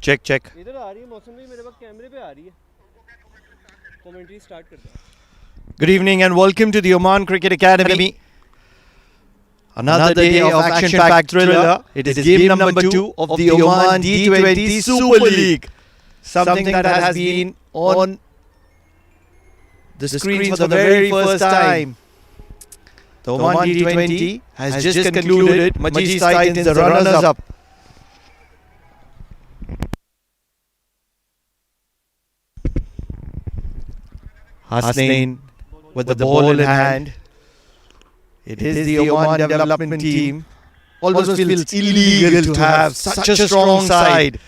Check check इधर आ रही है मौसम भी मेरे पास कैमरे पे आ रही है कमेंट्री स्टार्ट कर दो Good evening and welcome to the Oman Cricket Academy. Another day of action-packed thriller. It is game number 2 of the Oman T20 Super League. Something that has been on the screen for the very first time. The Oman T20 has just concluded. Majis Titans, the runners-up. Hasnain with the ball in hand. It is the Oman development team. Almost feels illegal to have such a strong side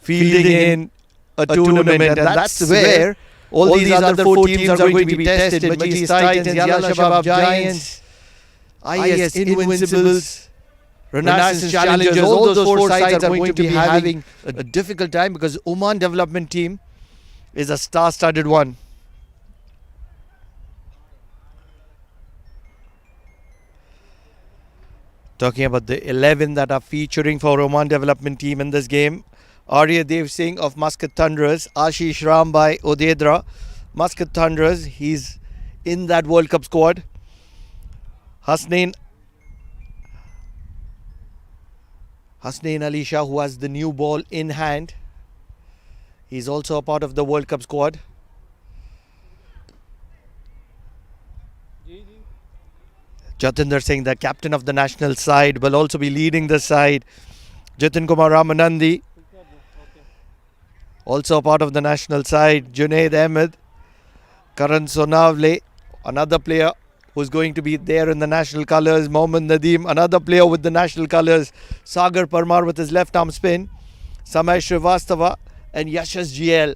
fielding in a tournament, and that's where all these other four teams are going to be tested. Majis Titans, Yalla Shabab Giants, IS Invincibles, Renaissance Challengers. All those four sides are going to be having a difficult time because Oman development team is a star-studded one. Talking about the 11 that are featuring for Oman development team in this game. Arya Dev Singh of Muscat Thunderers, Ashish Rambai Odedra, Muscat Thunderers, he's in that World Cup squad. Hasnain Ali Shah, who has the new ball in hand, he's also a part of the World Cup squad. Jatinder Singh, the captain of the national side, will also be leading the side. Jatin Kumar Ramanandi, also a part of the national side. Junaid Ahmed, Karan Sonavle, another player who's going to be there in the national colours. Mohammad Nadeem, another player with the national colours. Sagar Parmar with his left arm spin. Samay Srivastava and Yashas GL.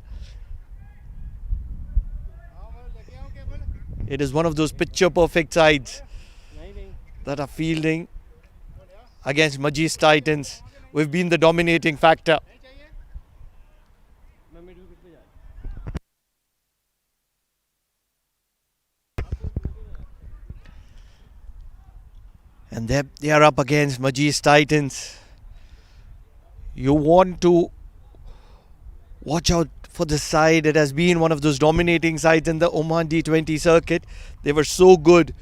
It is one of those picture perfect sides that are fielding against Majis Titans. We've been the dominating factor. And they are up against Majis Titans. You want to watch out for the side. It has been one of those dominating sides in the Oman T20 circuit. They were so good.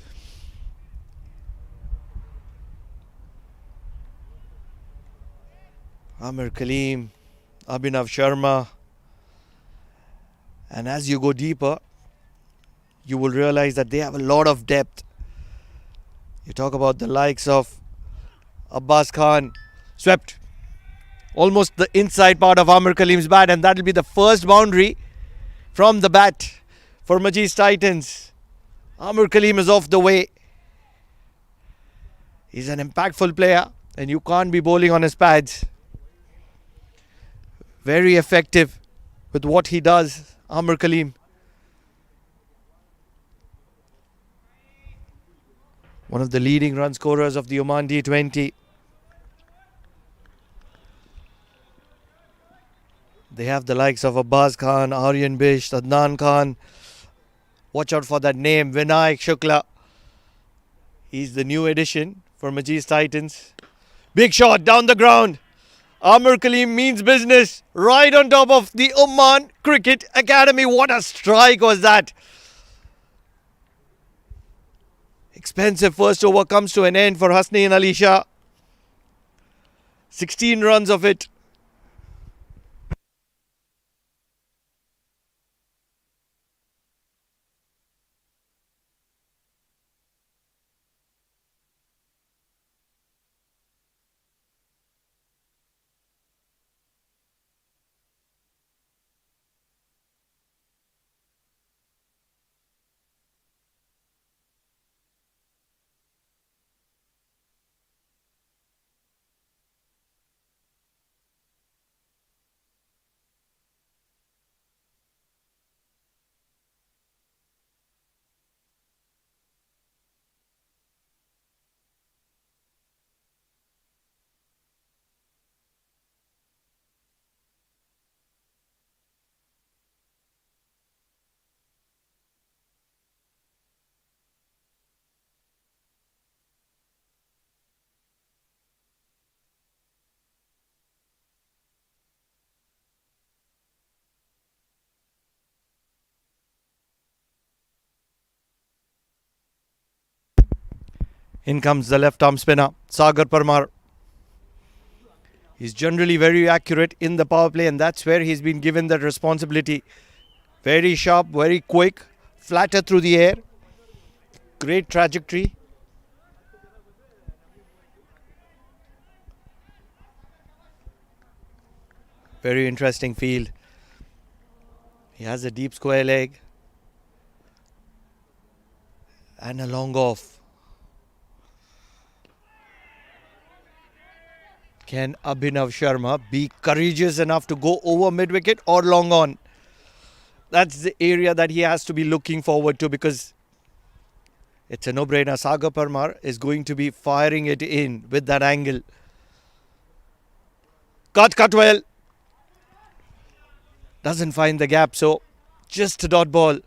Amir Kaleem, Abhinav Sharma. And as you go deeper, you will realize that they have a lot of depth. You talk about the likes of Abbas Khan, swept almost the inside part of Amir Kaleem's bat, and that will be the first boundary from the bat for Majis Titans. Amir Kaleem is off the way. He's an impactful player, and you can't be bowling on his pads. Very effective with what he does, Amir Kaleem. One of the leading run scorers of the Oman T20. They have the likes of Abbas Khan, Aryan Bish, Adnan Khan. Watch out for that name, Vinayak Shukla. He's the new addition for Majis Titans. Big shot down the ground. Amir Kaleem means business right on top of the Oman Cricket Academy. What a strike was that. Expensive first over comes to an end for Hasnain Ali Shah. 16 runs of it. In comes the left arm spinner, Sagar Parmar. He's generally very accurate in the power play, and that's where he's been given that responsibility. Very sharp, very quick, flatter through the air. Great trajectory. Very interesting field. He has a deep square leg and a long off. Can Abhinav Sharma be courageous enough to go over mid-wicket or long on? That's the area that he has to be looking forward to, because it's a no-brainer. Sagar Parmar is going to be firing it in with that angle. Cut well. Doesn't find the gap, so just a dot ball.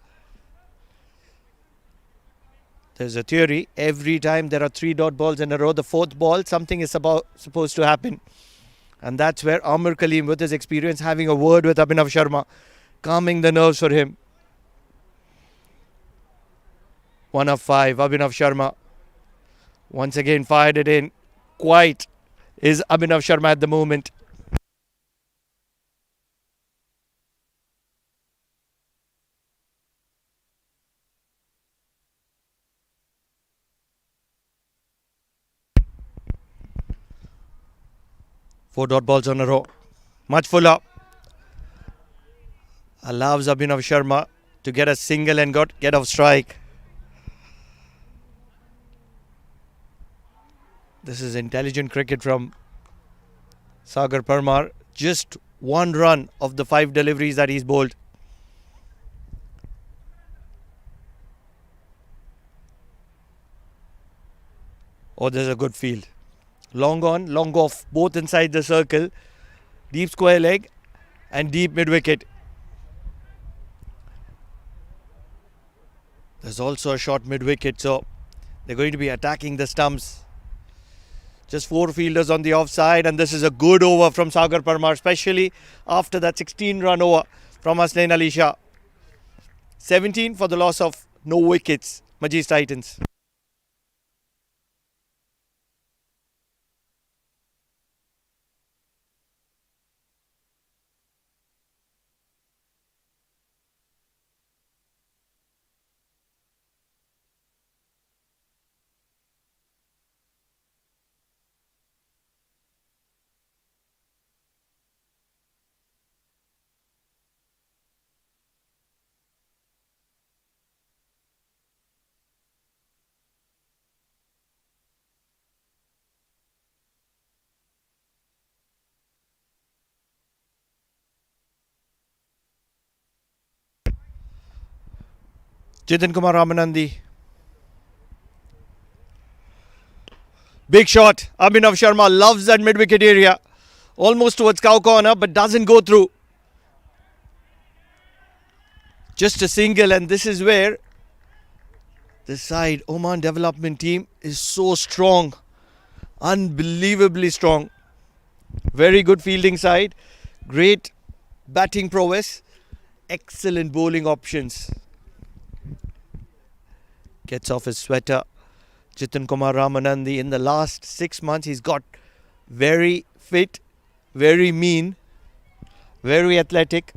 There's a theory. Every time there are 3 dot balls in a row, the 4th ball, something is supposed to happen. And that's where Amir Kaleem, with his experience, having a word with Abhinav Sharma, calming the nerves for him. 1 of 5, Abhinav Sharma. Once again fired it in. Quiet is Abhinav Sharma at the moment. Four dot balls on a row. Much fuller. Allows Abhinav Sharma to get a single and get off strike. This is intelligent cricket from Sagar Parmar. Just 1 run of the 5 deliveries that he's bowled. Oh, there's a good field. Long on, long off, both inside the circle. Deep square leg and deep mid-wicket. There's also a short mid-wicket, so they're going to be attacking the stumps. Just 4 fielders on the offside, and this is a good over from Sagar Parmar, especially after that 16-run over from Hasnain Ali Shah. 17 for the loss of no wickets, Majis Titans. Jiten Kumar Ramanandi. Big shot. Abhinav Sharma loves that mid-wicket area. Almost towards cow corner, but doesn't go through. Just a single, and this is where the side, Oman development team, is so strong. Unbelievably strong. Very good fielding side. Great batting prowess. Excellent bowling options. Gets off his sweater. Jiten Kumar Ramanandi, in the last 6 months, he's got very fit, very mean, very athletic.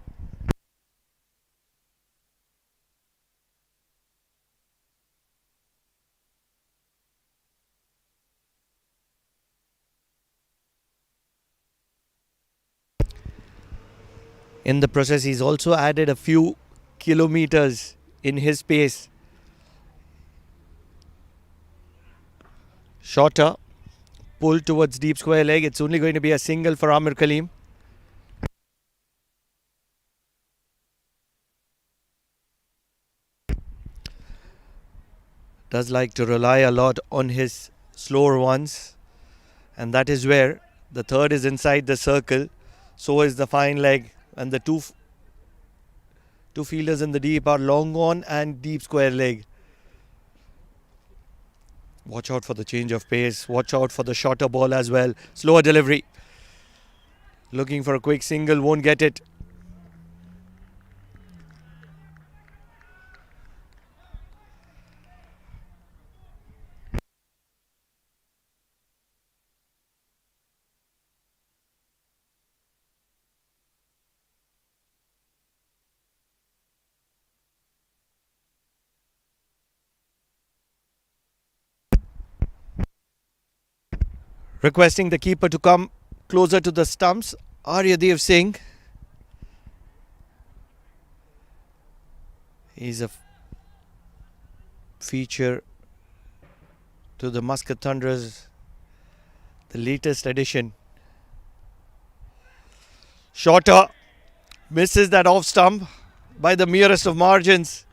In the process, he's also added a few kilometers in his pace. Shorter, pull towards deep square leg. It's only going to be a single for Amir Kaleem. Does like to rely a lot on his slower ones, and that is where the third is inside the circle. So is the fine leg, and the two fielders in the deep are long on and deep square leg. Watch out for the change of pace. Watch out for the shorter ball as well. Slower delivery. Looking for a quick single, won't get it. requesting the keeper to come closer to the stumps. Aryadev Singh. He's a feature to the Muscat Thunderers, the latest addition. Shorter, misses that off stump by the merest of margins.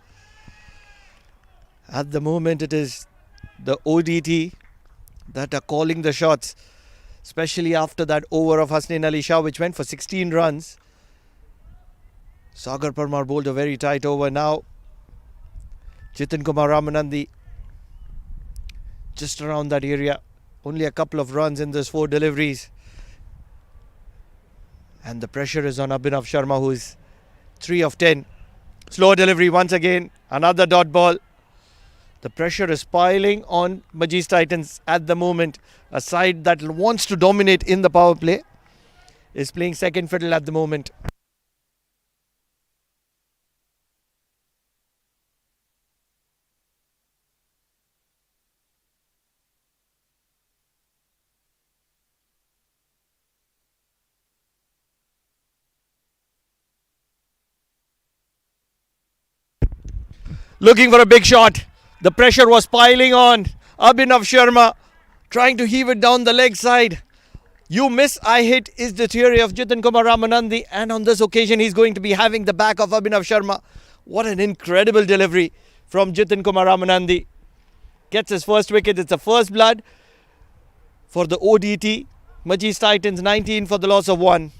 At the moment, it is the ODT that are calling the shots, especially after that over of Hasnain Ali Shah, which went for 16 runs. Sagar Parmar bowled a very tight over. Now Jitin Kumar Ramanandi just around that area. Only a couple of runs in those 4 deliveries. And the pressure is on Abhinav Sharma, who is 3 of 10. Slow delivery once again. Another dot ball. The pressure is piling on Majis Titans at the moment. A side that wants to dominate in the power play is playing second fiddle at the moment. Looking for a big shot. The pressure was piling on. Abhinav Sharma trying to heave it down the leg side. You miss, I hit is the theory of Jitin Kumar Ramanandi, and on this occasion he's going to be having the back of Abhinav Sharma. What an incredible delivery from Jitin Kumar Ramanandi. Gets his first wicket. It's a first blood for the ODT. Majis Titans 19 for the loss of 1.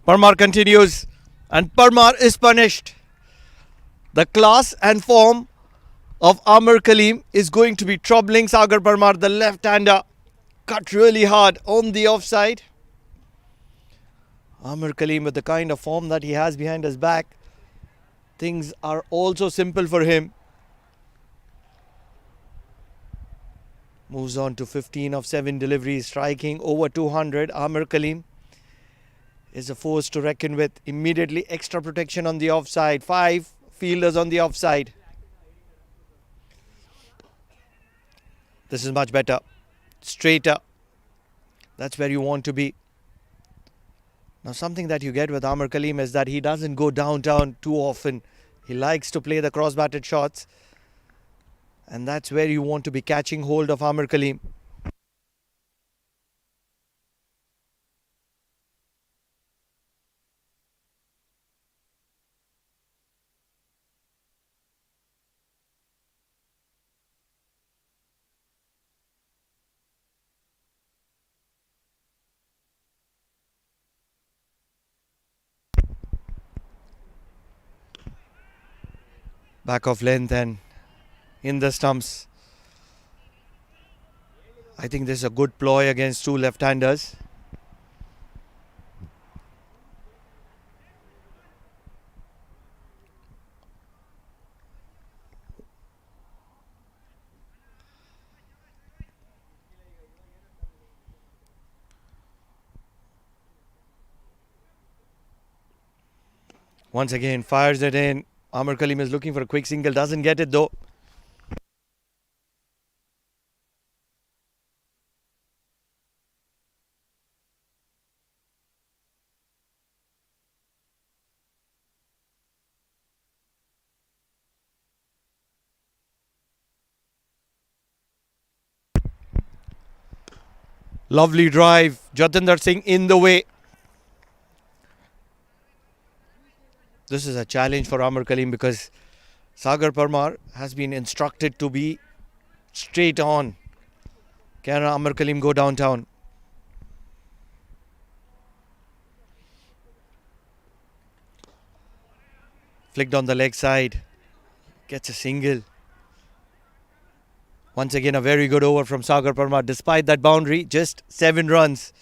Parmar continues, and Parmar is punished. The class and form of Amar Kaleem is going to be troubling Sagar Parmar, the left-hander. Cut really hard on the offside. Amar Kaleem, with the kind of form that he has behind his back, things are also simple for him. Moves on to 15 of 7 deliveries, striking over 200. Amar Kaleem is a force to reckon with. Immediately extra protection on the offside. 5 fielders on the offside. This is much better. Straighter. That's where you want to be. Now something that you get with Amar Kaleem is that he doesn't go downtown too often. He likes to play the cross-batted shots. And that's where you want to be catching hold of Amar Kaleem. Back of length and in the stumps. I think this is a good ploy against 2 left-handers. Once again, fires it in. Amar Kaleem is looking for a quick single, doesn't get it though. Lovely drive. Jatinder Singh in the way. This is a challenge for Amar Kaleem because Sagar Parmar has been instructed to be straight on. Can Amar Kaleem go downtown? Flicked on the leg side. Gets a single. Once again, a very good over from Sagar Parmar. Despite that boundary, just 7 runs.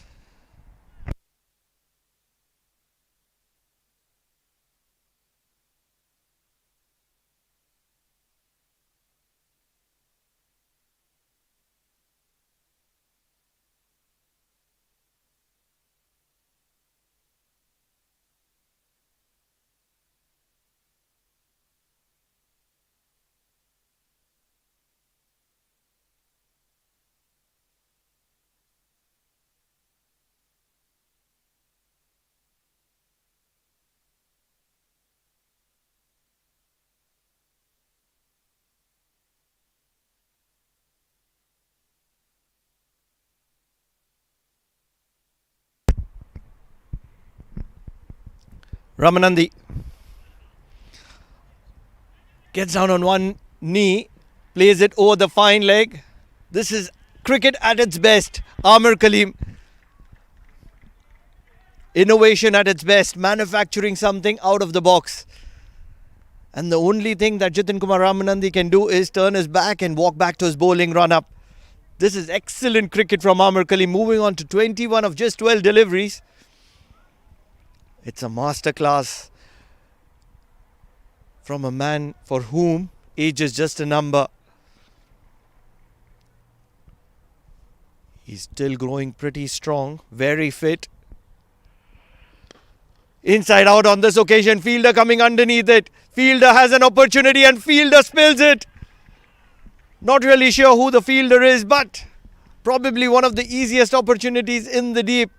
Ramanandi gets down on one knee, plays it over the fine leg. This is cricket at its best. Amar Kaleem. Innovation at its best, manufacturing something out of the box. And the only thing that Jitin Kumar Ramanandi can do is turn his back and walk back to his bowling run-up. This is excellent cricket from Amar Kaleem, moving on to 21 of just 12 deliveries. It's a masterclass from a man for whom age is just a number. He's still growing pretty strong, very fit. Inside out on this occasion, fielder coming underneath it. Fielder has an opportunity and fielder spills it. Not really sure who the fielder is, but probably one of the easiest opportunities in the deep.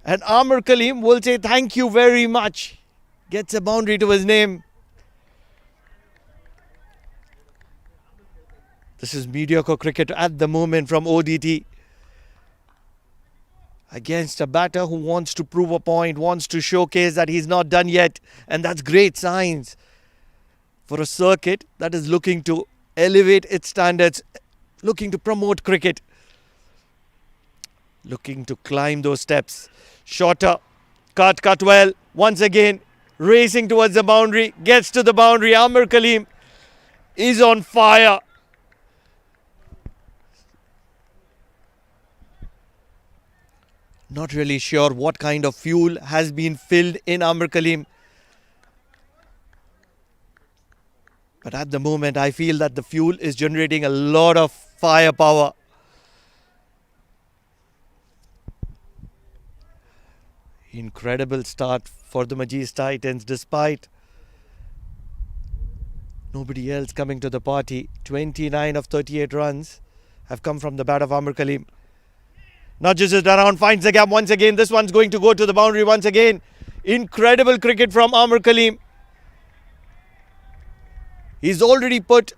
And Amar Kaleem will say thank you very much. Gets a boundary to his name. This is mediocre cricket at the moment from ODT. Against a batter who wants to prove a point, wants to showcase that he's not done yet. And that's great signs for a circuit that is looking to elevate its standards, looking to promote cricket, looking to climb those steps. Shorter, cut well. Once again, racing towards the boundary, gets to the boundary. Amar Kaleem is on fire. Not really sure what kind of fuel has been filled in Amar Kaleem. But at the moment, I feel that the fuel is generating a lot of firepower. Incredible start for the Majis Titans despite nobody else coming to the party. 29 of 38 runs have come from the bat of Amar Kaleem. Nudges it around, finds the gap once again. This one's going to go to the boundary once again. Incredible cricket from Amar Kaleem. He's already put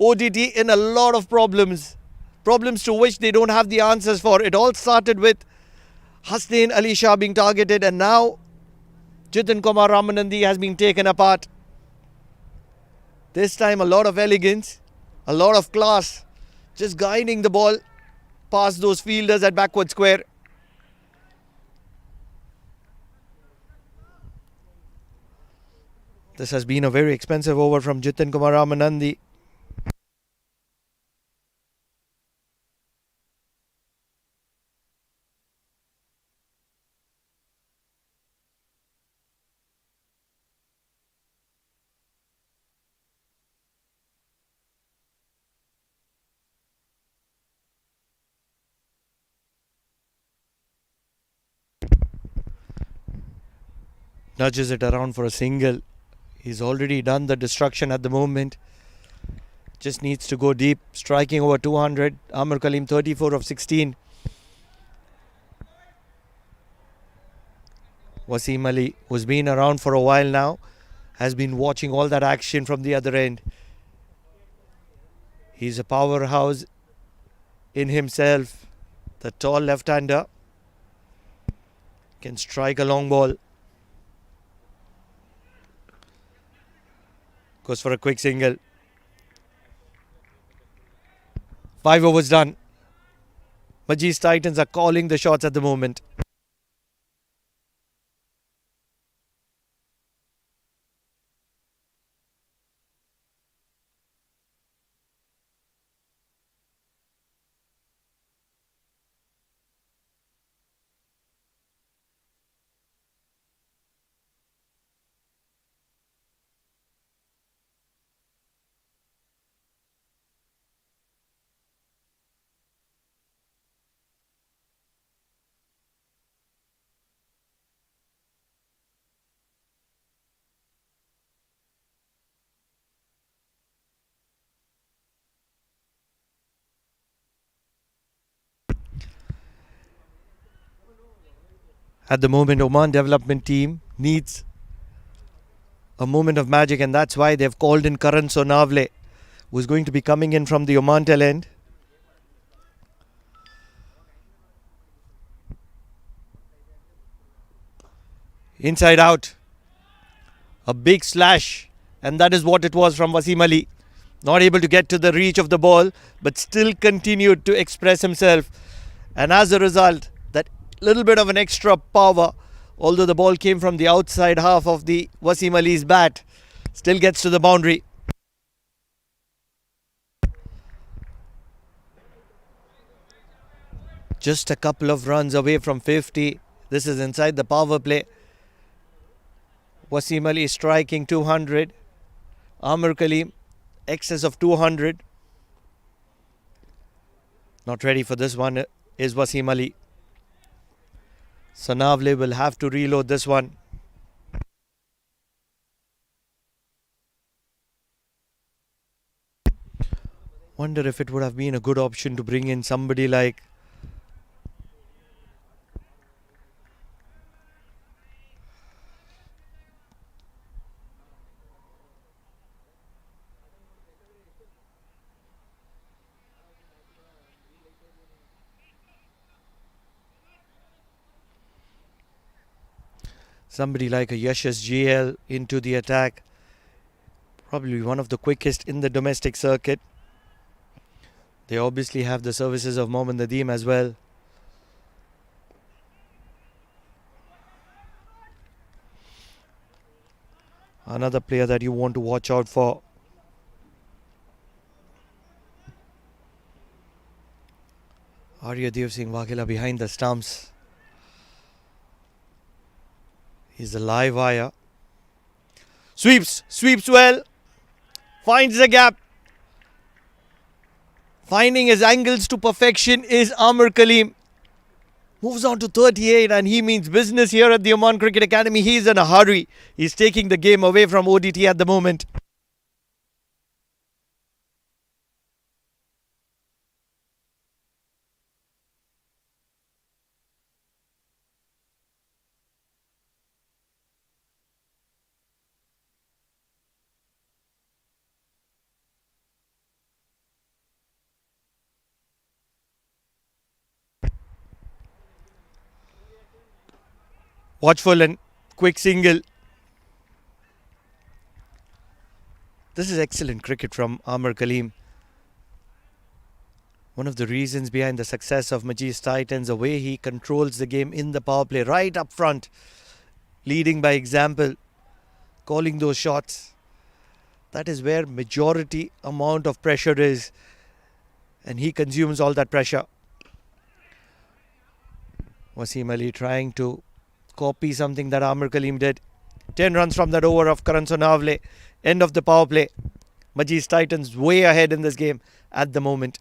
ODT in a lot of problems. Problems to which they don't have the answers for. It all started with Hasnain Ali Shah being targeted, and now Jitin Kumar Ramanandi has been taken apart. This time a lot of elegance, a lot of class, just guiding the ball past those fielders at backward square. This has been a very expensive over from Jitin Kumar Ramanandi. Nudges it around for a single. He's already done the destruction at the moment. Just needs to go deep. Striking over 200. Amar Kaleem 34 of 16. Wasim Ali, who's been around for a while now, has been watching all that action from the other end. He's a powerhouse in himself. The tall left-hander can strike a long ball. Goes for a quick single. 5 overs done. Majis Titans are calling the shots at the moment. At the moment, Oman development team needs a moment of magic, and that's why they've called in Karan Sonavle, who's going to be coming in from the Oman tail end. Inside out. A big slash, and that is what it was from Wasim Ali. Not able to get to the reach of the ball, but still continued to express himself. And as a result, that little bit of an extra power, although the ball came from the outside half of the Wasim Ali's bat, still gets to the boundary. Just a couple of runs away from 50. This is inside the power play. Wasim Ali striking 200. Amir Kaleem, excess of 200. Not ready for this one is Wasim Ali. Sonavle will have to reload this one. Wonder if it would have been a good option to bring in somebody like a Yashas GL into the attack. Probably one of the quickest in the domestic circuit. They obviously have the services of Mohammad Nadeem as well. Another player that you want to watch out for. Aryadev Singh Waghela behind the stumps. He's a live wire. Sweeps well. Finds the gap. Finding his angles to perfection is Amir Kaleem. Moves on to 38 and he means business here at the Oman Cricket Academy. He's in a hurry. He's taking the game away from ODT at the moment. Watchful and quick single. This is excellent cricket from Amir Kaleem. One of the reasons behind the success of Majis Titans, the way he controls the game in the power play, right up front, leading by example, calling those shots. That is where majority amount of pressure is, and he consumes all that pressure. Wasim Ali trying to copy something that Amir Kaleem did. 10 runs from that over of Karan Sonavle. End of the power play. Majis Titans way ahead in this game at the moment.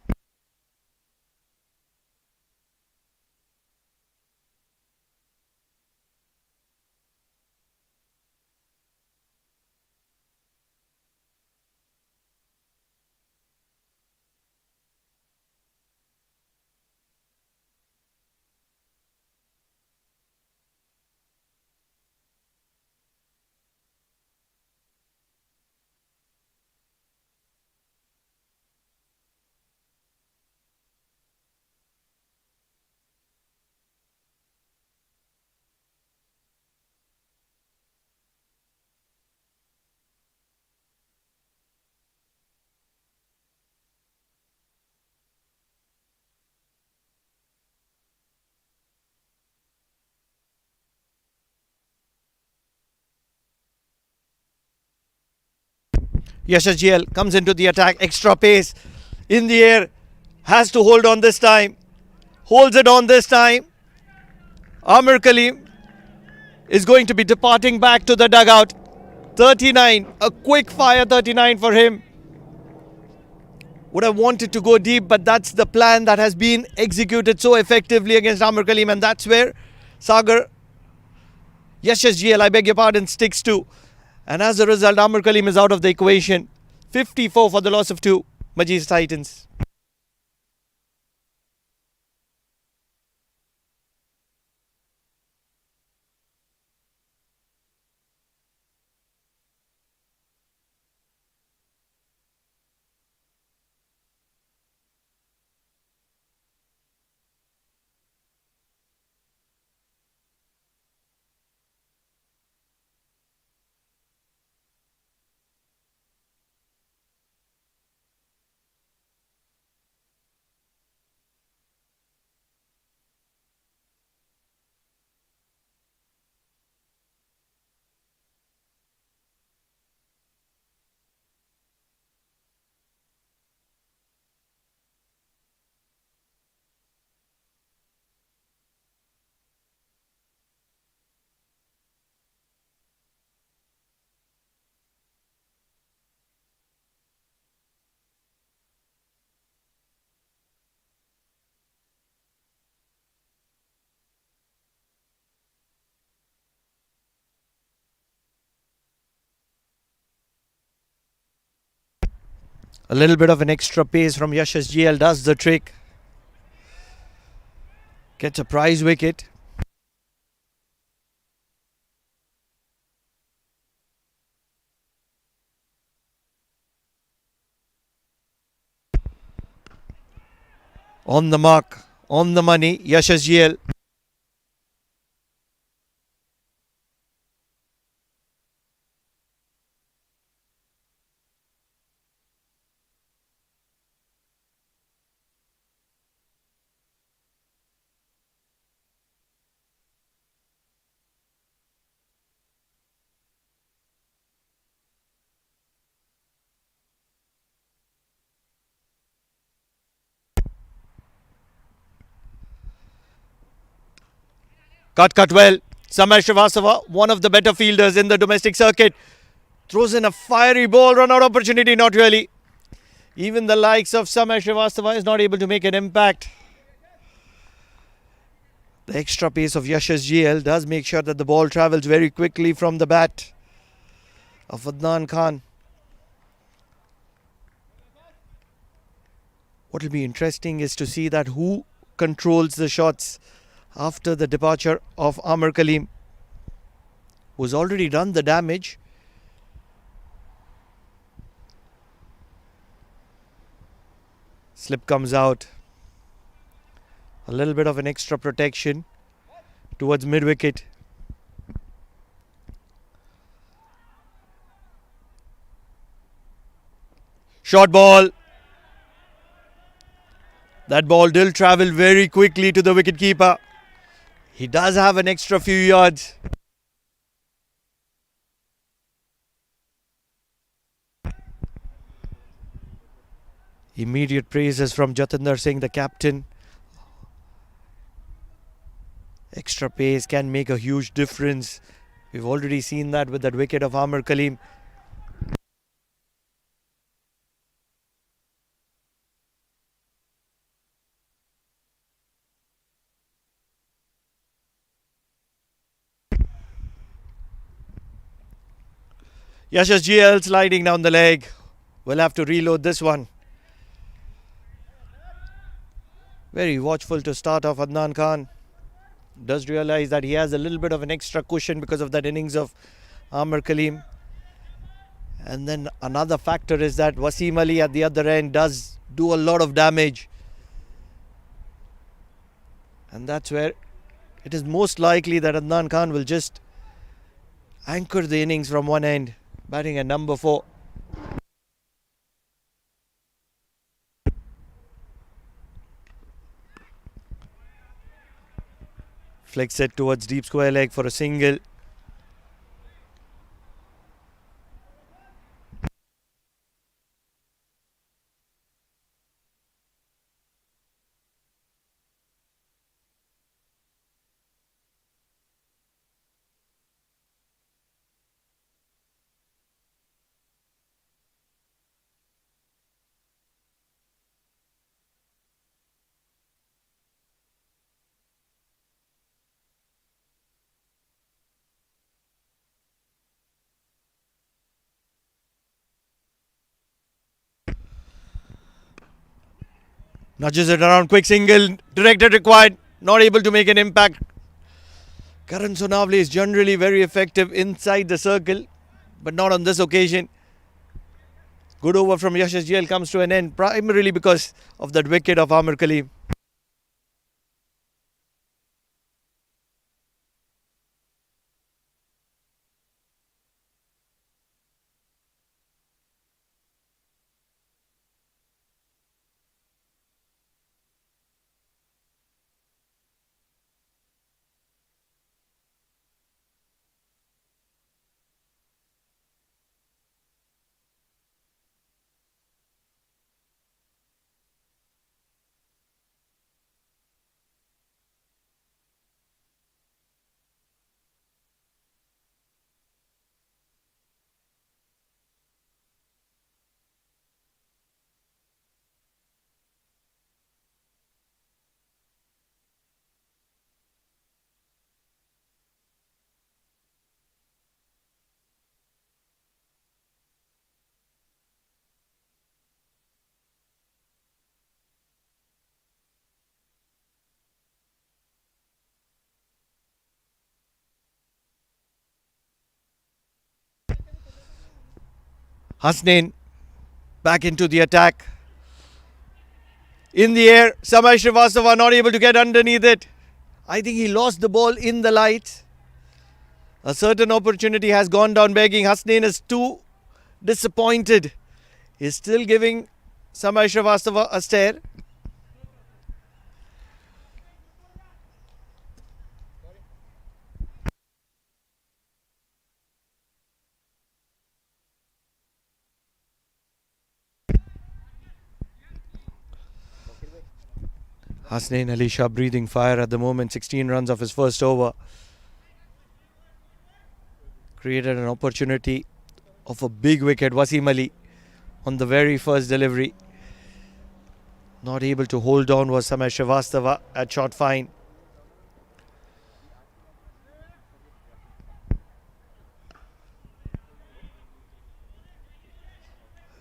Yashasjiyal comes into the attack. Extra pace in the air. Has to hold on this time. Holds it on this time. Amir Kaleem is going to be departing back to the dugout. 39. A quick fire 39 for him. Would have wanted to go deep, but that's the plan that has been executed so effectively against Amir Kaleem, and that's where Sagar Yashasjiyal, I beg your pardon, sticks to. And as a result, Amir Kaleem is out of the equation. 54 for the loss of 2. Majis Titans. A little bit of an extra pace from Yashasjiyal does the trick. Gets a prize wicket. On the mark, on the money, Yashasjiyal. Cut well. Samir Srivastava, one of the better fielders in the domestic circuit, throws in a fiery ball, run out opportunity, not really. Even the likes of Samir Srivastava is not able to make an impact. The extra pace of Yashasjiyal does make sure that the ball travels very quickly from the bat of Adnan Khan. What will be interesting is to see that who controls the shots after the departure of Amir Kaleem, who's already done the damage. Slip comes out. A little bit of an extra protection towards mid-wicket. Short ball. That ball will travel very quickly to the wicketkeeper. He does have an extra few yards. Immediate praises from Jatinder Singh, the captain. Extra pace can make a huge difference. We've already seen that with that wicket of Amir Kaleem. Yashasjiyal sliding down the leg. We'll have to reload this one. Very watchful to start off. Adnan Khan does realize that he has a little bit of an extra cushion because of that innings of Amir Kaleem. And then another factor is that Wasim Ali at the other end does do a lot of damage. And that's where it is most likely that Adnan Khan will just anchor the innings from one end, batting at number 4. Flicks it towards deep square leg for a single. Nudges it around, quick single, directed required, not able to make an impact. Karan Sonavle is generally very effective inside the circle, but not on this occasion. Good over from Yash SGL comes to an end, primarily because of that wicket of Amir Khalil. Hasnain back into the attack. In the air, Samay Srivastava not able to get underneath it. I think he lost the ball in the light. A certain opportunity has gone down begging. Hasnain is too disappointed. He's still giving Samay Srivastava a stare. Hasnain Ali Shah breathing fire at the moment. 16 runs of his first over. Created an opportunity of a big wicket. Wasim Ali on the very first delivery. Not able to hold on was Samay Srivastava at short fine.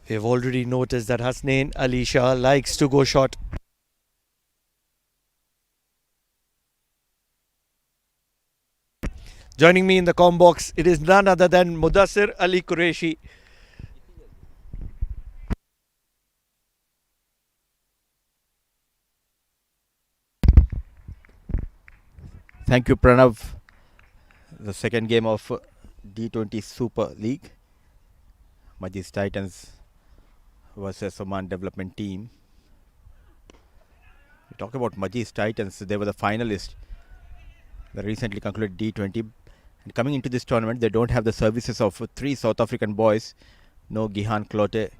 We have already noticed that Hasnain Ali Shah likes to go short. Joining me in the com box, it is none other than Mudassir Ali Qureshi. Thank you, Pranav. The second game of D20 Super League, Majis Titans versus Oman Development Team. We talk about Majis Titans. They were the finalists. They recently concluded D20. And coming into this tournament, they don't have the services of three South African boys. No Gihan Klote,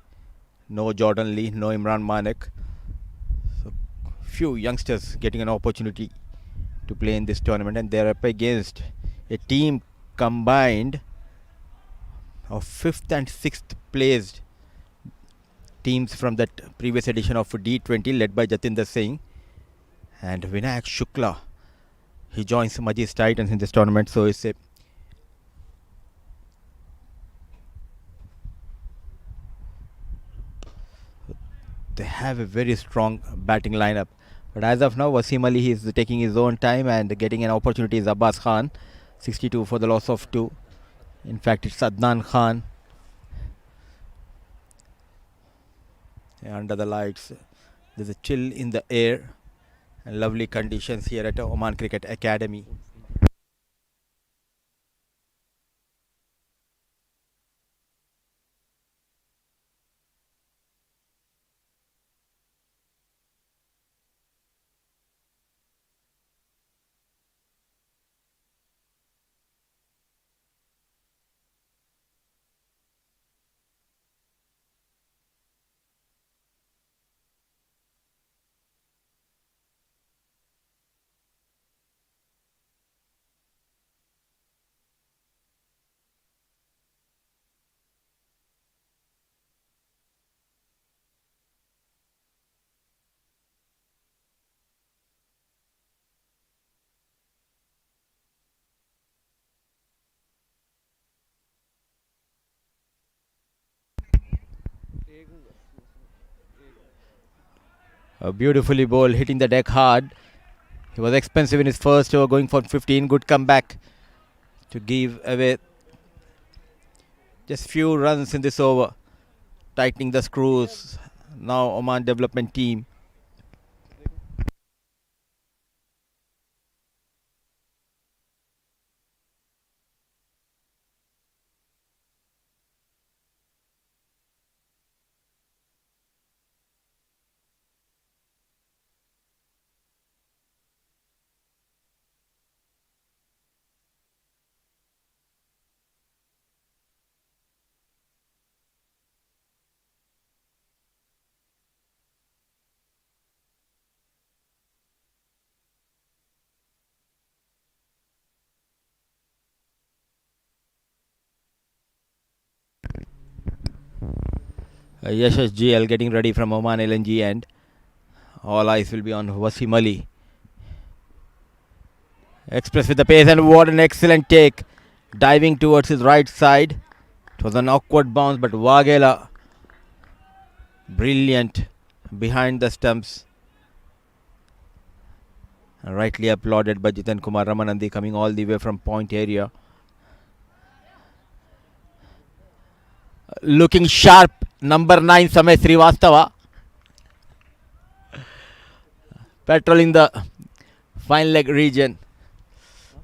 no Jordan Lee, no Imran Manek. So few youngsters getting an opportunity to play in this tournament, and they're up against a team combined of 5th and 6th placed teams from that previous edition of D20 led by Jatinder Singh and Vinayak Shukla. He joins Majis Titans in this tournament, so it's a they have a very strong batting lineup. But as of now, Wasim Ali is taking his own time and getting an opportunity is Abbas Khan. 62 for the loss of 2. In fact, it's Adnan Khan. Under the lights, there's a chill in the air and lovely conditions here at Oman Cricket Academy. Beautifully bowled, hitting the deck hard. He was expensive in his first over, going for 15. Good comeback to give away just few runs in this over. Tightening the screws. Now Oman development team. Yashash GL getting ready from Oman LNG, and all eyes will be on Wasim Ali. Express with the pace, and what an excellent take. Diving towards his right side. It was an awkward bounce, but Waghela brilliant behind the stumps. Rightly applauded by Jitan Kumar Ramanandi, coming all the way from point area. Looking sharp, number 9 Samay Srivastava. Patrolling the fine leg region.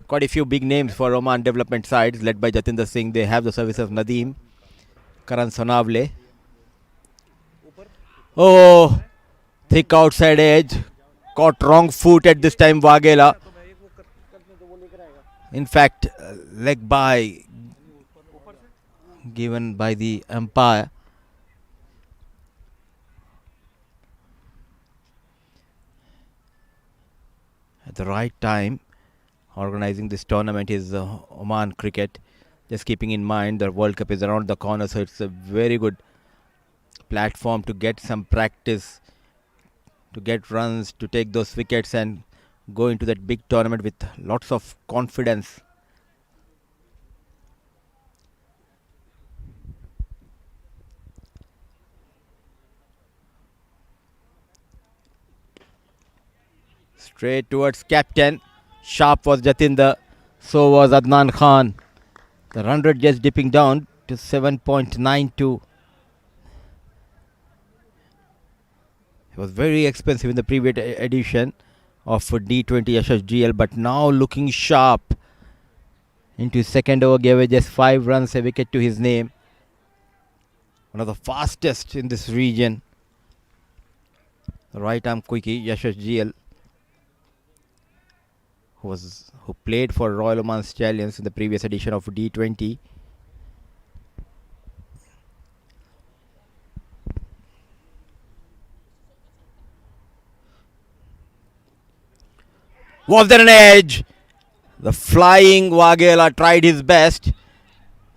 Quite a few big names for Oman development sides, led by Jatinder Singh. They have the service of Nadeem, Karan Sonavle. Oh, thick outside edge. Caught wrong foot at this time, Waghela. In fact, leg by given by the umpire. At the right time, organizing this tournament is Oman Cricket. Just keeping in mind the World Cup is around the corner, so it's a very good platform to get some practice, to get runs, to take those wickets and go into that big tournament with lots of confidence. Straight towards captain. Sharp was Jatinder, so was Adnan Khan. The run rate just dipping down to 7.92. It was very expensive in the previous edition of D20 Yashash GL, but now looking sharp. Into his second over, gave away just 5 runs, a wicket to his name. One of the fastest in this region. The right arm quickie, Yashash GL, who played for Royal Oman Stallions in the previous edition of D20. Was there an edge? The flying Waghela tried his best,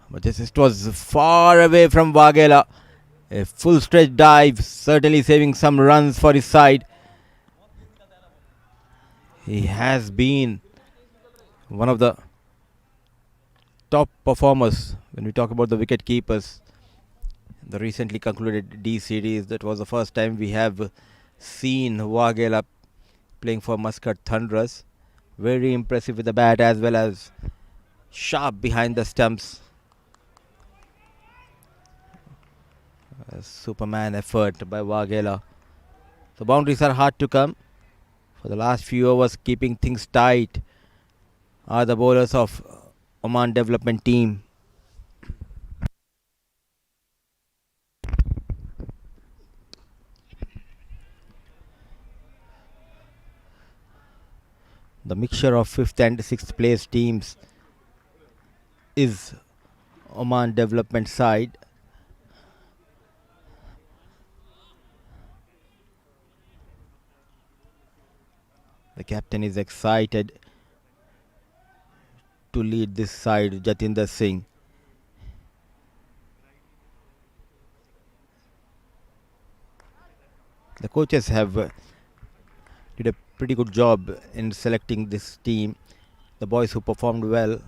but it was far away from Waghela. A full stretch dive, certainly saving some runs for his side. He has been one of the top performers when we talk about the wicket keepers. The recently concluded D series, that was the first time we have seen Waghela playing for Muscat Thunderers. Very impressive with the bat as well as sharp behind the stumps. A Superman effort by Waghela. The boundaries are hard to come. For the last few overs, keeping things tight are the bowlers of Oman development team. The mixture of 5th and 6th place teams is Oman development side. The captain is excited to lead this side, Jatinder Singh. The coaches have did a pretty good job in selecting this team. The boys who performed well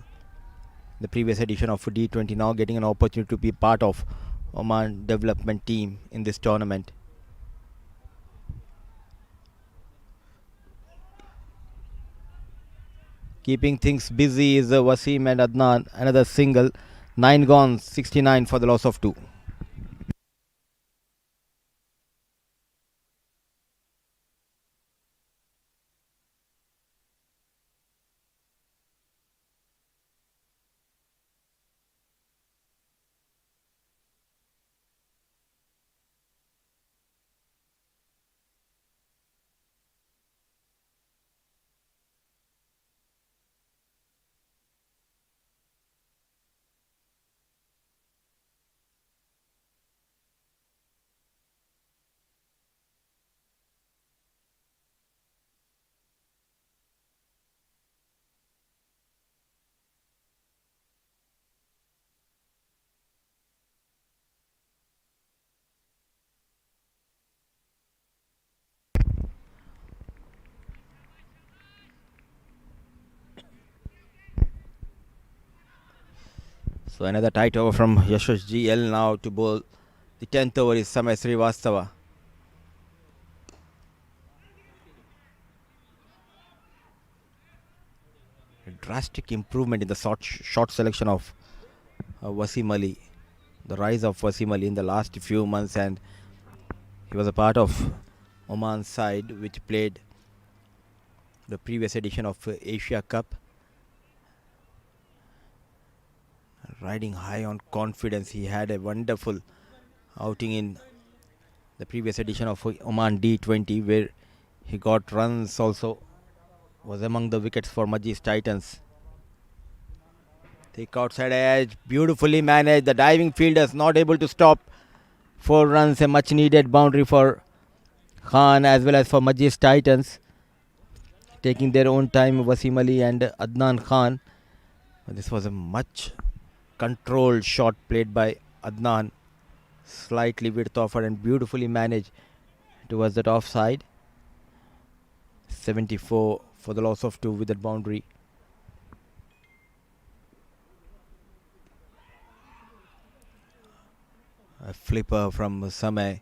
the previous edition of D20 now getting an opportunity to be part of Oman development team in this tournament. Keeping things busy is Wasim and Adnan. Another single. 9 gone, 69 for the loss of 2. So another tight over from Yashash GL now to bowl. The 10th over is Samay Srivastava. A drastic improvement in the short selection of Wasim Ali. The rise of Wasim Ali in the last few months, and he was a part of Oman's side which played the previous edition of Asia Cup. Riding high on confidence, he had a wonderful outing in the previous edition of Oman D20 where he got runs also, was among the wickets for Majis Titans. Thick outside edge, beautifully managed. The diving fielders not able to stop. 4 runs, a much needed boundary for Khan as well as for Majis Titans. Taking their own time, Wasim Ali and Adnan Khan. This was a much controlled shot played by Adnan. Slightly width offered and beautifully managed towards that offside. 74 for the loss of 2 with that boundary. A flipper from Samay.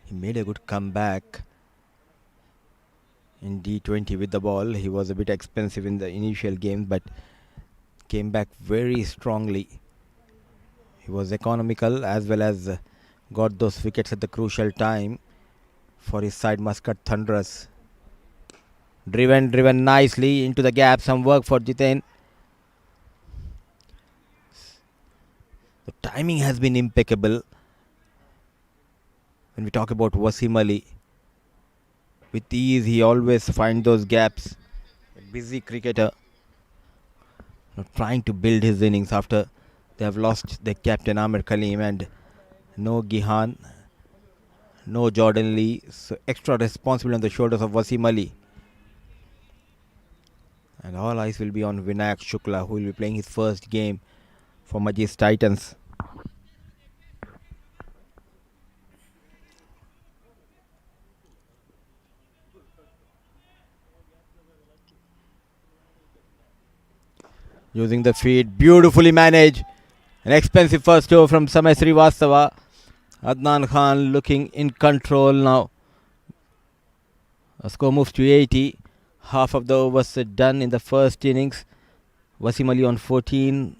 He made a good comeback in D20 with the ball. He was a bit expensive in the initial game but came back very strongly. He was economical as well as got those wickets at the crucial time for his side Muscat Thunderers. Driven nicely into the gap. Some work for Jiten. The timing has been impeccable. When we talk about Wasim Ali, with ease he always finds those gaps. A busy cricketer, trying to build his innings after they have lost their captain Amir Kaleem and no Gihan, no Jordan Lee. So extra responsibility on the shoulders of Wasim Ali. And all eyes will be on Vinayak Shukla, who will be playing his first game for Majis Titans. Using the feet, beautifully managed. An expensive first over from Samay Srivastava. Adnan Khan looking in control now. The score moves to 80. Half of the overs done in the first innings. Wasim Ali on 14.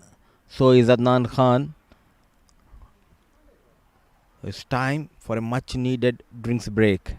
So is Adnan Khan. It's time for a much needed drinks break.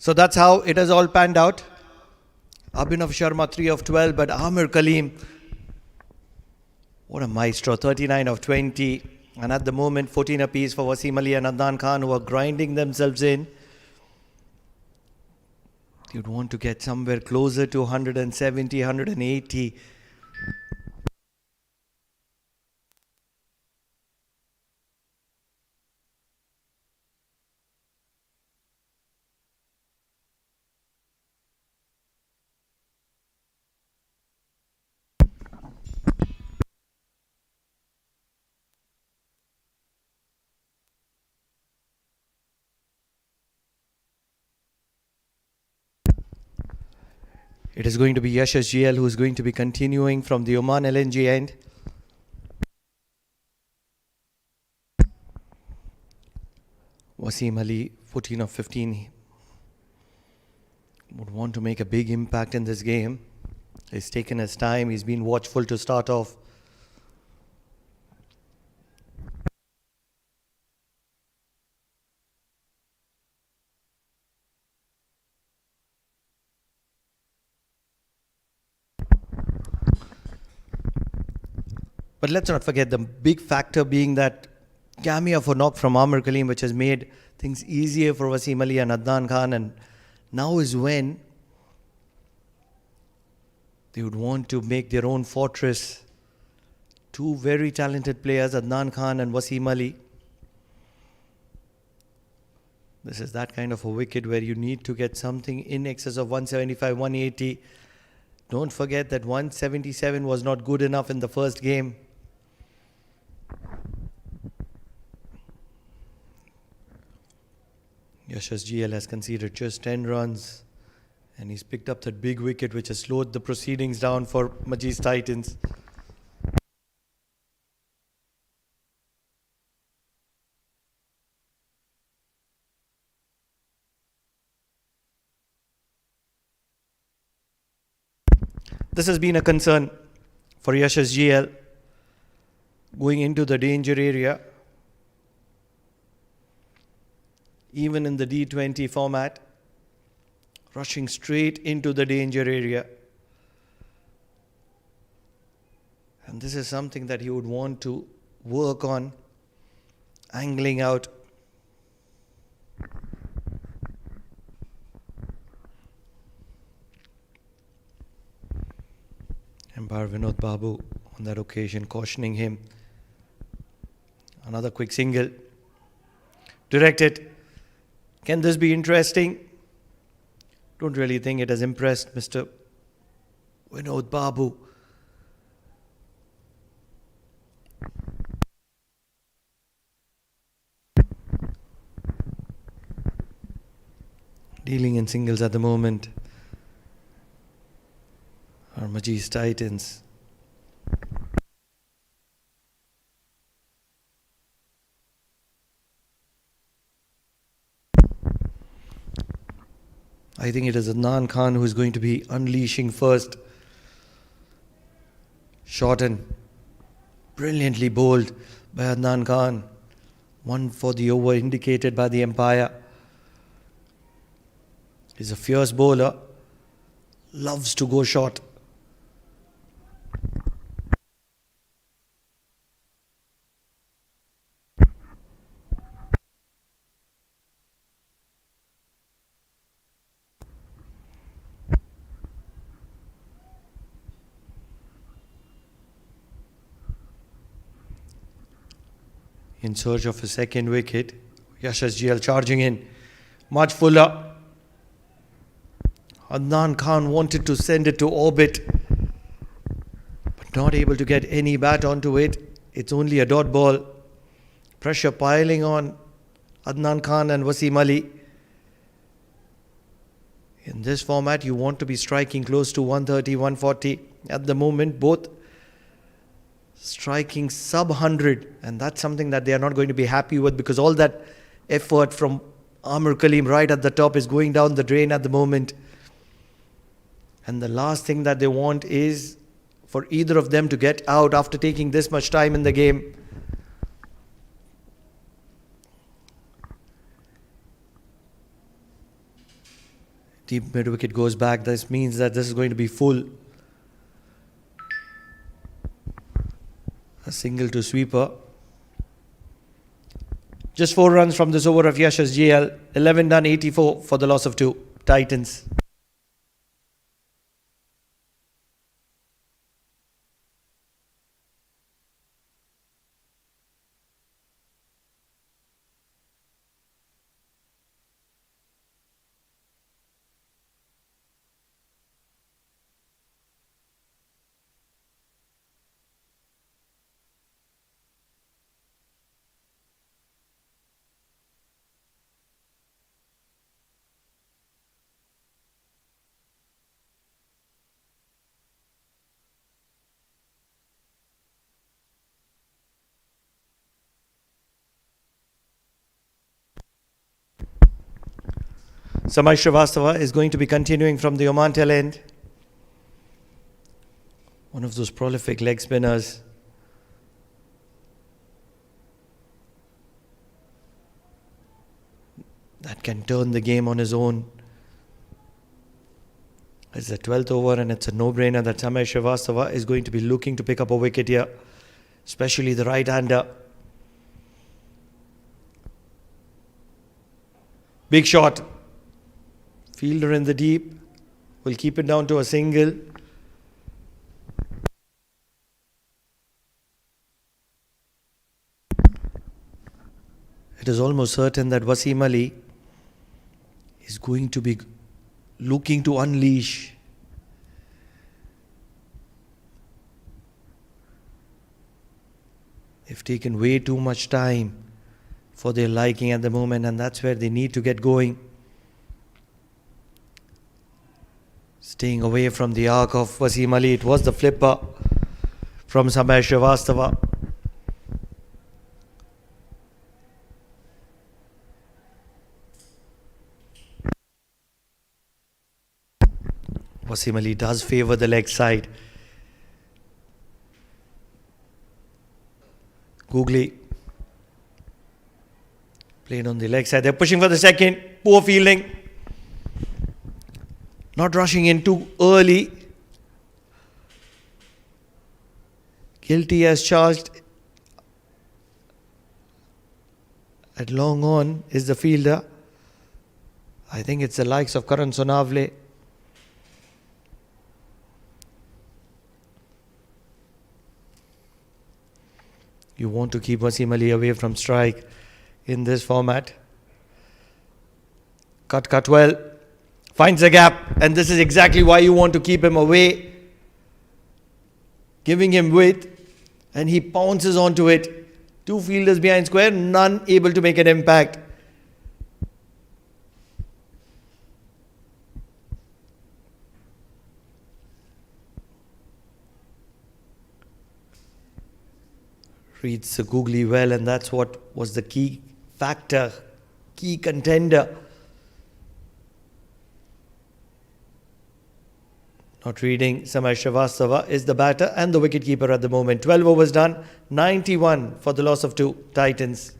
So that's how it has all panned out. Abhinav Sharma 3 of 12, but Amir Kaleem, what a maestro, 39 of 20. And at the moment, 14 apiece for Wasim Ali and Adnan Khan, who are grinding themselves in. You'd want to get somewhere closer to 170, 180. It is going to be Yashash GL who is going to be continuing from the Oman LNG end. Wasim Ali, 14 of 15, would want to make a big impact in this game. He's taken his time, he's been watchful to start off. But let's not forget the big factor being that cameo for knock from Amir Kaleem, which has made things easier for Wasim Ali and Adnan Khan. And now is when they would want to make their own fortress. Two very talented players, Adnan Khan and Wasim Ali. This is that kind of a wicket where you need to get something in excess of 175, 180. Don't forget that 177 was not good enough in the first game. Yashash GL has conceded just 10 runs and he's picked up that big wicket which has slowed the proceedings down for Majis Titans. This has been a concern for Yashash GL going into the danger area. Even in the T20 format, rushing straight into the danger area. And this is something that he would want to work on, angling out. Umpire Vinod Babu on that occasion cautioning him. Another quick single. Directed. Can this be interesting? Don't really think it has impressed Mr. Vinod Babu. Dealing in singles at the moment are Majis Titans. I think it is Adnan Khan who is going to be unleashing first. Shot and brilliantly bowled by Adnan Khan. One for the over indicated by the umpire. He's a fierce bowler. Loves to go short. In search of a second wicket, Yashash GL charging in. Much fuller. Adnan Khan wanted to send it to orbit, but not able to get any bat onto it. It's only a dot ball. Pressure piling on Adnan Khan and Wasim Ali. In this format, you want to be striking close to 130, 140. At the moment, both striking sub 100, and that's something that they are not going to be happy with because all that effort from Amir Kaleem right at the top is going down the drain at the moment. And the last thing that they want is for either of them to get out after taking this much time in the game. Deep mid wicket goes back. This means that this is going to be full. A single to sweeper. Just 4 runs from this over of Yash's GL. 11 done, 84 for the loss of 2. Titans. Samay Srivastava is going to be continuing from the Oman tail end. One of those prolific leg spinners. That can turn the game on his own. It's the 12th over and it's a no-brainer that Samay Srivastava is going to be looking to pick up a wicket here. Especially the right-hander. Big shot. Fielder in the deep. Will keep it down to a single. It is almost certain that Wasim Ali is going to be looking to unleash. They've taken way too much time for their liking at the moment, and that's where they need to get going. Staying away from the arc of Wasim Ali. It was the flipper from Samay Srivastava. Wasim Ali does favour the leg side. Googly played on the leg side. They're pushing for the second. Poor fielding. Not rushing in too early. Guilty as charged. At long on is the fielder. I think it's the likes of Karan Sonavle. You want to keep Wasim Ali away from strike in this format. Cut well. Finds a gap, and this is exactly why you want to keep him away. Giving him width, and he pounces onto it. 2 fielders behind square, none able to make an impact. Reads the googly well, and that's what was the key factor, key contender. Not reading, Samay Srivastava is the batter and the wicketkeeper at the moment. 12 overs done, 91 for the loss of 2. Titans.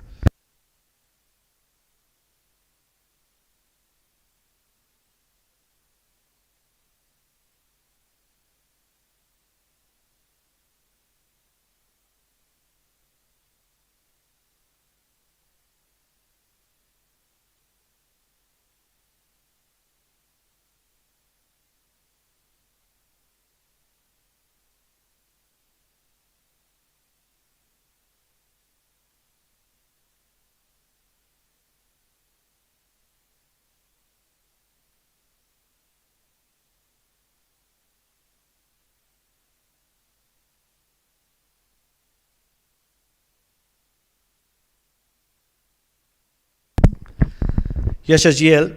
Yash's GL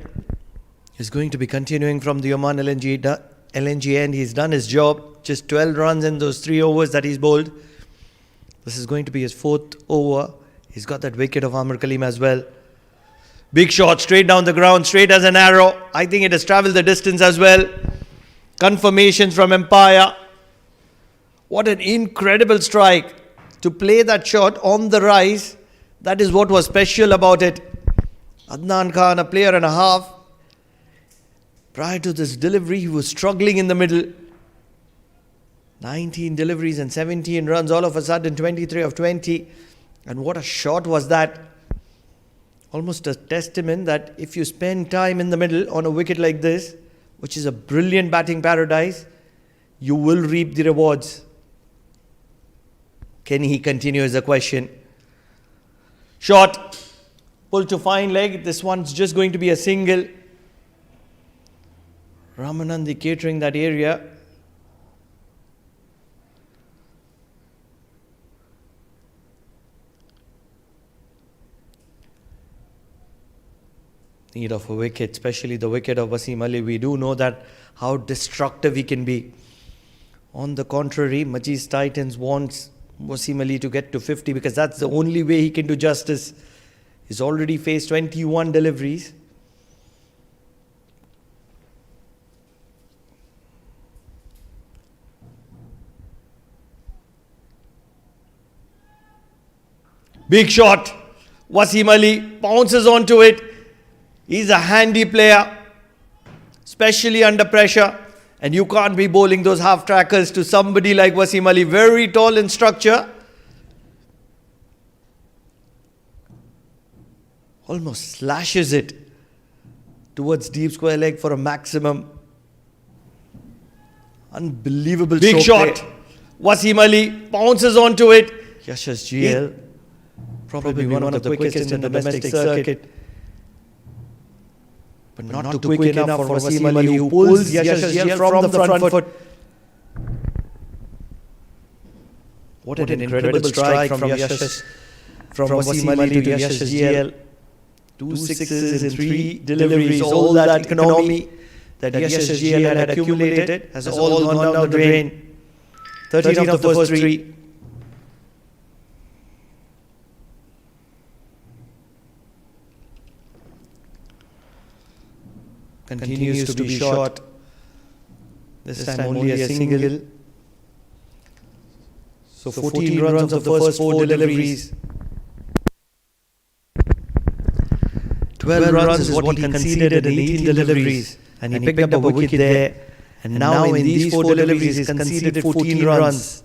is going to be continuing from the Oman LNG end. He's done his job. Just 12 runs in those 3 overs that he's bowled. This is going to be his 4th over. He's got that wicket of Amar Kaleem as well. Big shot straight down the ground, straight as an arrow. I think it has travelled the distance as well. Confirmations from Empire. What an incredible strike. To play that shot on the rise, that is what was special about it. Adnan Khan, a player and a half. Prior to this delivery, he was struggling in the middle. 19 deliveries and 17 runs, all of a sudden 23 of 20. And what a shot was that. Almost a testament that if you spend time in the middle on a wicket like this, which is a brilliant batting paradise, you will reap the rewards. Can he continue is the question. Shot, pull to fine leg. This one's just going to be a single. Ramanandi catering that area. Need of a wicket, especially the wicket of Wasim Ali. We do know that how destructive he can be. On the contrary, Majis Titans wants Wasim Ali to get to 50 because that's the only way he can do justice. He's already faced 21 deliveries. Big shot. Wasim Ali bounces onto it. He's a handy player, especially under pressure. And you can't be bowling those half-trackers to somebody like Wasim Ali. Very tall in structure. Almost slashes it towards deep square leg for a maximum. Unbelievable Big shot. play. Wasim Ali bounces onto it. Yash's GL. Probably one of the quickest in the domestic circuit. But not too quick enough for Wasim Ali, who pulls Yash's GL from the front foot. What an incredible strike from Yash's, from Wasim Ali to Yash's GL. 2 sixes in 3 deliveries. All that economy that Yash's GL had accumulated has all gone down the drain. 13 of the first 3. Continues to be short. This time only a single. So 14 runs of the first 4 deliveries. 12 runs is what he conceded in 18 deliveries. And he picked up a wicket there. And now in these 4 deliveries, he's conceded 14 runs.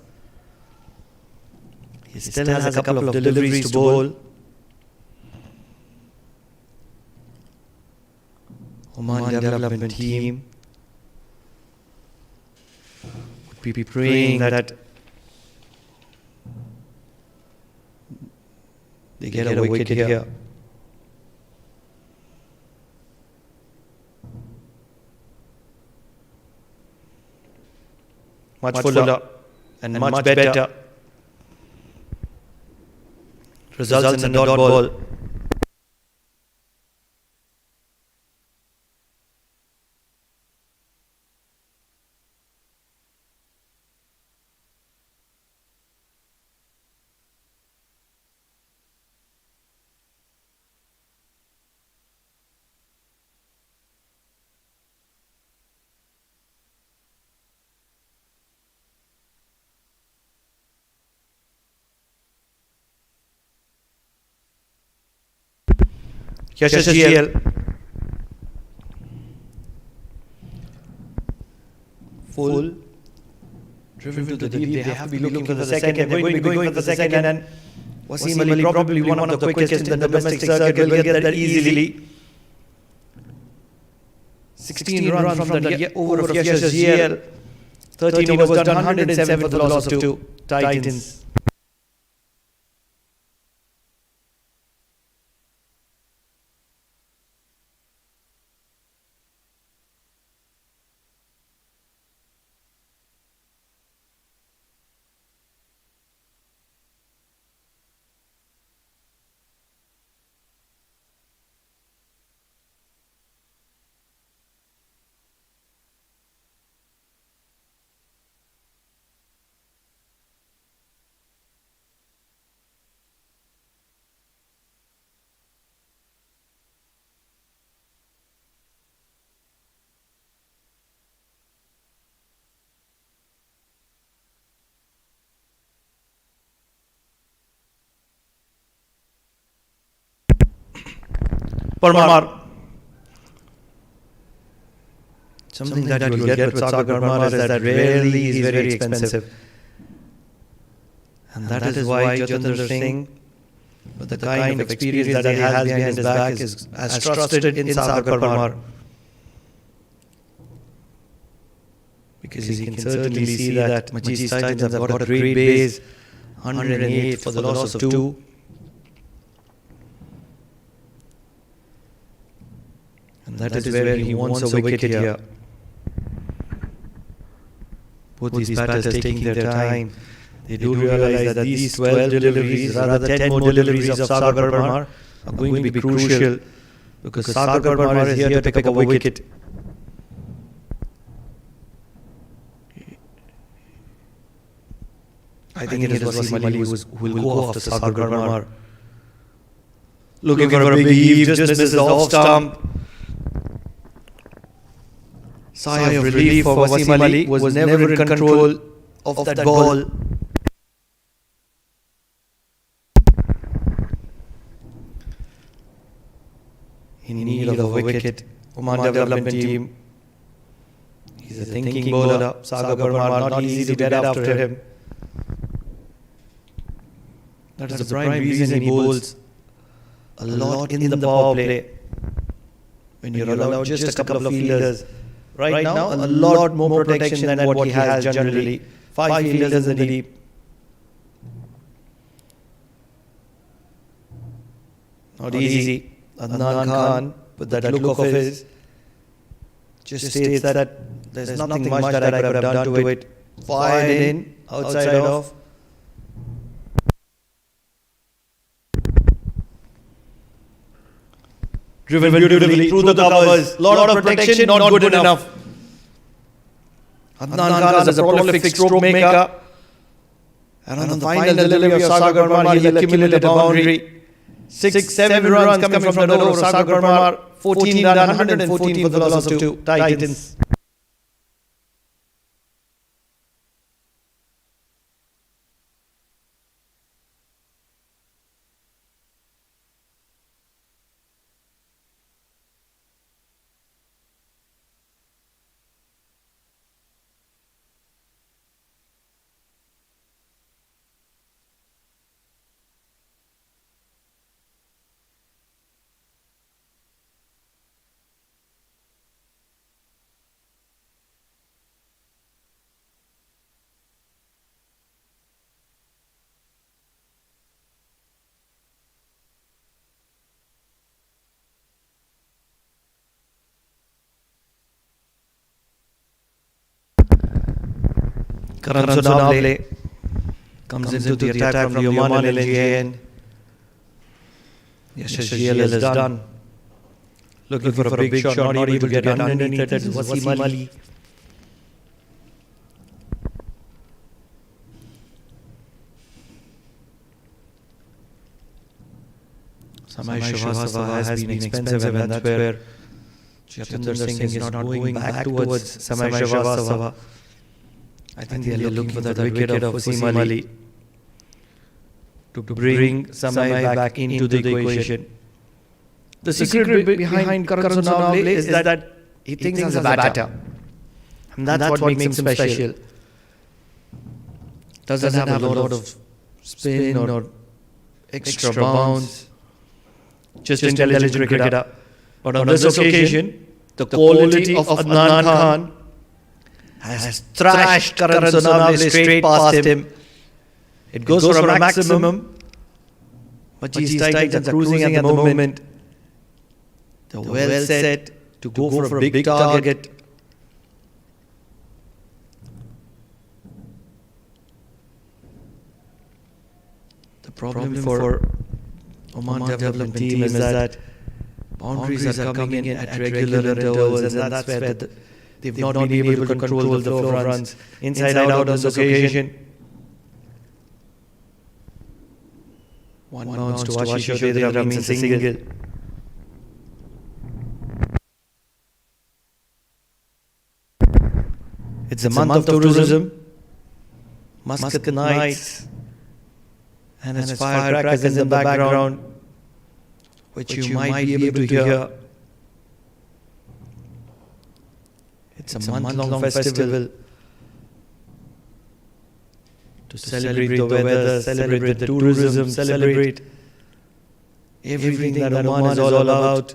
He still has a couple of deliveries to bowl. Oman development team would be praying that they get a wicket here. Much fuller and much better. Results in a dot ball. Yash's GL. Full. Driven to the deep. They have to be looking for the second. They're going to be going for the second. And Wasim Ali, probably one of the quickest in the domestic circuit, will get that easily. 16 runs from the over of Yash's GL. 13 overs done, 107 for the loss of 2. Titans. Parmar. Something that you will get with Sagar Marmar is that rarely is very expensive. And that is why Jatinder Singh, with the kind of experience that he has behind his back, is as trusted in Sagar Marmar. Because he can certainly see that Majis Titans have got a great base, 108 for the loss of 2. And that is where he wants a wicket here. Both these batters taking their time. They do realize that these 12 deliveries, rather 10 more deliveries of Sagar Marmar, are going to be crucial, because Sagar Marmar is here to pick up a wicket. I think it is Wasim Ali who will go after Sagar Marmar. Looking for a big heave, just misses the off stump. Sigh of relief for Wasim Ali, was never in control of that ball. In need of a wicket, Oman development team. He's a thinking bowler. Sagar Marmar, not easy to get after him. That is the prime reason he bowls a lot in the power play. When you're allowed just a couple of fielders. Right now, a lot more protection than what he has generally. 5 fielders in the deep. Not easy. Adnan Khan, with that look of his, just states that there's nothing much that I could have done to it. Fired in, outside off. Driven beautifully through the covers. Lot of protection, not good enough. Adnan Khan is a prolific stroke maker. And on the final delivery of Sagar Marmar, he'll accumulate a boundary. 6-7 runs coming from the door of Sagar Marmar. 14 done, 114 for the loss of 2. Titans. Karan Sunavle comes into the attack from the Oman LNGN. Yes, SGL is done. Looking for a big shot, not able to get underneath it. That is Wasim Ali. Samay Shrivastava has been expensive, and that's where Jatinder Singh is not going back towards Samay Shrivastava. I think they are looking for that wicket of Wasim Ali to bring Samay back into the equation. The secret behind Karan Sunavle is that he thinks as a batter. And that's what makes him special. Doesn't have a lot of spin or extra bounce. Just intelligent cricketer. But on this occasion, the quality of Adnan Khan has thrashed Karan Sunavle straight past him. It goes for a maximum. Majis Titans are cruising at the moment. They're well set to go for a big target. The problem for Oman development team is that boundaries are coming in at regular intervals, and that's where they've not been able to control the flow of runs inside out on this occasion. One bounce to Ashish Odedra means a single. It's a month of tourism, Muscat nights, and its firecrackers in the background, which you might be able to hear. It's a month-long festival to celebrate the weather, celebrate the tourism, celebrate everything that Oman is all about.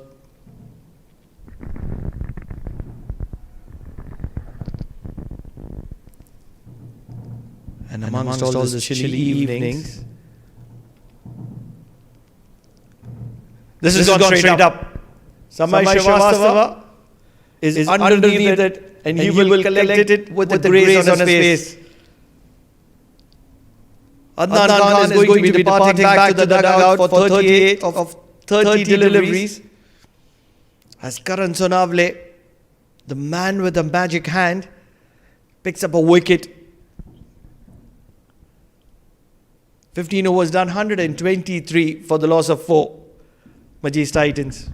And amongst all the chilly evenings, this has gone straight up. Samay Srivastava is underneath it, and he will collect it with the grace on his face. Adnan Khan is going to be departing back to the dugout for 38 of 30 deliveries. As Karan Sonavle, the man with the magic hand, picks up a wicket. 15 overs done, 123 for the loss of 4. Majis Titans.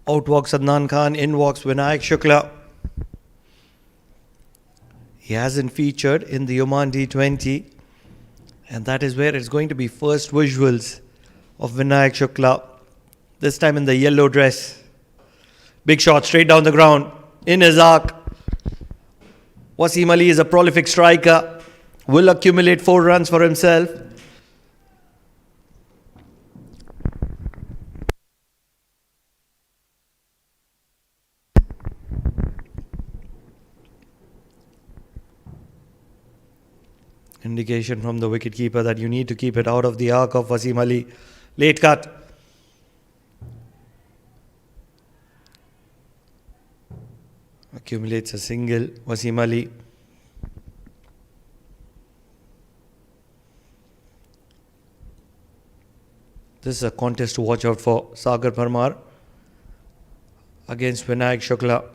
Out walks Adnan Khan, in walks Vinayak Shukla. He hasn't featured in the Oman T20, and that is where it's going to be first visuals of Vinayak Shukla, this time in the yellow dress. Big shot straight down the ground, in his arc. Wasim Ali is a prolific striker, will accumulate 4 runs for himself. Indication from the wicketkeeper that you need to keep it out of the arc of Wasim Ali. Late cut. Accumulates a single, Wasim Ali. This is a contest to watch out for. Sagar Parmar against Vinayak Shukla.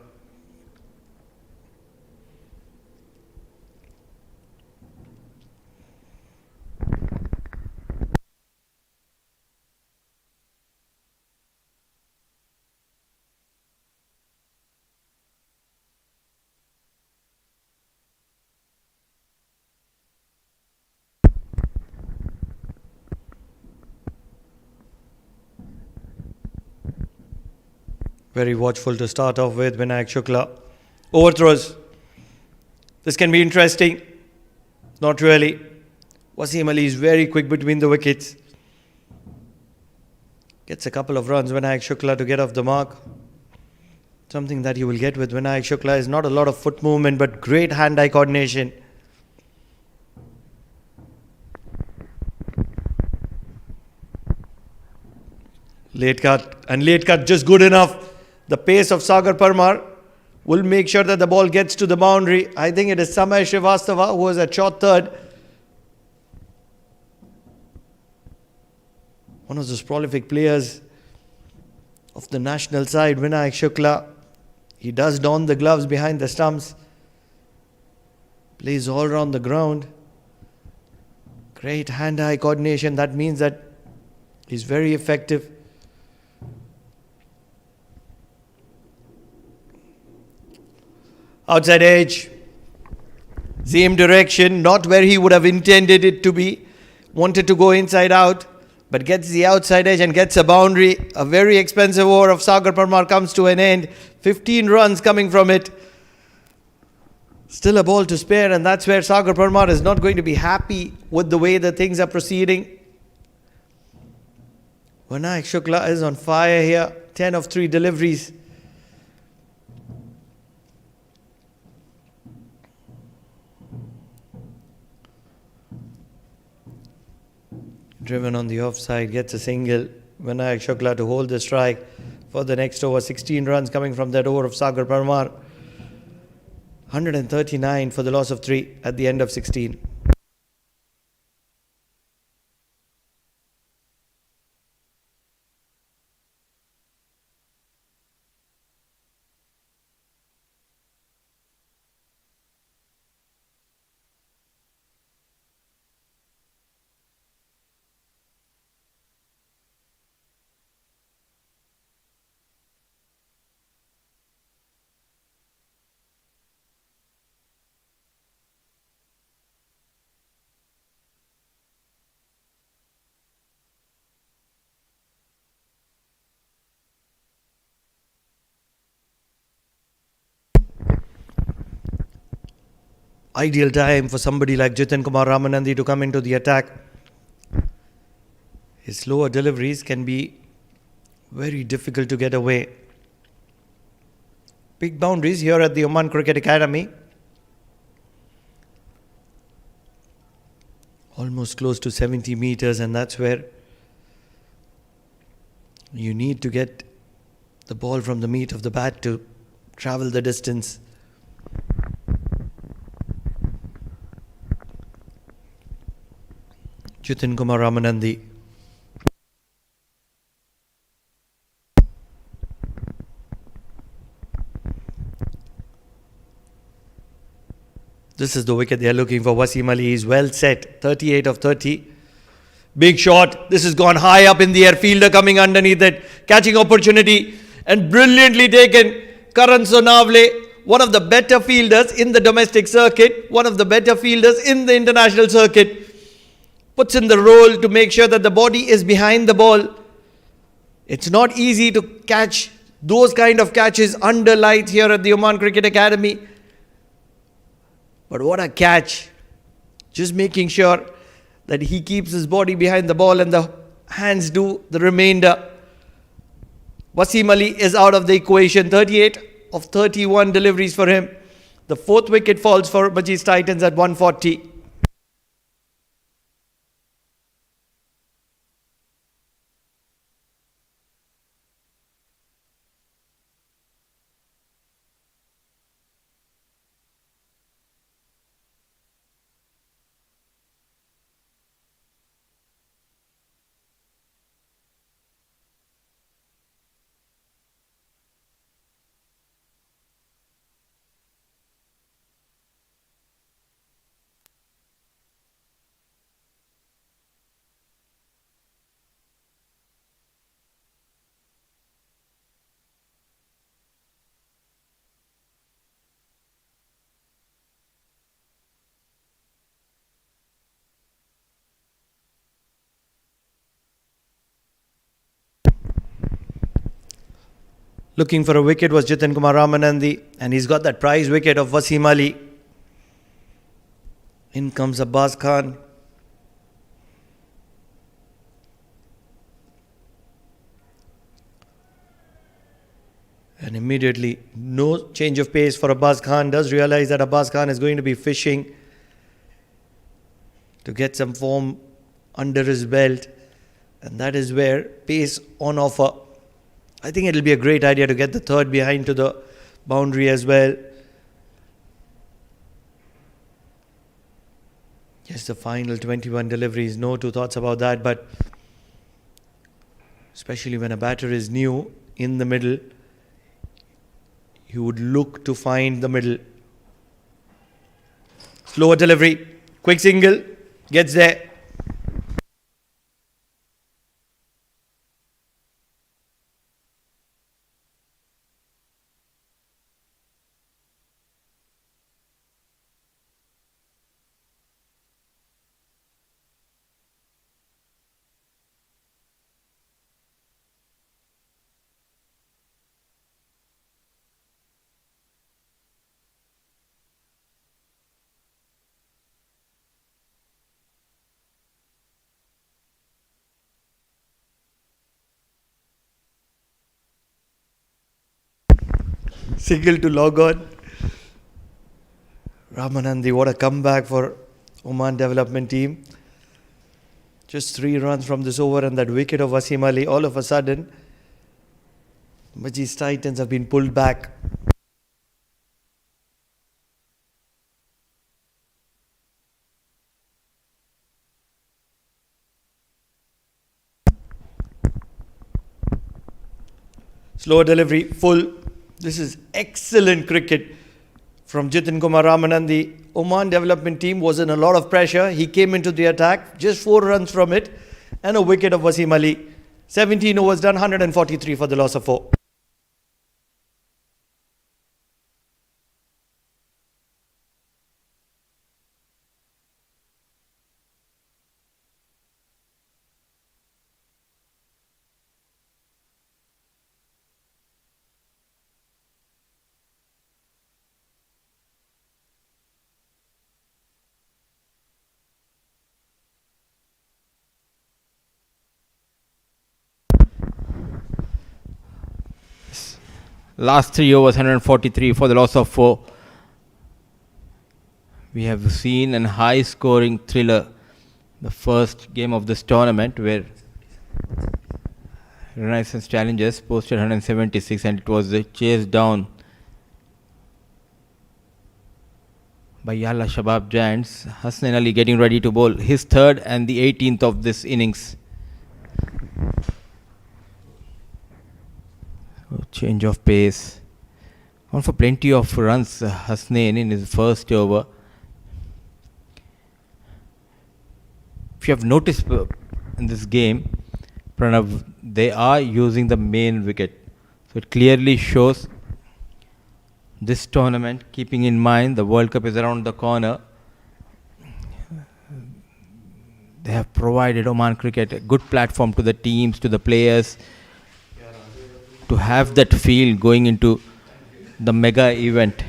Very watchful to start off with, Vinayak Shukla. Overthrows. This can be interesting. Not really. Wasim Ali is very quick between the wickets. Gets a couple of runs, Vinayak Shukla, to get off the mark. Something that you will get with Vinayak Shukla is not a lot of foot movement, but great hand-eye coordination. Late cut, and late cut just good enough. The pace of Sagar Parmar will make sure that the ball gets to the boundary. I think it is Samay Srivastava who was at short third. One of those prolific players of the national side, Vinayak Shukla. He does don the gloves behind the stumps. Plays all around the ground. Great hand-eye coordination. That means that he's very effective. Outside edge, same direction, not where he would have intended it to be. Wanted to go inside out, but gets the outside edge and gets a boundary. A very expensive over of Sagar Parmar comes to an end. 15 runs coming from it. Still a ball to spare, and that's where Sagar Parmar is not going to be happy with the way the things are proceeding. Vinayak Shukla is on fire here. 10 of 3 deliveries. Driven on the offside, gets a single. Vinayak Shukla to hold the strike. for the next over. 16 runs coming from that over of Sagar Parmar. 139 for the loss of 3 at the end of 16. Ideal time for somebody like Jiten Kumar Ramanandi to come into the attack. His slower deliveries can be very difficult to get away. Big boundaries here at the Oman Cricket Academy. Almost close to 70 meters, and that's where you need to get the ball from the meat of the bat to travel the distance. Jiten Kumar Ramanandi. This is the wicket they are looking for. Wasim Ali is well set. 38 of 30. Big shot. This has gone high up in the air. Fielder coming underneath it. Catching opportunity. And brilliantly taken. Karan Sonavle, one of the better fielders in the domestic circuit. One of the better fielders in the international circuit. Puts in the role to make sure that the body is behind the ball. It's not easy to catch those kind of catches under lights here at the Oman Cricket Academy. But what a catch. Just making sure that he keeps his body behind the ball and the hands do the remainder. Wasim Ali is out of the equation. 38 of 31 deliveries for him. The 4th wicket falls for Majis Titans at 140. Looking for a wicket was Jiten Kumar Ramanandi, and he's got that prize wicket of Wasim Ali. In comes Abbas Khan. And immediately, no change of pace for Abbas Khan. Does realize that Abbas Khan is going to be fishing to get some form under his belt. And that is where pace on offer. I think it'll be a great idea to get the 3rd behind to the boundary as well. Yes, the final 21 deliveries. No two thoughts about that. But especially when a batter is new in the middle, he would look to find the middle. Slower delivery. Quick single. Gets there. Single to log on. Ramanandi, what a comeback for Oman development team. Just 3 runs from this over and that wicket of Wasim Ali. All of a sudden, Majis Titans have been pulled back. Slower delivery, full. This is excellent cricket from Jitin Kumar Ramanan. The Oman development team was in a lot of pressure. He came into the attack, just 4 runs from it, and a wicket of Wasim Ali. 17 overs done, 143 for the loss of 4. Last 3 overs, 143 for the loss of 4. We have seen a high scoring thriller, the first game of this tournament, where Renaissance Challengers posted 176 and it was chased down by Yalla Shabab Giants. Hasnain Ali getting ready to bowl his third and the 18th of this innings. Change of pace. Gone for plenty of runs, Hasnain in his first over. If you have noticed in this game, Pranav, they are using the main wicket. So it clearly shows this tournament, keeping in mind the World Cup is around the corner. They have provided Oman cricket a good platform to the teams, to the players, to have that feel going into the mega event.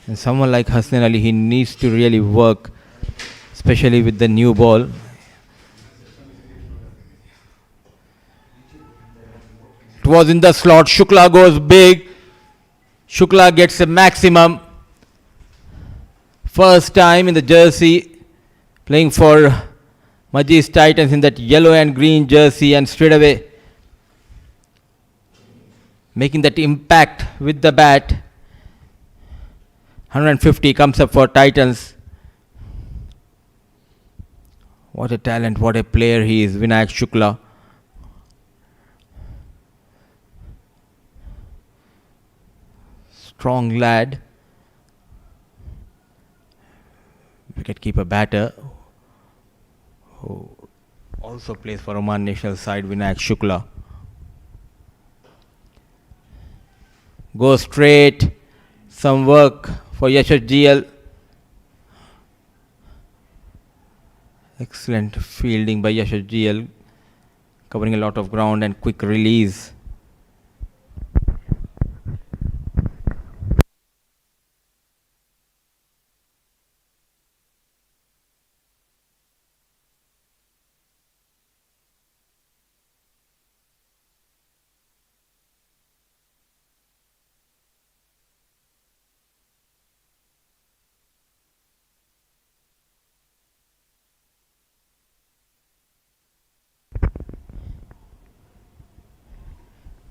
And someone like Hasnain Ali, he needs to really work, especially with the new ball. It was in the slot. Shukla goes big. Shukla gets a maximum. First time in the jersey, playing for Majis Titans in that yellow and green jersey, and straight away making that impact with the bat. 150 comes up for Titans. What a talent, what a player he is, Vinayak Shukla. Strong lad. Wicketkeeper batter who also plays for Oman national side, Vinayak Shukla. Go straight. Some work for Yashas. Excellent fielding by Yashas, covering a lot of ground and quick release.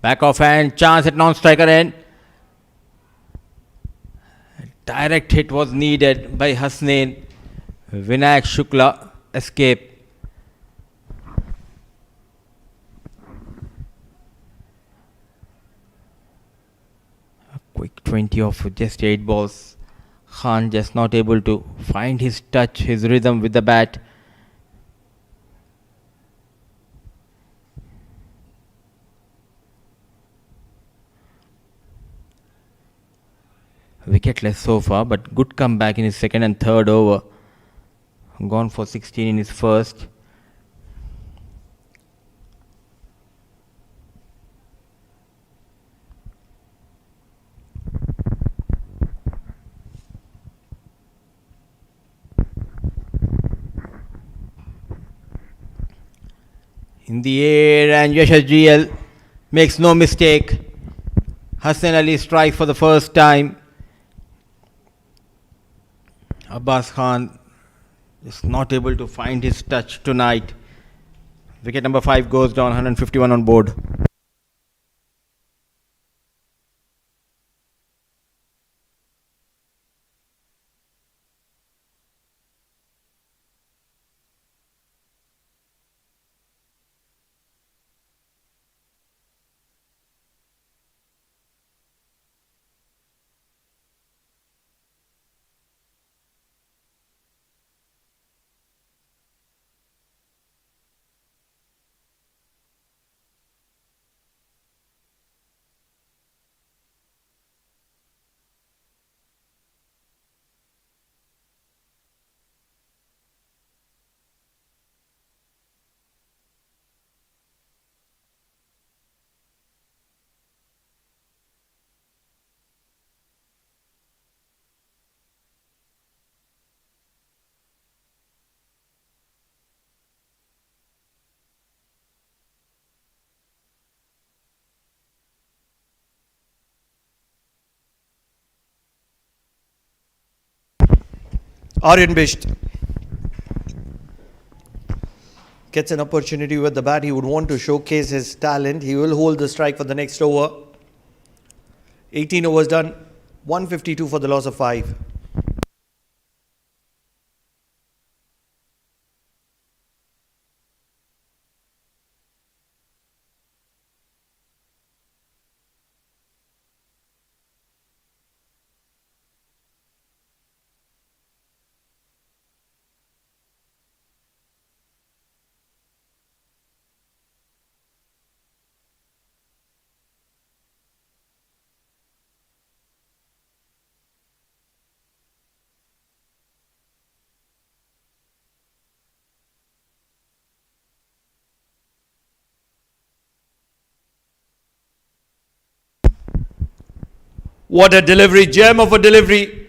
Back off hand, chance at non-striker end. Direct hit was needed by Hasnain. Vinayak Shukla escape. A quick 20 of just 8 balls. Khan just not able to find his touch, his rhythm with the bat. Wicketless so far, but good comeback in his second and third over. Gone for 16 in his first. In the air, and Yashas makes no mistake. Hasnain Ali strikes for the first time. Abbas Khan is not able to find his touch tonight. Wicket number 5 goes down, 151 on board. Aryan Bisht gets an opportunity with the bat. He would want to showcase his talent. He will hold the strike for the next over. 18 overs done, 152 for the loss of 5. What a delivery, gem of a delivery.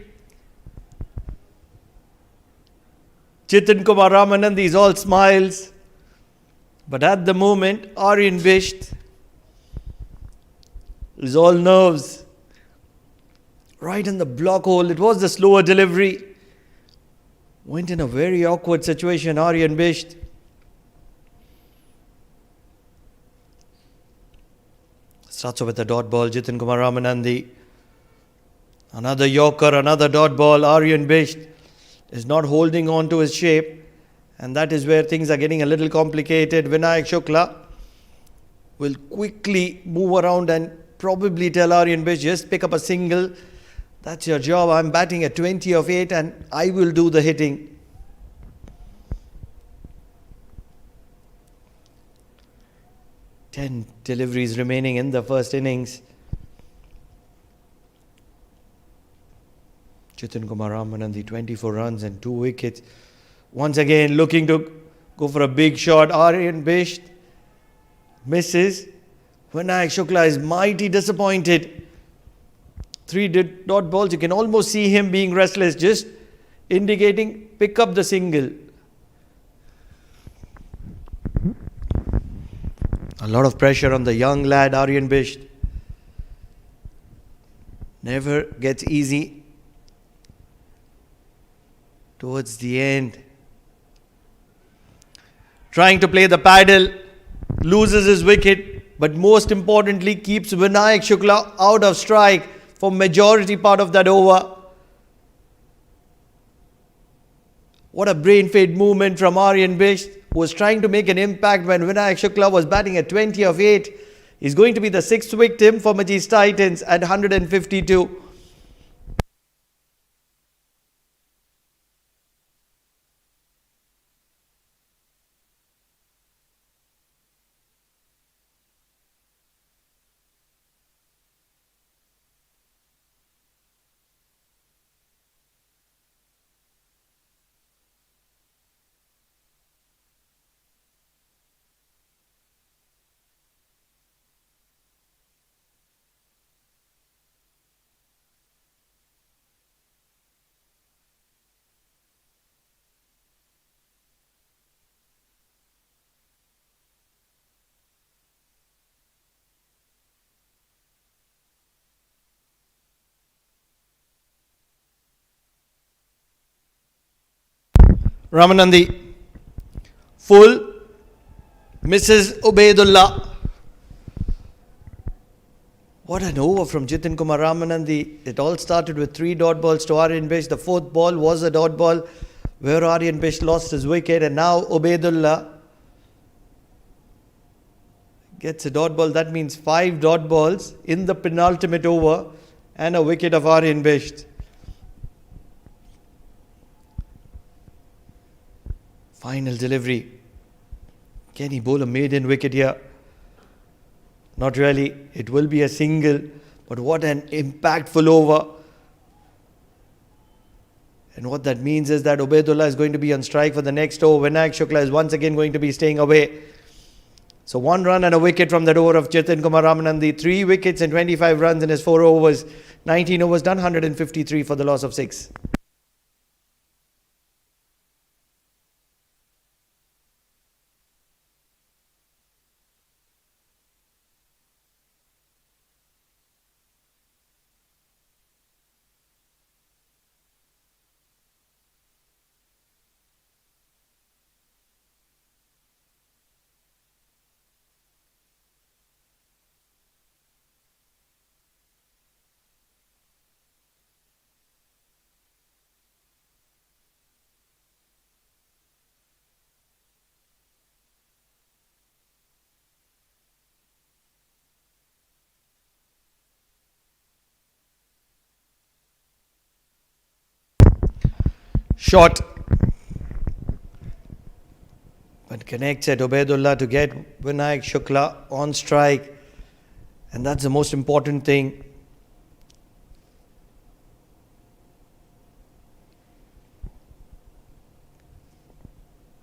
Chitan Kumar Ramanand is all smiles. But at the moment, Aryan Bisht is all nerves. Right in the block hole. It was the slower delivery. Went in a very awkward situation, Aryan Bisht. Starts off with a dot ball, Jitin Kumar Ramanandi. Another Yorker, another dot ball. Aryan Bisht is not holding on to his shape. And that is where things are getting a little complicated. Vinayak Shukla will quickly move around and probably tell Aryan Bisht, just pick up a single. That's your job. I'm batting at 20 of 8 and I will do the hitting. Ten deliveries remaining in the first innings. Jitin Kumar Ramanandi, 24 runs and 2 wickets. Once again looking to go for a big shot. Aryan Bisht misses. Vinayak Shukla is mighty disappointed. 3 dot balls. You can almost see him being restless, just indicating pick up the single. A lot of pressure on the young lad Aryan Bisht. Never gets easy. Towards the end, trying to play the paddle, loses his wicket, but most importantly keeps Vinayak Shukla out of strike for majority part of that over. What a brain-fade movement from Aryan Bisht, who was trying to make an impact when Vinayak Shukla was batting at 20 of 8. He's going to be the 6th victim for Majis Titans at 152. Ramanandi, full, Mrs. Ubaidullah. What an over from Jitin Kumar Ramanandi. It all started with 3 dot balls to Aryan Bish. The 4th ball was a dot ball where Aryan Bish lost his wicket, and now Ubaidullah gets a dot ball. That means 5 dot balls in the penultimate over and a wicket of Aryan Bish. Final delivery. Can he bowl a maiden wicket here? Not really. It will be a single, but what an impactful over. And what that means is that Ubaidullah is going to be on strike for the next over. Vinayak Shukla is once again going to be staying away. So 1 run and a wicket from that over of Jitin Kumar Ramanandi. 3 wickets and 25 runs in his 4 overs. 19 overs done, 153 for the loss of 6. Shot. But connects at Ubaidullah to get Vinayak Shukla on strike. And that's the most important thing.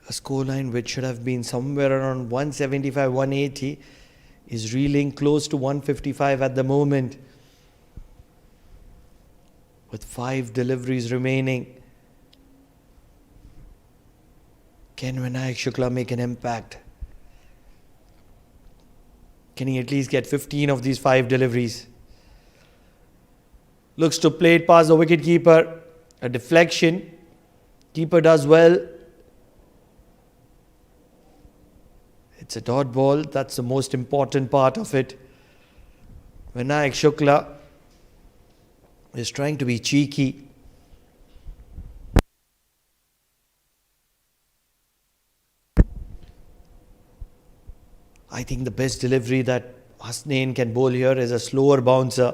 A scoreline which should have been somewhere around 175, 180 is reeling close to 155 at the moment. With 5 deliveries remaining. Can Vinayak Shukla make an impact? Can he at least get 15 of these 5 deliveries? Looks to play it past the wicketkeeper. A deflection. Keeper does well. It's a dot ball. That's the most important part of it. Vinayak Shukla is trying to be cheeky. I think the best delivery that Hasnain can bowl here is a slower bouncer.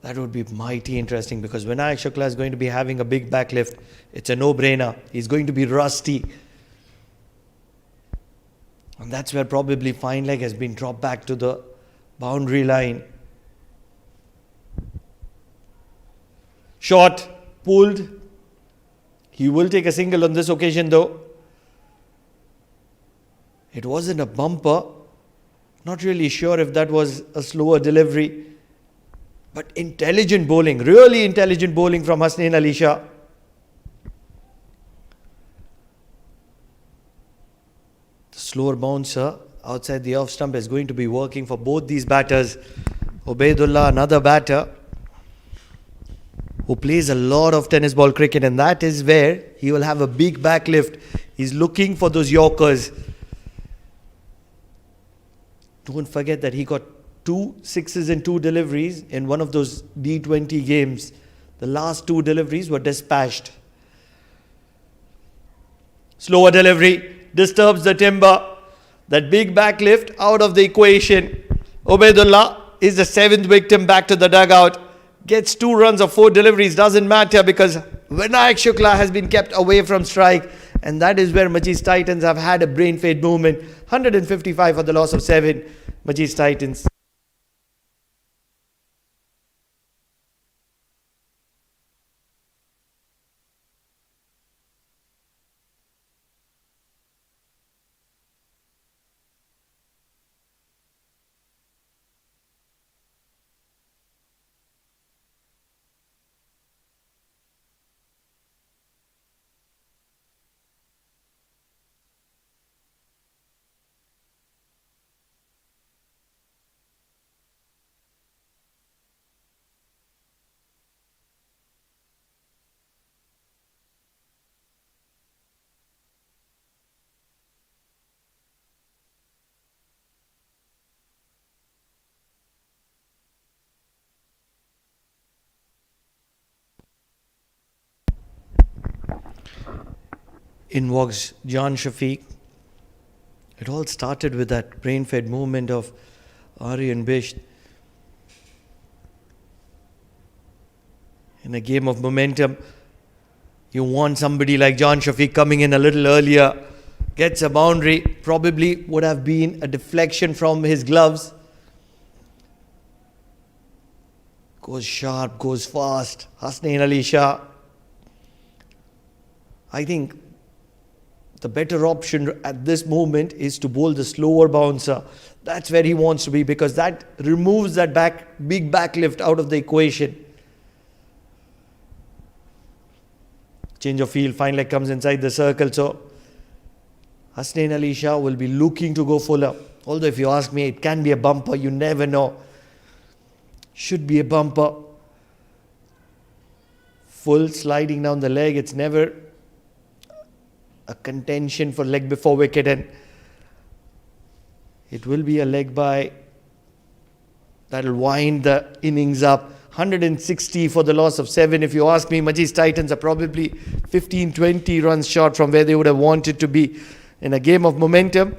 That would be mighty interesting because Vinayak Shukla is going to be having a big backlift. It's a no-brainer. He's going to be rusty. And that's where probably fine leg has been dropped back to the boundary line. Shot, pulled. He will take a single on this occasion though. It wasn't a bumper. Not really sure if that was a slower delivery. But intelligent bowling, really intelligent bowling from Hasnain Ali Shah. The slower bouncer outside the off stump is going to be working for both these batters. Ubaidullah, another batter who plays a lot of tennis ball cricket, and that is where he will have a big backlift. He's looking for those Yorkers. Don't forget that he got 2 sixes and 2 deliveries in one of those T20 games. The last 2 deliveries were dispatched. Slower delivery disturbs the timber. That big backlift out of the equation. Ubaidullah is the 7th victim back to the dugout. Gets 2 runs of 4 deliveries. Doesn't matter because Vinayak Shukla has been kept away from strike. And that is where Majis Titans have had a brain fade movement. 155 for the loss of 7. Majis Titans. In walks Jan Shafiq. It all started with that brain-fed movement of Aryan Bisht. In a game of momentum, you want somebody like Jan Shafiq coming in a little earlier, gets a boundary, probably would have been a deflection from his gloves. Goes sharp, goes fast. Hasnain Ali Shah. I think the better option at this moment is to bowl the slower bouncer. That's where he wants to be, because that removes that big backlift out of the equation. Change of field, fine leg comes inside the circle. So Hasnain Ali Shah will be looking to go fuller. Although if you ask me, it can be a bumper. You never know. Should be a bumper. Full sliding down the leg. It's never a contention for leg before wicket, and it will be a leg by that'll wind the innings up. 160 for the loss of 7. If you ask me, Majis Titans are probably 15-20 runs short from where they would have wanted to be. In a game of momentum,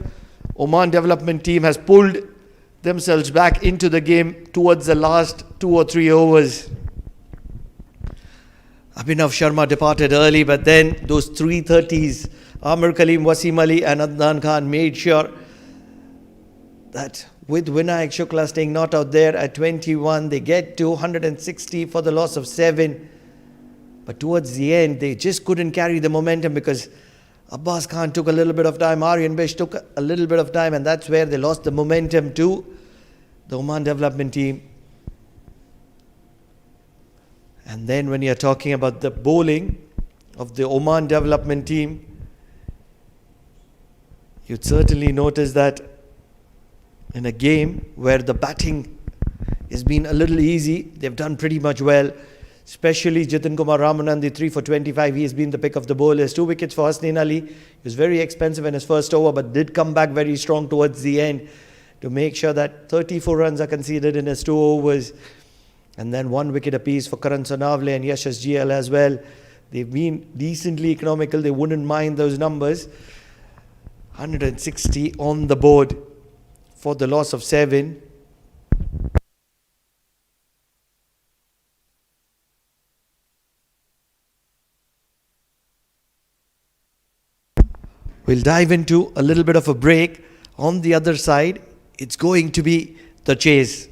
Oman development team has pulled themselves back into the game towards the last 2 or 3 overs. Abhinav Sharma departed early, but then those 330s, Amir Kaleem, Wasim Ali and Adnan Khan made sure that with Vinayak Shukla staying not out there at 21, they get to 160 for the loss of 7. But towards the end, they just couldn't carry the momentum because Abbas Khan took a little bit of time, Aryan Bisht took a little bit of time, and that's where they lost the momentum to the Oman development team. And then when you're talking about the bowling of the Oman development team, you'd certainly notice that in a game where the batting has been a little easy, they've done pretty much well. Especially Jitin Kumar Ramanand, 3 for 25. He has been the pick of the bowlers. 2 wickets for Hasnain Ali. He was very expensive in his first over, but did come back very strong towards the end to make sure that 34 runs are conceded in his 2 overs. And then 1 wicket apiece for Karan Sonavle and Yashas GL as well. They've been decently economical. They wouldn't mind those numbers. 160 on the board for the loss of 7. We'll dive into a little bit of a break. On the other side, it's going to be the chase.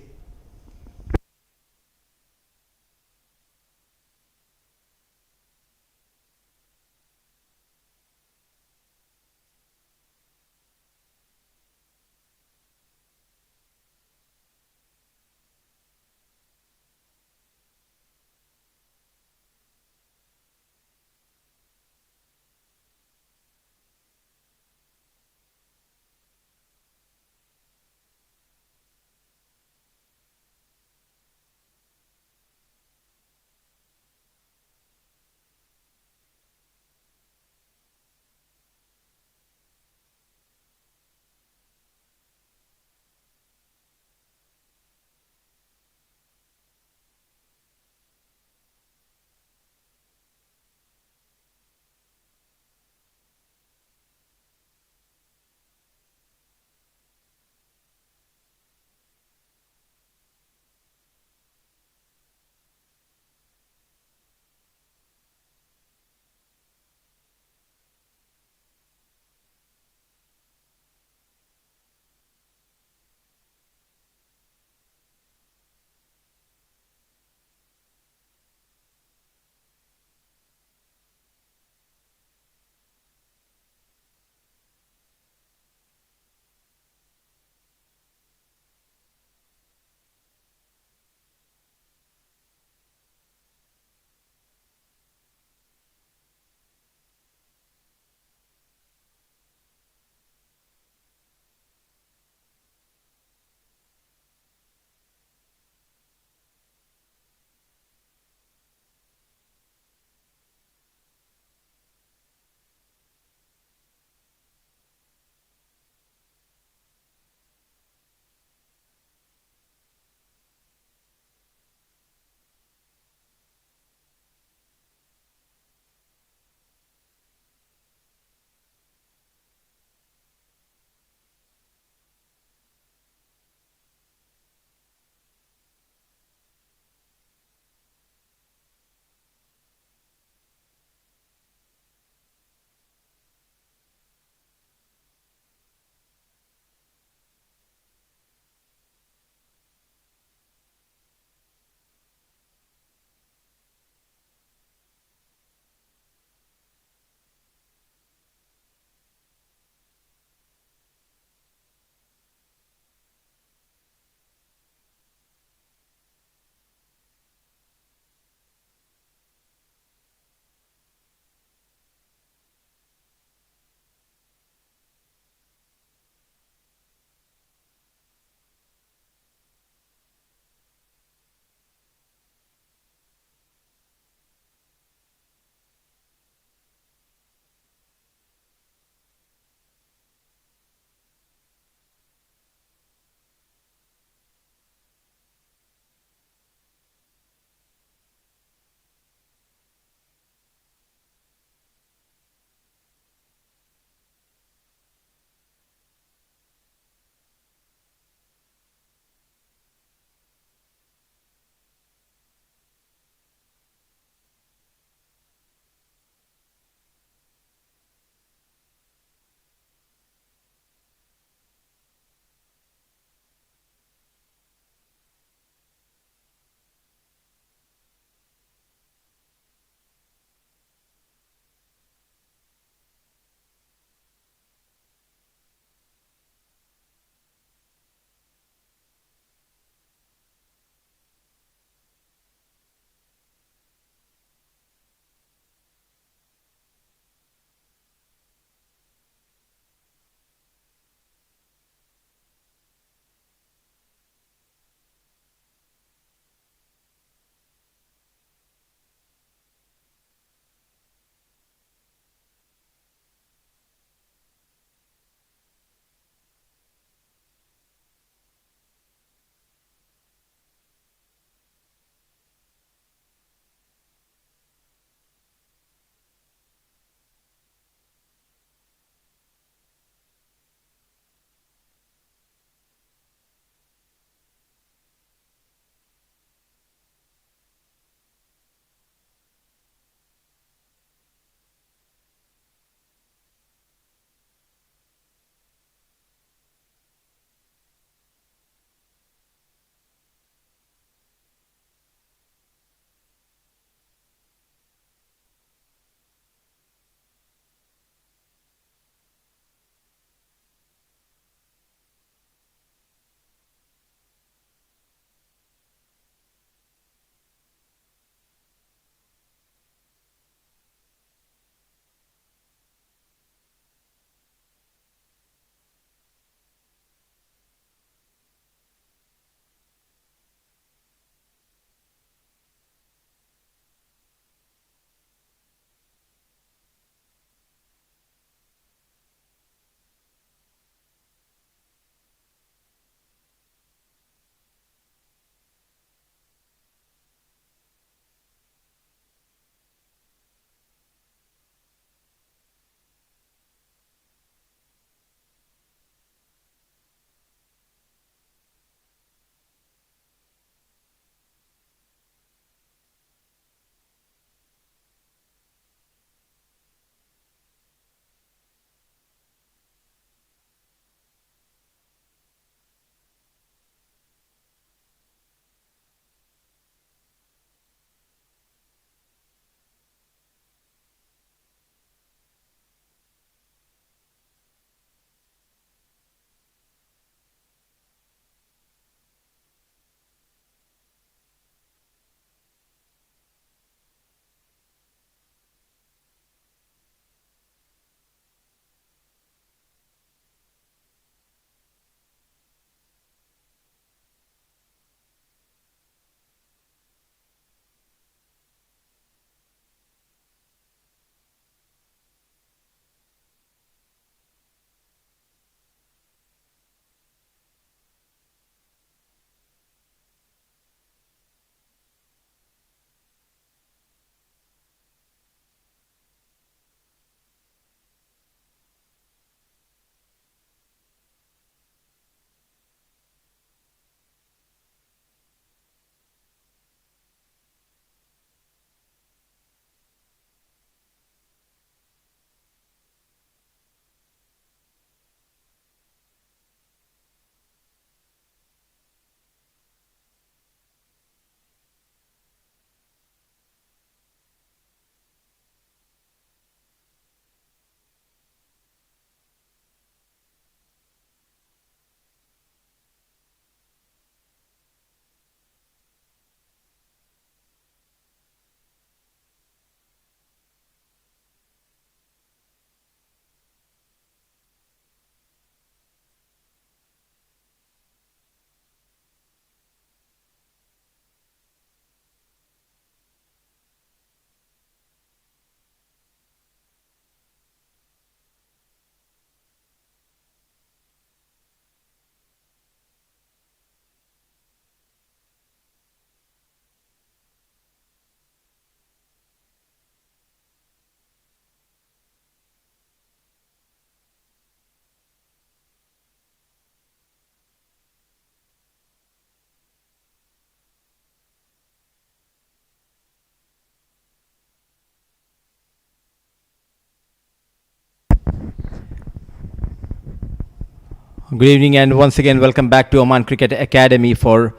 Good evening and once again welcome back to Oman Cricket Academy for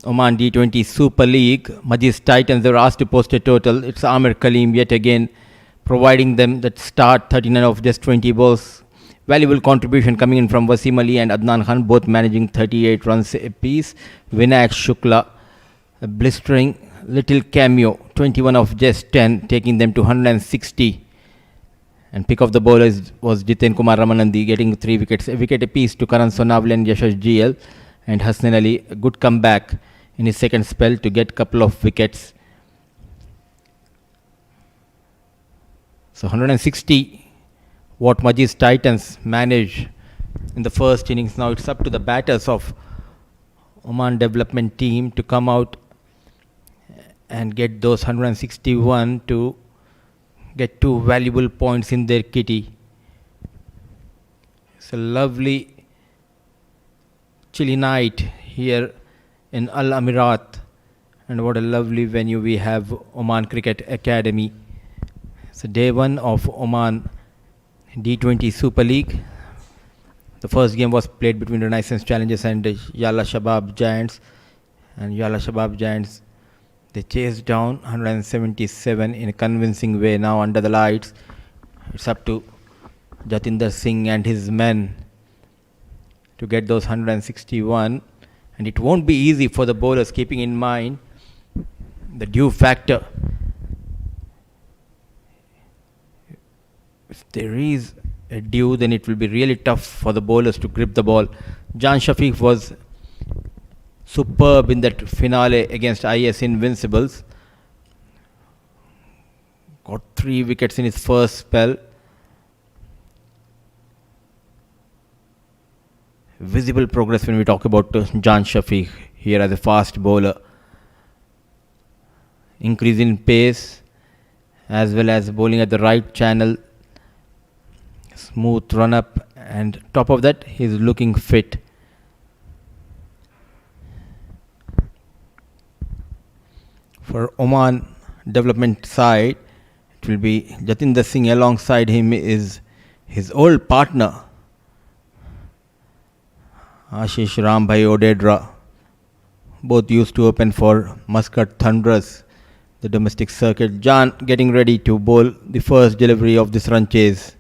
Oman D20 Super League. Majis Titans, they were asked to post a total. It's Amir Kaleem yet again providing them that start 39 of just 20 balls. Valuable contribution coming in from Wasim Ali and Adnan Khan, both managing 38 runs apiece. Vinayak Shukla, a blistering little cameo, 21 of just 10, taking them to 160. And pick of the bowlers was Jiten Kumar Ramanandi, getting 3 wickets, a wicket apiece to Karan Sonawale and Yashash GL. And Hasnan Ali, a good comeback in his second spell to get couple of wickets. So 160 what Majis Titans managed in the first innings. Now it's up to the batters of Oman development team to come out and get those 161 to get 2 valuable points in their kitty. It's a lovely chilly night here in Al Amirat, and what a lovely venue we have, Oman Cricket Academy. So day 1 of Oman D20 Super League. The first game was played between Renaissance Challengers and Yala Shabab Giants, and Yala Shabab Giants, they chased down 177 in a convincing way. Now under the lights, it's up to Jatinder Singh and his men to get those 161, and it won't be easy for the bowlers, keeping in mind the dew factor. If there is a dew, then it will be really tough for the bowlers to grip the ball. Jan Shafiq was superb in that finale against IS Invincibles. Got 3 wickets in his first spell. Visible progress when we talk about Jan Shafiq here as a fast bowler. Increase in pace as well as bowling at the right channel. Smooth run up, and top of that, he is looking fit. For Oman development side, it will be Jatinder Singh. Alongside him is his old partner Ashish Rambhai Odedra. Both used to open for Muscat Thunderers, the domestic circuit. Jan getting ready to bowl the first delivery of this run chase.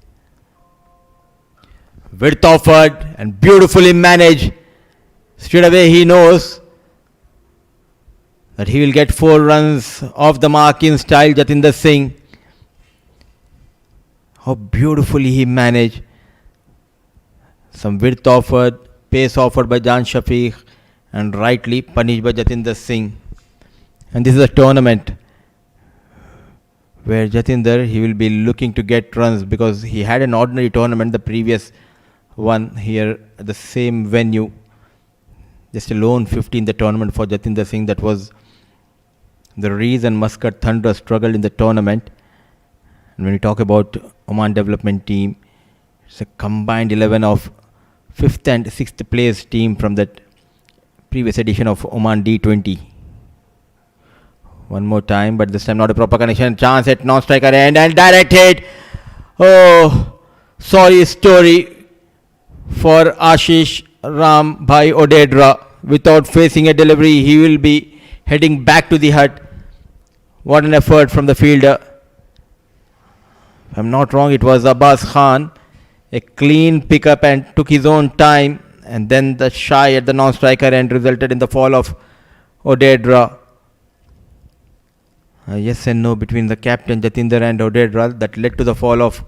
Width offered and beautifully managed. Straight away he knows that he will get 4 runs off the mark in style, Jatinder Singh. How beautifully he managed. Some width offered, pace offered by Jan Shafiq, and rightly punished by Jatinder Singh. And this is a tournament where Jatinder, he will be looking to get runs, because he had an ordinary tournament, the previous one here at the same venue. Just a lone 50 in the tournament for Jatinder Singh. That was the reason Muscat Thunder struggled in the tournament. And when we talk about Oman development team, it's a combined 11 of 5th and 6th place team from that previous edition of Oman D20. One more time, but this time not a proper connection. Chance at non-striker end and direct hit. Oh, sorry story for Ashish Rambhai Odedra. Without facing a delivery, he will be heading back to the hut. What an effort from the fielder. If I'm not wrong, it was Abbas Khan. A clean pickup and took his own time, and then the shy at the non-striker end resulted in the fall of Odedra. Yes and no between the captain Jatinder and Odedra, that led to the fall of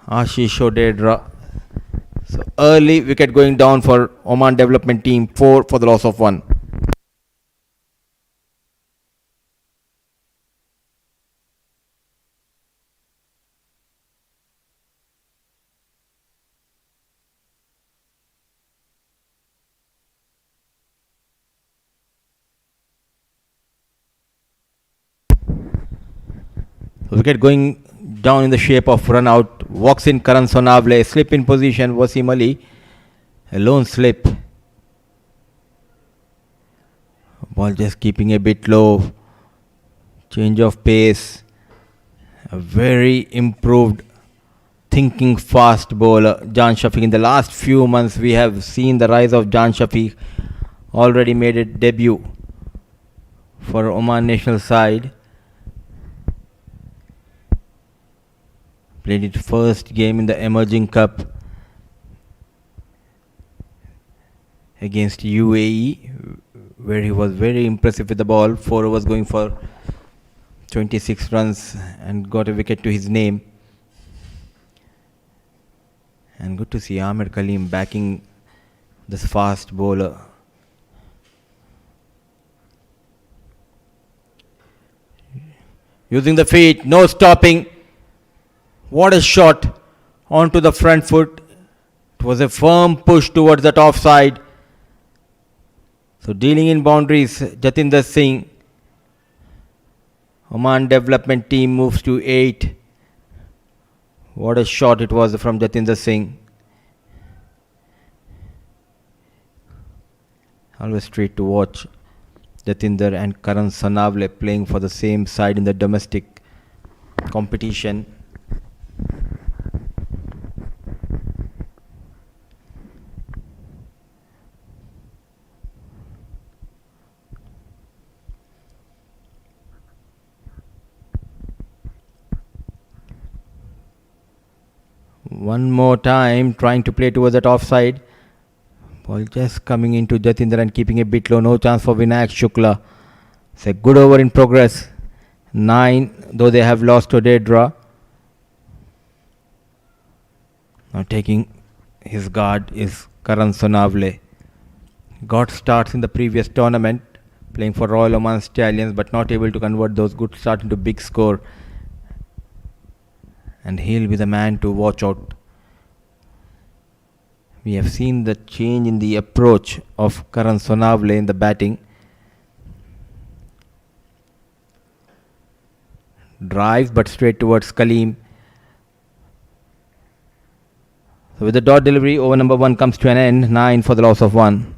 Ashish Odedra. So early wicket going down for Oman development team, 4 for the loss of 1. Wicket going down in the shape of run out. Walks in Karan Sonawale. Slip in position. Wasim Ali. A lone slip. Ball just keeping a bit low. Change of pace. A very improved thinking fast bowler, Jan Shafiq. In the last few months, we have seen the rise of Jan Shafiq. Already made a debut for Oman national side. Played his first game in the Emerging Cup against UAE, where he was very impressive with the ball. 4 overs going for 26 runs and got a wicket to his name. And good to see Ahmed Kaleem backing this fast bowler. Using the feet, no stopping. What a shot onto the front foot. It was a firm push towards that offside. So dealing in boundaries, Jatinder Singh. Oman development team moves to 8. What a shot it was from Jatinder Singh. Always treat to watch Jatinder and Karan Sanavle playing for the same side in the domestic competition. One more time trying to play towards that offside. Ball just coming into Jatinder and keeping a bit low. No chance for Vinayak Shukla. It's a good over in progress. 9, though they have lost to Dedra. Now taking his guard is Karan Sonavle. Got starts in the previous tournament, playing for Royal Oman Stallions, but not able to convert those good starts into big score. And he'll be the man to watch out. We have seen the change in the approach of Karan Sonavle in the batting. Drive but straight towards Kaleem. So with the dot delivery, over number 1 comes to an end. 9 for the loss of 1.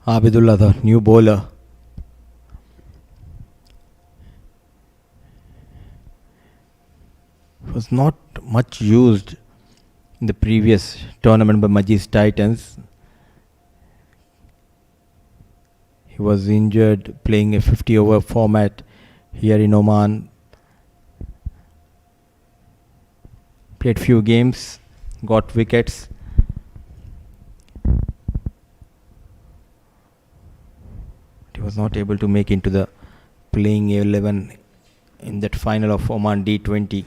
Abidullah, the new bowler. Was not much used in the previous tournament by Majis Titans. He was injured playing a 50 over format here in Oman. Played few games, got wickets. He was not able to make into the playing 11 in that final of Oman D20.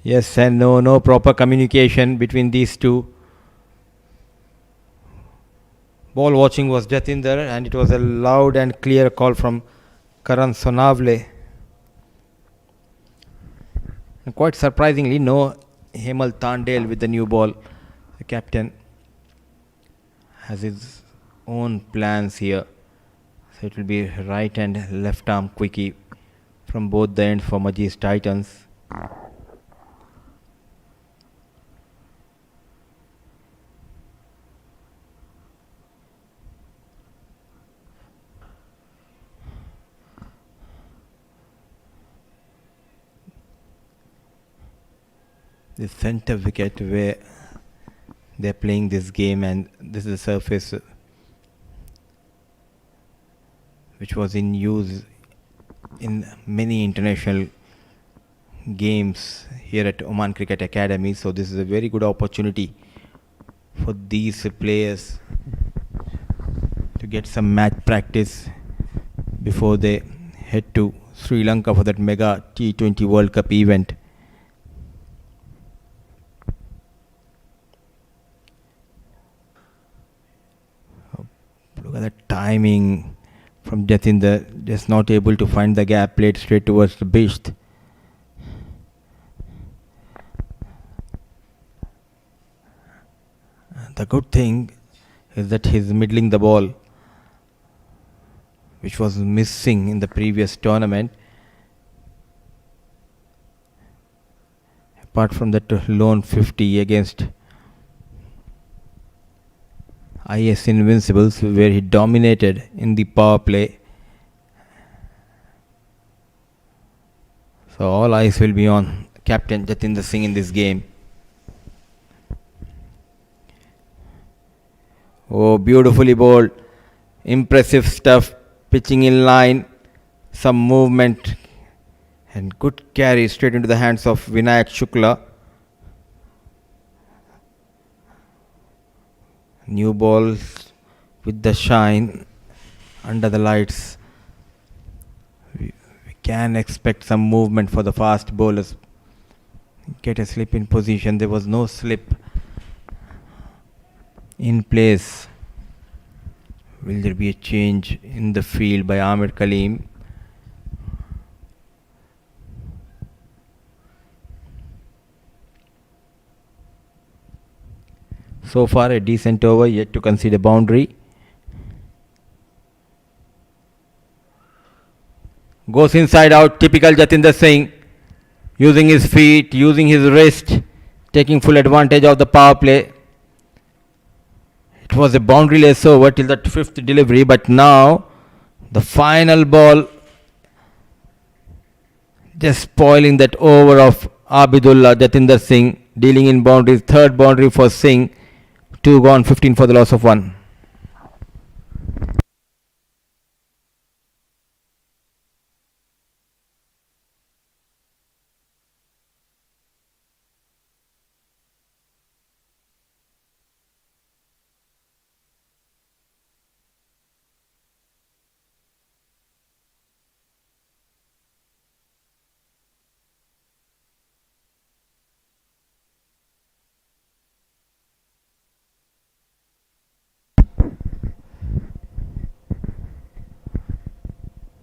Yes, and no proper communication between these two. Ball watching was Jatinder, and it was a loud and clear call from Karan Sonavle. And quite surprisingly, no Hemal Tandel with the new ball. The captain has his own plans here. So it will be right and left arm quickie from both the ends for Majis Titans. The center wicket where they're playing this game, and this is a surface which was in use in many international games here at Oman Cricket Academy. So this is a very good opportunity for these players to get some match practice before they head to Sri Lanka for that mega T20 World Cup event. Look at the timing from Jatinder, just not able to find the gap, played straight towards the beast. The good thing is that he's middling the ball, which was missing in the previous tournament. Apart from that lone 50 against IS Invincibles, where he dominated in the power play. So all eyes will be on Captain Jatinder Singh in this game. Oh, beautifully bowled. Impressive stuff. Pitching in line. Some movement. And good carry straight into the hands of Vinayak Shukla. New balls with the shine under the lights. We can expect some movement for the fast bowlers. Get a slip in position. There was no slip in place. Will there be a change in the field by Amir Kaleem? So far a decent over, yet to concede a boundary. Goes inside out, typical Jatinder Singh. Using his feet, using his wrist, taking full advantage of the power play. It was a boundaryless over till that fifth delivery, but now the final ball just spoiling that over of Abidullah Jatinder Singh, dealing in boundaries. Third boundary for Singh. 2 gone, 15 for the loss of 1.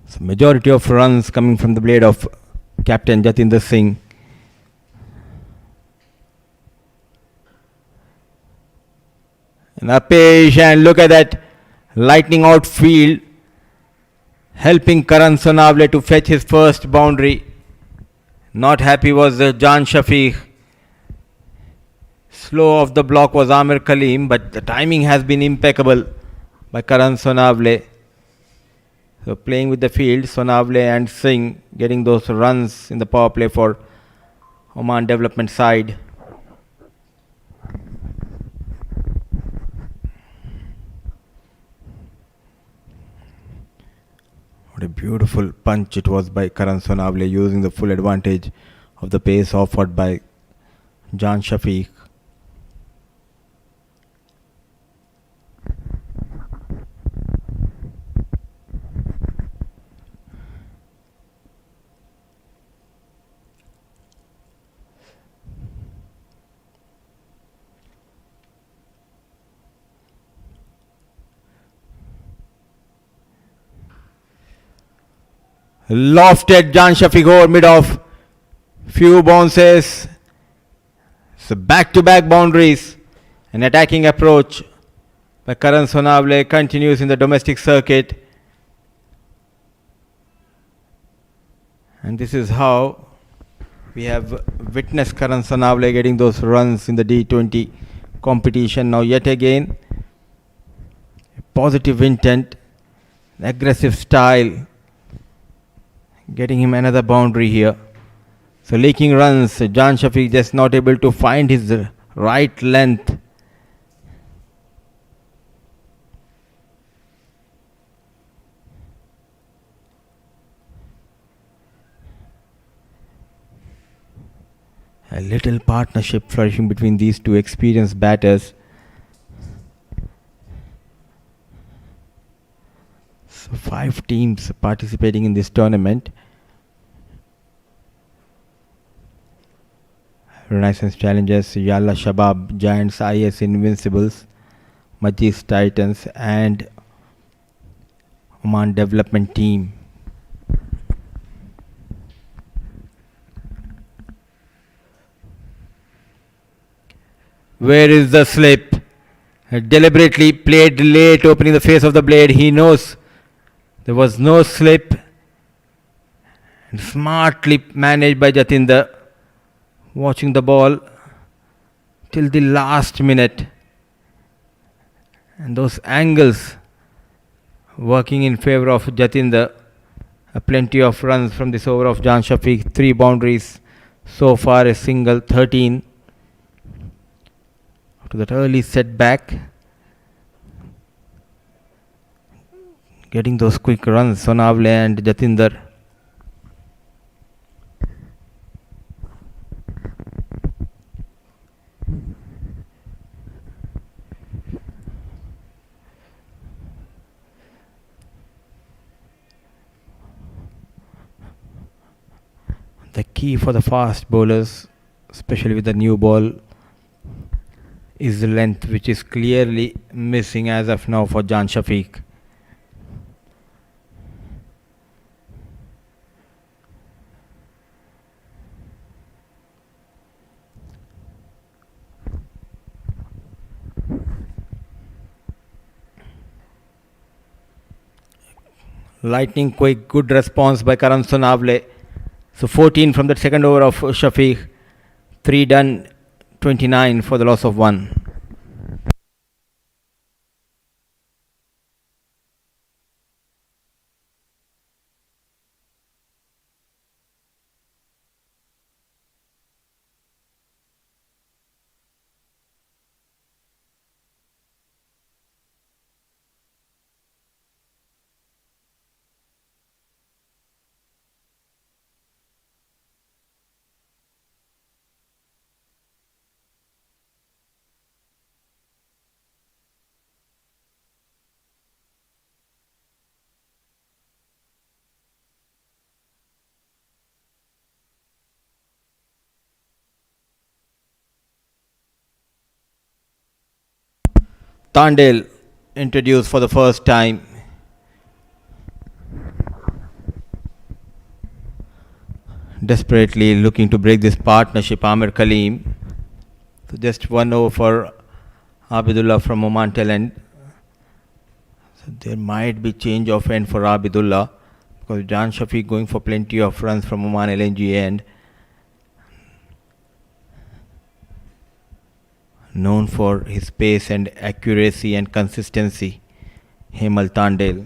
So majority of runs coming from the blade of Captain Jatinder Singh. And Apesh, and look at that lightning outfield, helping Karan Sonavle to fetch his first boundary. Not happy was Jan Shafiq. Slow off the block was Amir Kaleem, but the timing has been impeccable by Karan Sonavle. So playing with the field, Sonavle and Singh getting those runs in the power play for Oman development side. What a beautiful punch it was by Karan Sonavle, using the full advantage of the pace offered by Jan Shafiq. Lofted Jan Shafiq over mid off. Few bounces. So back-to-back boundaries. An attacking approach by Karan Sonavle continues in the domestic circuit. And this is how we have witnessed Karan Sonavle getting those runs in the D20 competition. Now yet again, positive intent, aggressive style, getting him another boundary here. So leaking runs, Jan Shafiq just not able to find his right length. A little partnership flourishing between these two experienced batters. So 5 teams participating in this tournament. Renaissance Challengers, Yalla Shabab, Giants, IS Invincibles, Majis Titans and Oman Development Team. Where is the slip? Deliberately played late, opening the face of the blade. He knows there was no slip. And smartly managed by Jatinder, watching the ball till the last minute. And those angles working in favor of Jatinder. Plenty of runs from this over of Jan Shafiq. 3 boundaries. So far a single, 13. After that early setback. Getting those quick runs, Sonavle and Jatinder. The key for the fast bowlers, especially with the new ball, is the length, which is clearly missing as of now for Jan Shafiq. Lightning quick, good response by Karan Sonavle. So 14 from the second over of Shafiq. 3 done, 29 for the loss of 1. Tandel introduced for the first time. Desperately looking to break this partnership, Amir Kaleem. So just 1 over for Abidullah from Oman talent. So there might be change of end for Abidullah because Jan Shafiq going for plenty of runs from Oman LNG end. Known for his pace and accuracy and consistency, Hemal Tandel.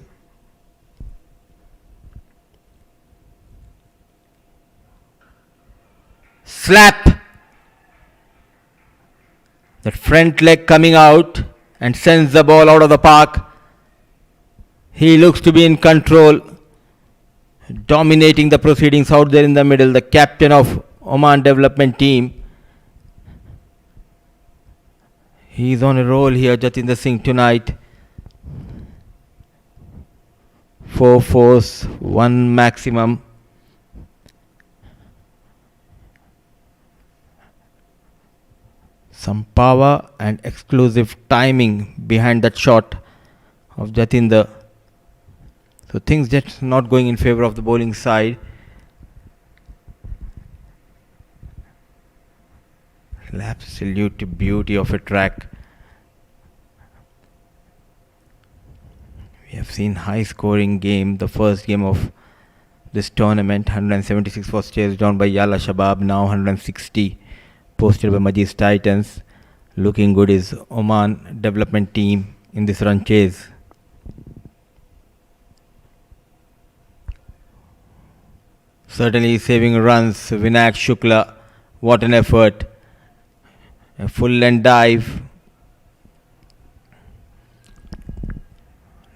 Slap! That front leg coming out and sends the ball out of the park. He looks to be in control, dominating the proceedings out there in the middle. The captain of Oman development team. He's on a roll here, Jatinder Singh tonight. 4 fours, 1 maximum. Some power and exclusive timing behind that shot of Jatinder. So things just not going in favor of the bowling side. Absolute beauty of a track. We have seen high scoring game. The first game of this tournament, 176 was chased down by Yalla Shabab. Now 160 posted by Majis Titans. Looking good is Oman development team in this run chase. Certainly saving runs, Vinayak Shukla. What an effort. A full length dive.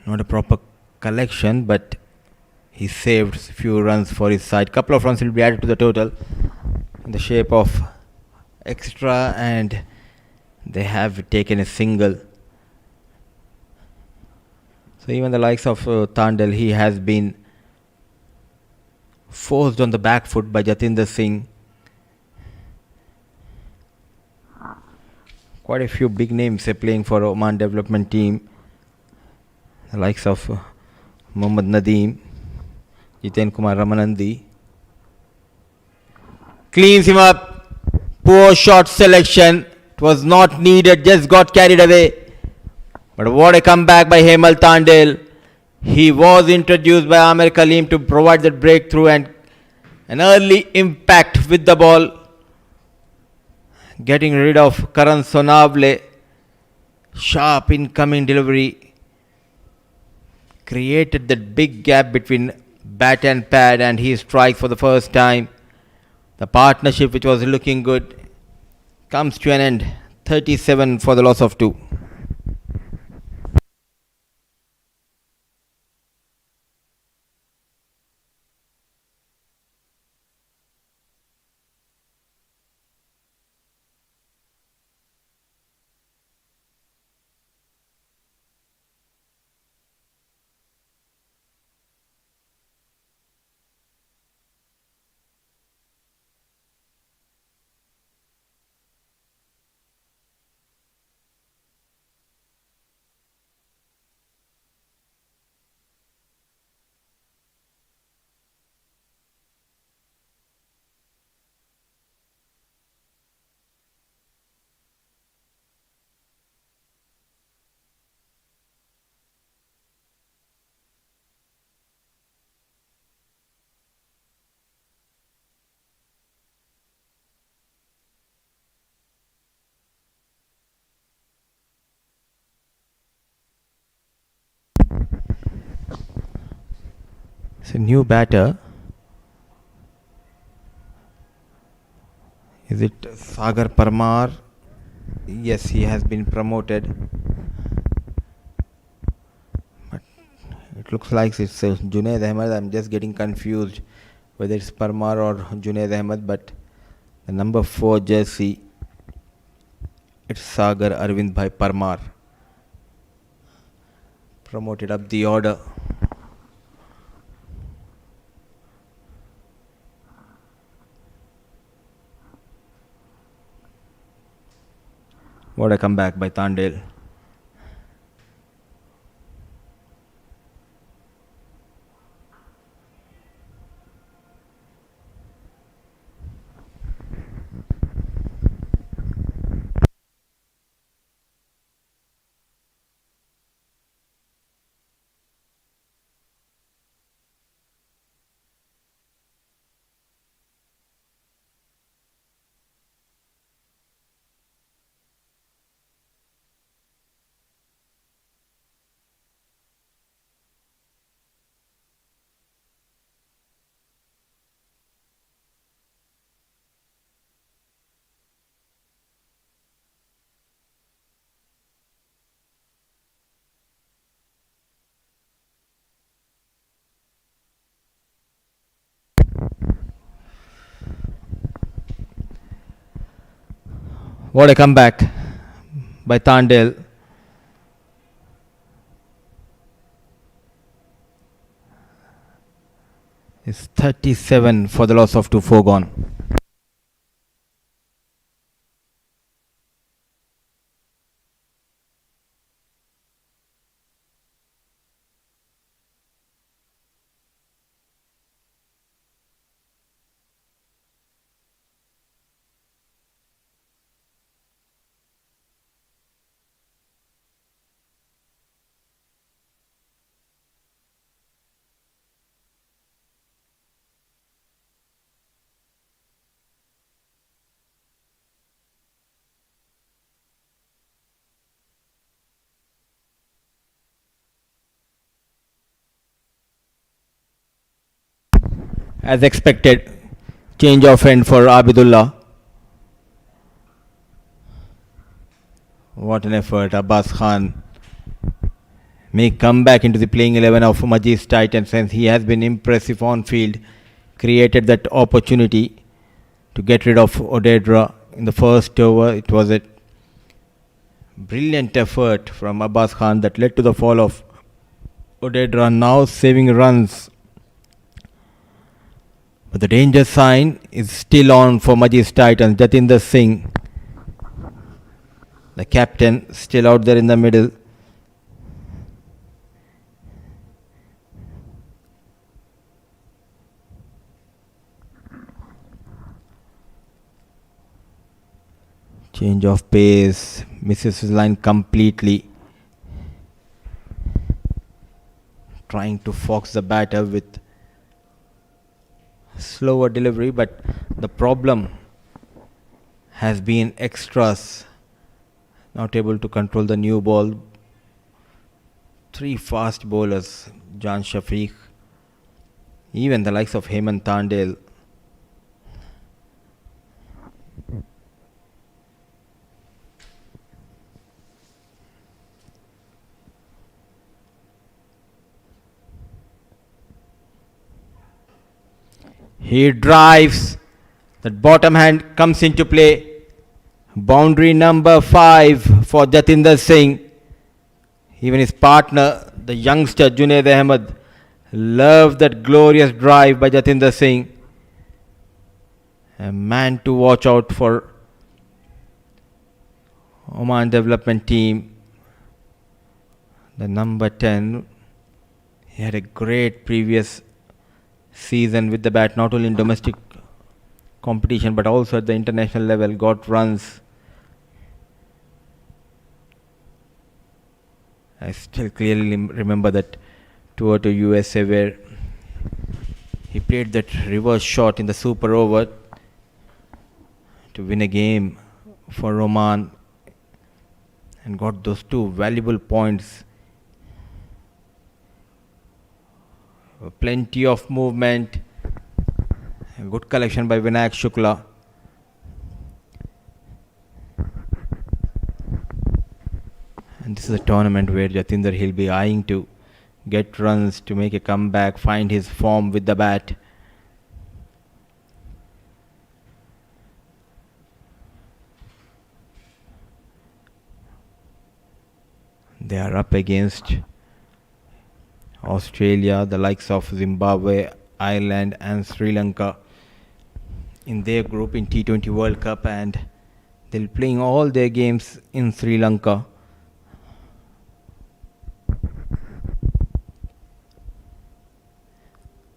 Not a proper collection, but he saved few runs for his side. Couple of runs will be added to the total in the shape of extra, and they have taken a single. So even the likes of Tandel, he has been forced on the back foot by Jatinder Singh. Quite a few big names playing for Oman development team. The likes of Mohammad Nadeem, Jiten Kumar Ramanandi. Cleans him up. Poor shot selection. It was not needed, just got carried away. But what a comeback by Hemal Tandel. He was introduced by Amir Kaleem to provide that breakthrough and an early impact with the ball. Getting rid of Karan Sonavle. Sharp incoming delivery. Created that big gap between bat and pad, and he strikes for the first time. The partnership, which was looking good, comes to an end. 37 for the loss of 2. It's a new batter. Is it Sagar Parmar? Yes, he has been promoted. But it looks like it's Junaid Ahmed. I'm just getting confused whether it's Parmar or Junaid Ahmed. But the number 4 jersey, it's Sagar Arvind Bhai Parmar. Promoted up the order. What a comeback by Tandel. What a comeback by Tandel. It's 37 for the loss of 2 foregone. As expected, change of end for Abidullah. What an effort. Abbas Khan may come back into the playing 11 of Majis Titans, and he has been impressive on field. Created that opportunity to get rid of Odedra in the first over. It was a brilliant effort from Abbas Khan that led to the fall of Odedra now saving runs. But the danger sign is still on for Majis Titans. Jatinder Singh, the captain, still out there in the middle. Change of pace, misses his line completely. Trying to fox the batter with slower delivery, but the problem has been extras. Not able to control the new ball. Three fast bowlers, Jan Shafiq, even the likes of Hemant Tandel. He drives. That bottom hand comes into play. Boundary number 5 for Jatinder Singh. Even his partner, the youngster Junaid Ahmed, loved that glorious drive by Jatinder Singh. A man to watch out for Oman development team. The number 10. He had a great previous season with the bat, not only in domestic competition but also at the international level, got runs. I still clearly remember that tour to USA where he played that reverse shot in the super over to win a game for Oman and got those two valuable points. Plenty of movement. A good collection by Vinayak Shukla. And this is a tournament where Jatinder he'll be eyeing to get runs to make a comeback, find his form with the bat. They are up against Australia, the likes of Zimbabwe, Ireland and Sri Lanka in their group in T20 World Cup, and they'll be playing all their games in Sri Lanka.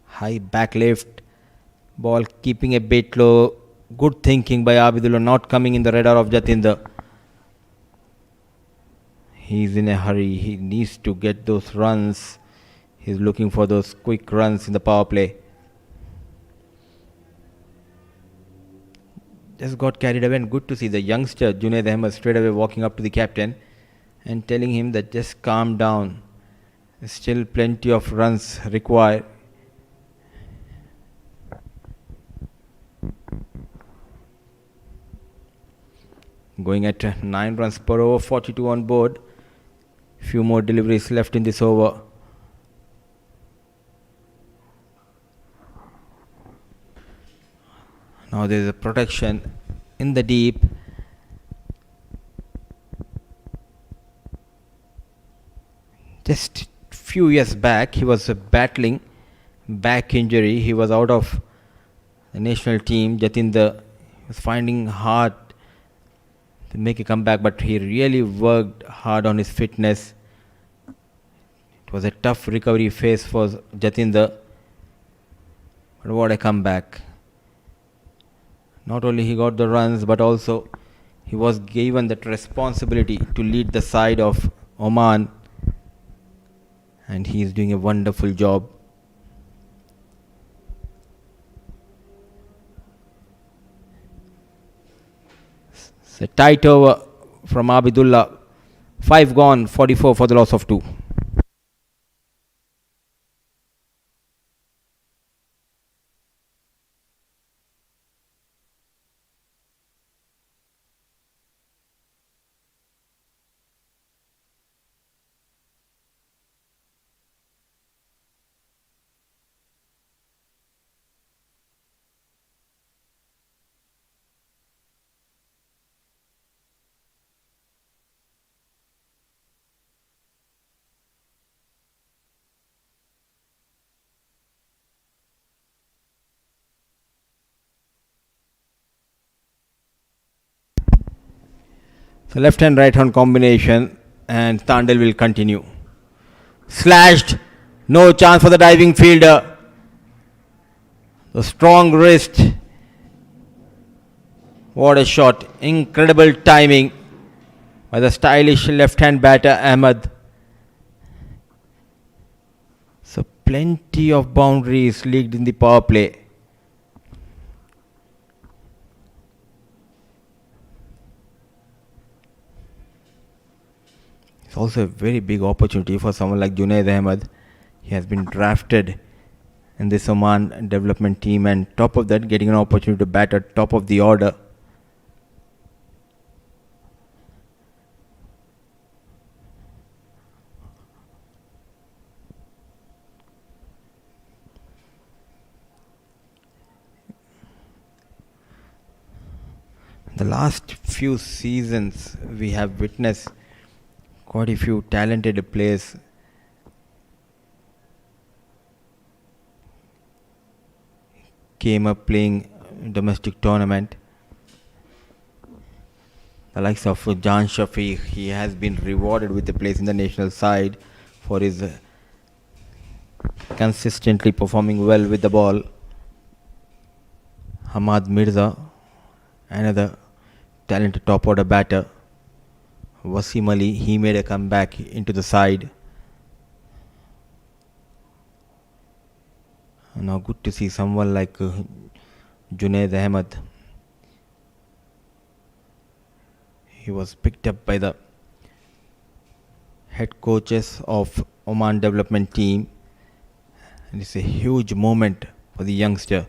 High back left, ball keeping a bit low. Good thinking by Abidullah, not coming in the radar of Jatinder. He's in a hurry, he needs to get those runs. He's looking for those quick runs in the power play. Just got carried away, and good to see the youngster Junaid Ahmed straight away walking up to the captain and telling him that just calm down. There's still plenty of runs required. Going at 9 runs per over, 42 on board. Few more deliveries left in this over. Now there is a protection in the deep. Just few years back, he was battling back injury. He was out of the national team. Jatinder was finding hard to make a comeback, but he really worked hard on his fitness. It was a tough recovery phase for Jatinder. But what a comeback. Not only he got the runs, but also he was given that responsibility to lead the side of Oman, and he is doing a wonderful job. It's a tight over from Abidullah. 5 gone, 44 for the loss of 2. The left hand right hand combination, and Tandel will continue. Slashed. No chance for the diving fielder. The strong wrist. What a shot. Incredible timing by the stylish left hand batter Ahmed. So plenty of boundaries leaked in the power play. It's also a very big opportunity for someone like Junaid Ahmed. He has been drafted in this Oman development team, and top of that, getting an opportunity to bat at top of the order. The last few seasons, we have witnessed quite a few talented players came up playing domestic tournament. The likes of Jan Shafiq, he has been rewarded with a place in the national side for his consistently performing well with the ball. Hamad Mirza, another talented top order batter. Wasim Ali, he made a comeback into the side. Now good to see someone like Junaid Ahmed. He was picked up by the head coaches of Oman development team, and it's a huge moment for the youngster.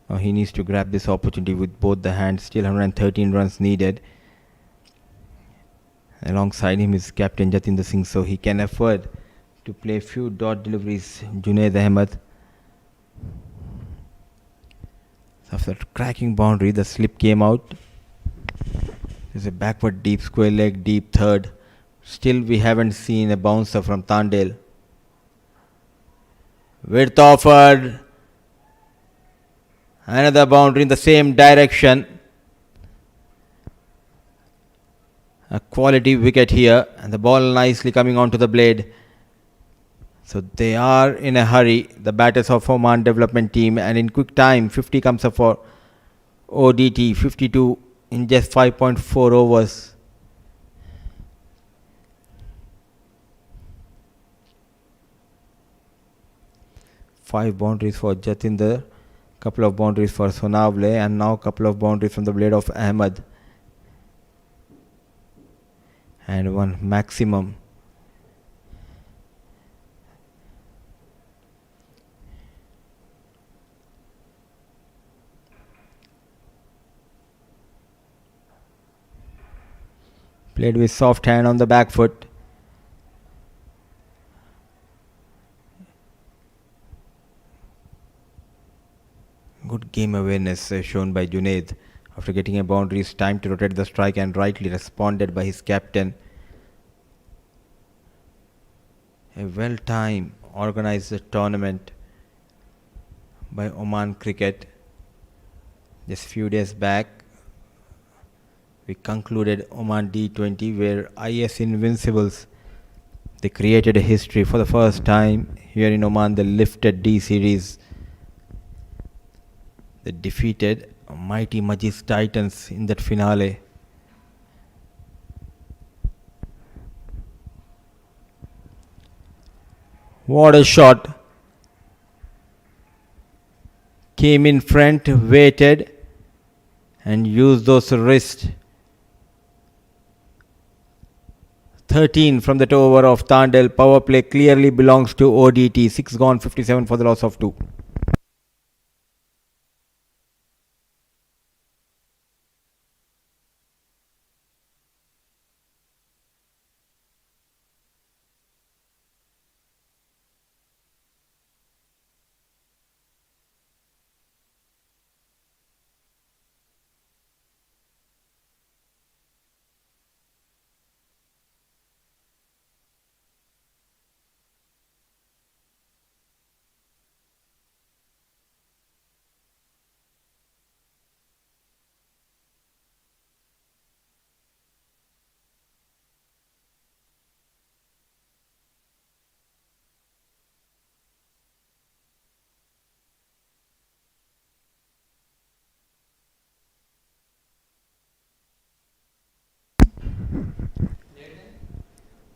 Now he needs to grab this opportunity with both the hands. Still 113 runs needed. Alongside him is captain Jatinder Singh, so he can afford to play few dot deliveries. Junaid Ahmed. After cracking boundary, the slip came out. There's a backward deep square leg, deep third. Still we haven't seen a bouncer from Tandel. Width offered. Another boundary in the same direction. A quality wicket here, and the ball nicely coming onto the blade. So they are in a hurry, the batters of Oman development team, and in quick time 50 comes up for ODT, 52 in just 5.4 overs. Five boundaries for Jatinder, couple of boundaries for Sonavle, and now couple of boundaries from the blade of Ahmed, and one maximum. Played with soft hand on the back foot. Good game awareness shown by Junaid. After getting a boundary, it's time to rotate the strike, and rightly responded by his captain. A well-timed, organized tournament by Oman Cricket. Just few days back, we concluded Oman D20, where IS Invincibles, they created a history for the first time here in Oman. They lifted D series. They defeated mighty Majis Titans in that finale. What a shot. Came in front, waited, and used those wrists. 13 from that over of Tandel. Power play clearly belongs to ODT. 6 gone, 57 for the loss of 2.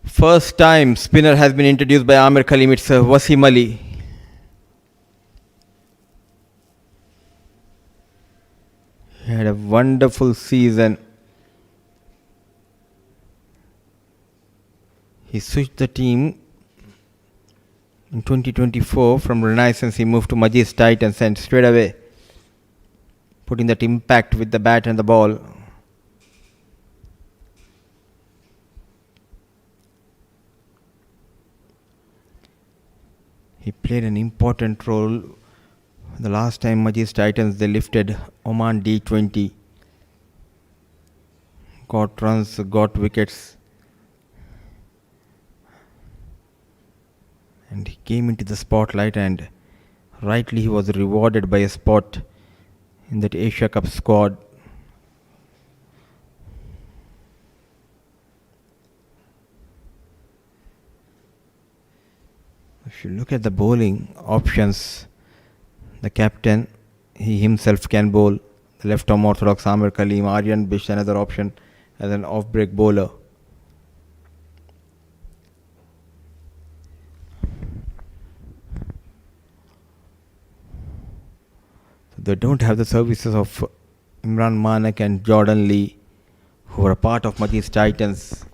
First time spinner has been introduced by Amir Khalim. It's Wasim Ali. He had a wonderful season. He switched the team in 2024 from Renaissance. He moved to Majis Titans and straight away putting that impact with the bat and the ball. He played an important role. The last time Majis Titans, they lifted Oman D20. Got runs, got wickets. And he came into the spotlight, and rightly he was rewarded by a spot in that Asia Cup squad. If you look at the bowling options, the captain, he himself can bowl. The left arm orthodox Amir Khalim, Aryan Bish, another option as an off-break bowler. They don't have the services of Imran Manak and Jordan Lee, who were a part of Majis Titans.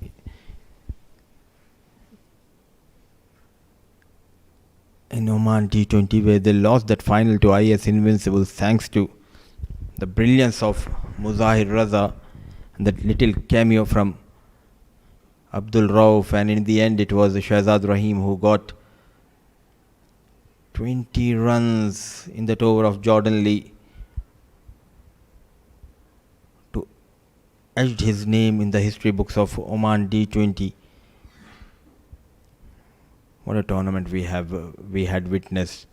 In Oman T20, where they lost that final to IS Invincibles thanks to the brilliance of Muzahir Raza and that little cameo from Abdul Rauf, and in the end it was Shahzad Rahim who got 20 runs in that over of Jordan Lee to etch his name in the history books of Oman D20. What a tournament we had witnessed.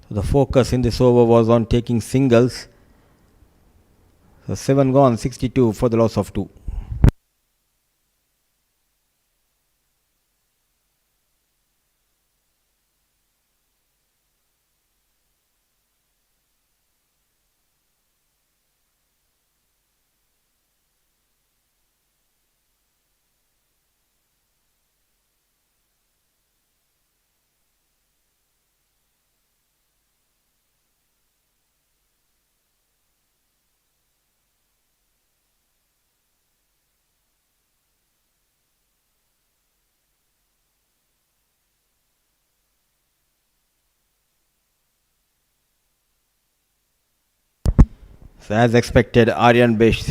So the focus in this over was on taking singles. So 7 gone, 62 for the loss of 2. So as expected, Aryan Bish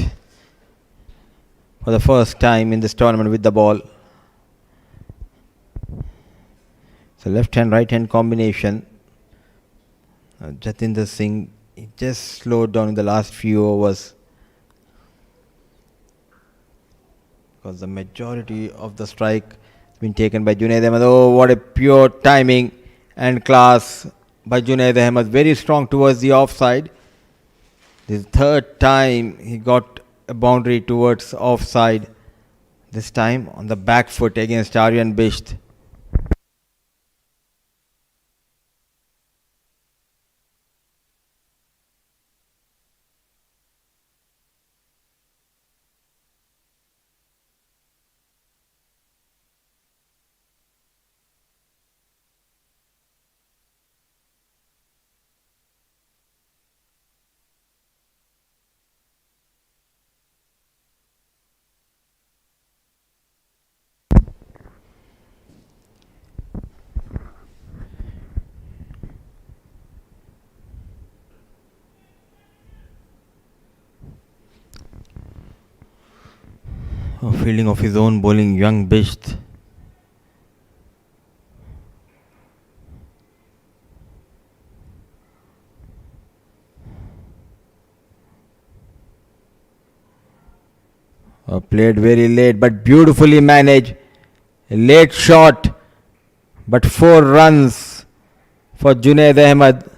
for the first time in this tournament with the ball. So left hand, right hand combination. Jatinder Singh, he just slowed down in the last few overs, because the majority of the strike has been taken by Junaid Ahmed. Oh, what a pure timing and class by Junaid Ahmed. Very strong towards the offside. This third time he got a boundary towards offside. This time on the back foot against Aryan Bish. Fielding of his own bowling, young Bish. Played very late but beautifully managed. A late shot, but 4 runs for Junaid Ahmed.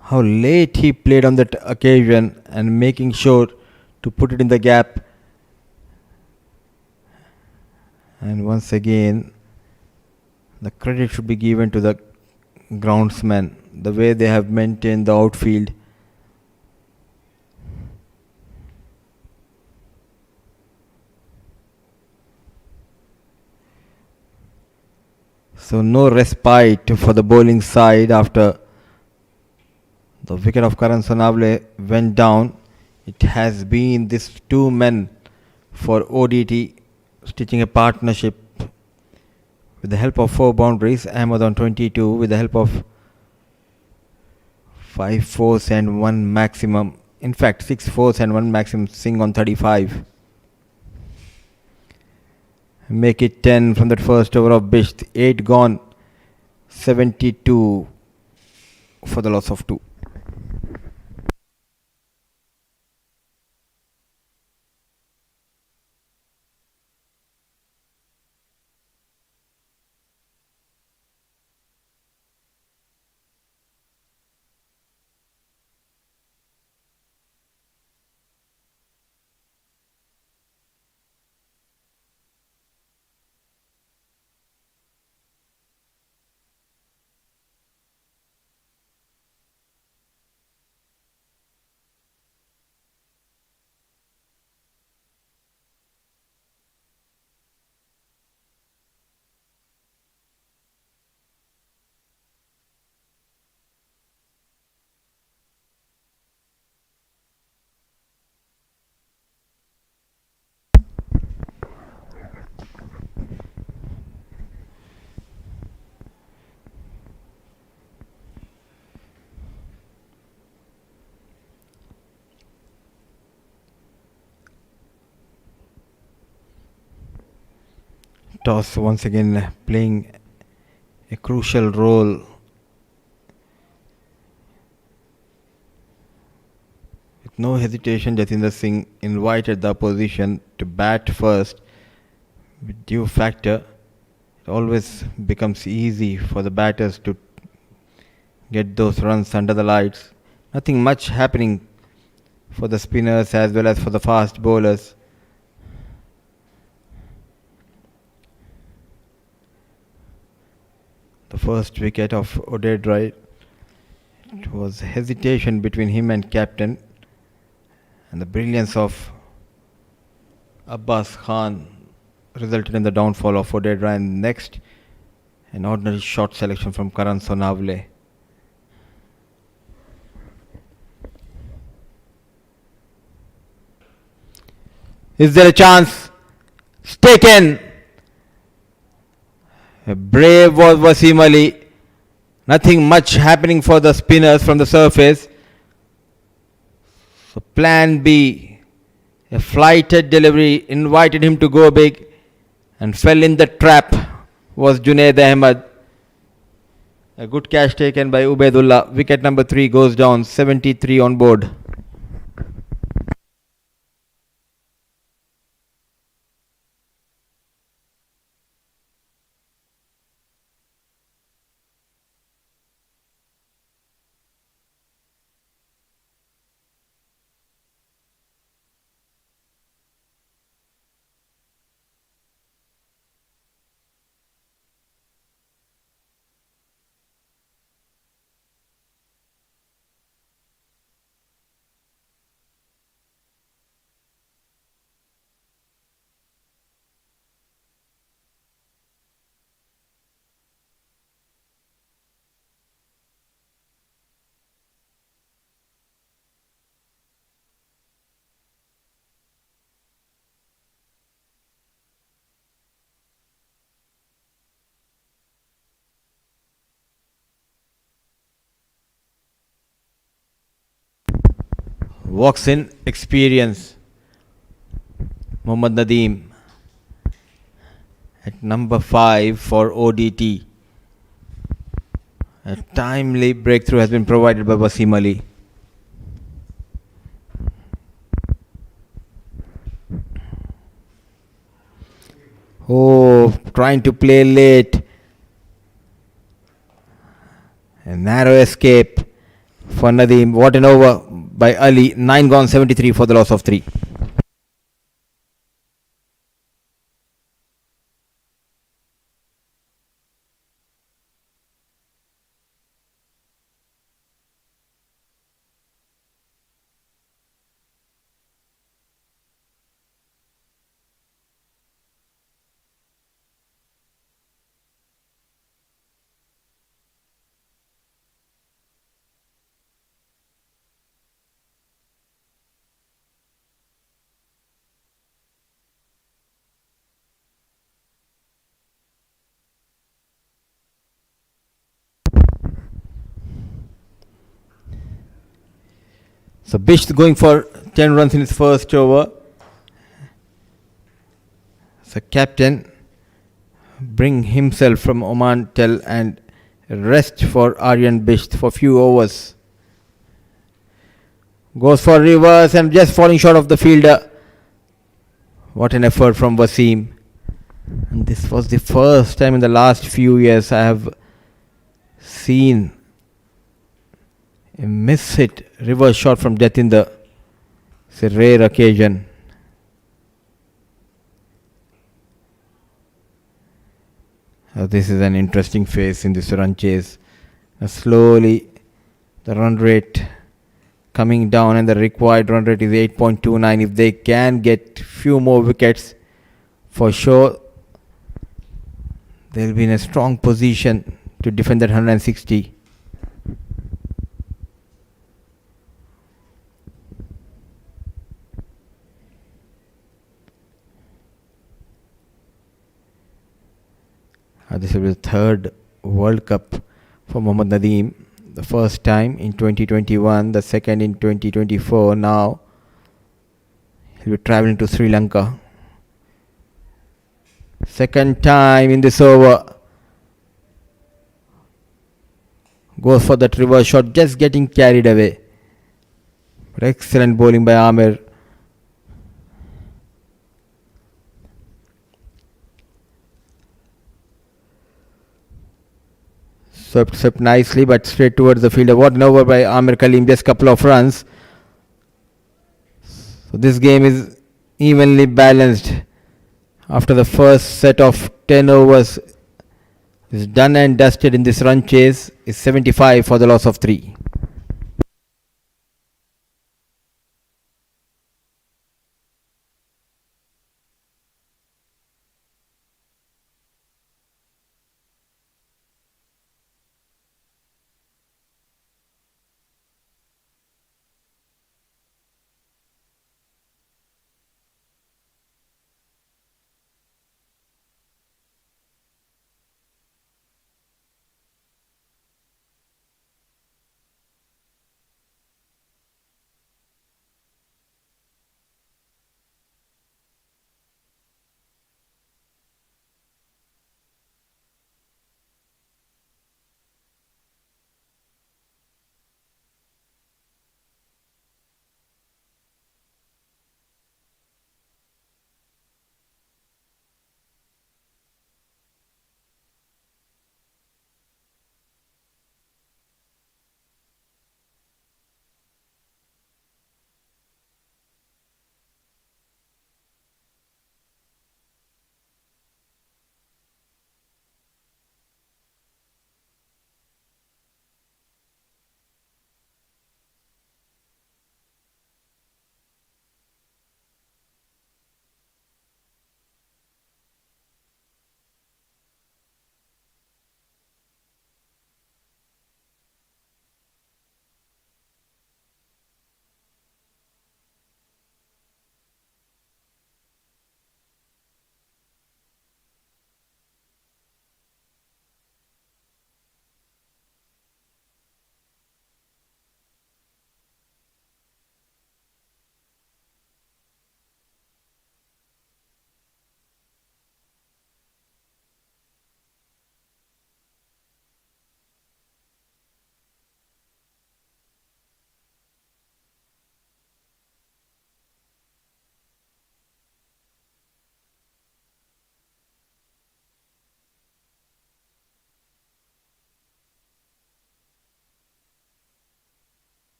How late he played on that occasion and making sure to put it in the gap. And once again, The credit should be given to the groundsmen, the way they have maintained the outfield. So no respite for the bowling side after the wicket of Karan Sonavle went down. It has been these two men for ODT stitching a partnership with the help of 4 boundaries. Ahmed on 22 with the help of 5 fours and 1 maximum. In fact, 6 fours and 1 maximum. Singh on 35. Make it 10 from that first over of Bisht. 8 gone. 72 for the loss of 2. Toss once again playing a crucial role. With no hesitation, Jatinder Singh invited the opposition to bat first. With due factor, it always becomes easy for the batters to get those runs under the lights. Nothing much happening for the spinners as well as for the fast bowlers. The first wicket of Odedroy, it was hesitation between him and captain, and the brilliance of Abbas Khan resulted in the downfall of Odedroy. And next, an ordinary shot selection from Karan Sonavle. Is there a chance? It's taken. A brave was Wasim Ali. Nothing much happening for the spinners from the surface. So plan B, a flighted delivery, invited him to go big and fell in the trap was Junaid Ahmed. A good catch taken by Ubaidullah. Wicket number 3 goes down, 73 on board. Walks in experience. Mohammad Nadeem at number 5 for ODT. A timely breakthrough has been provided by Wasim Ali. Oh, trying to play late. A narrow escape for Nadeem. What an over by Ali. 9 gone, 73 for the loss of 3. So Bisht going for 10 runs in his first over. So captain bring himself from Oman Tel and rest for Aryan Bisht for few overs. Goes for reverse and just falling short of the fielder. What an effort from Wasim. And this was the first time in the last few years I have seen a miss hit reverse shot from Jatinder. It's a rare occasion. This is an interesting phase in this run chase. Slowly the run rate coming down and the required run rate is 8.29. If they can get few more wickets, for sure they'll be in a strong position to defend that 160. This will be the third World Cup for Mohammad Nadeem. The first time in 2021, the second in 2024. Now he'll be traveling to Sri Lanka. Second time in this over. Goes for that reverse shot, just getting carried away. But excellent bowling by Amir. Swept nicely, but straight towards the fielder. What an over by Amir Kaleem, just couple of runs. So this game is evenly balanced. After the first set of 10 overs is done and dusted in this run chase, is 75 for the loss of 3.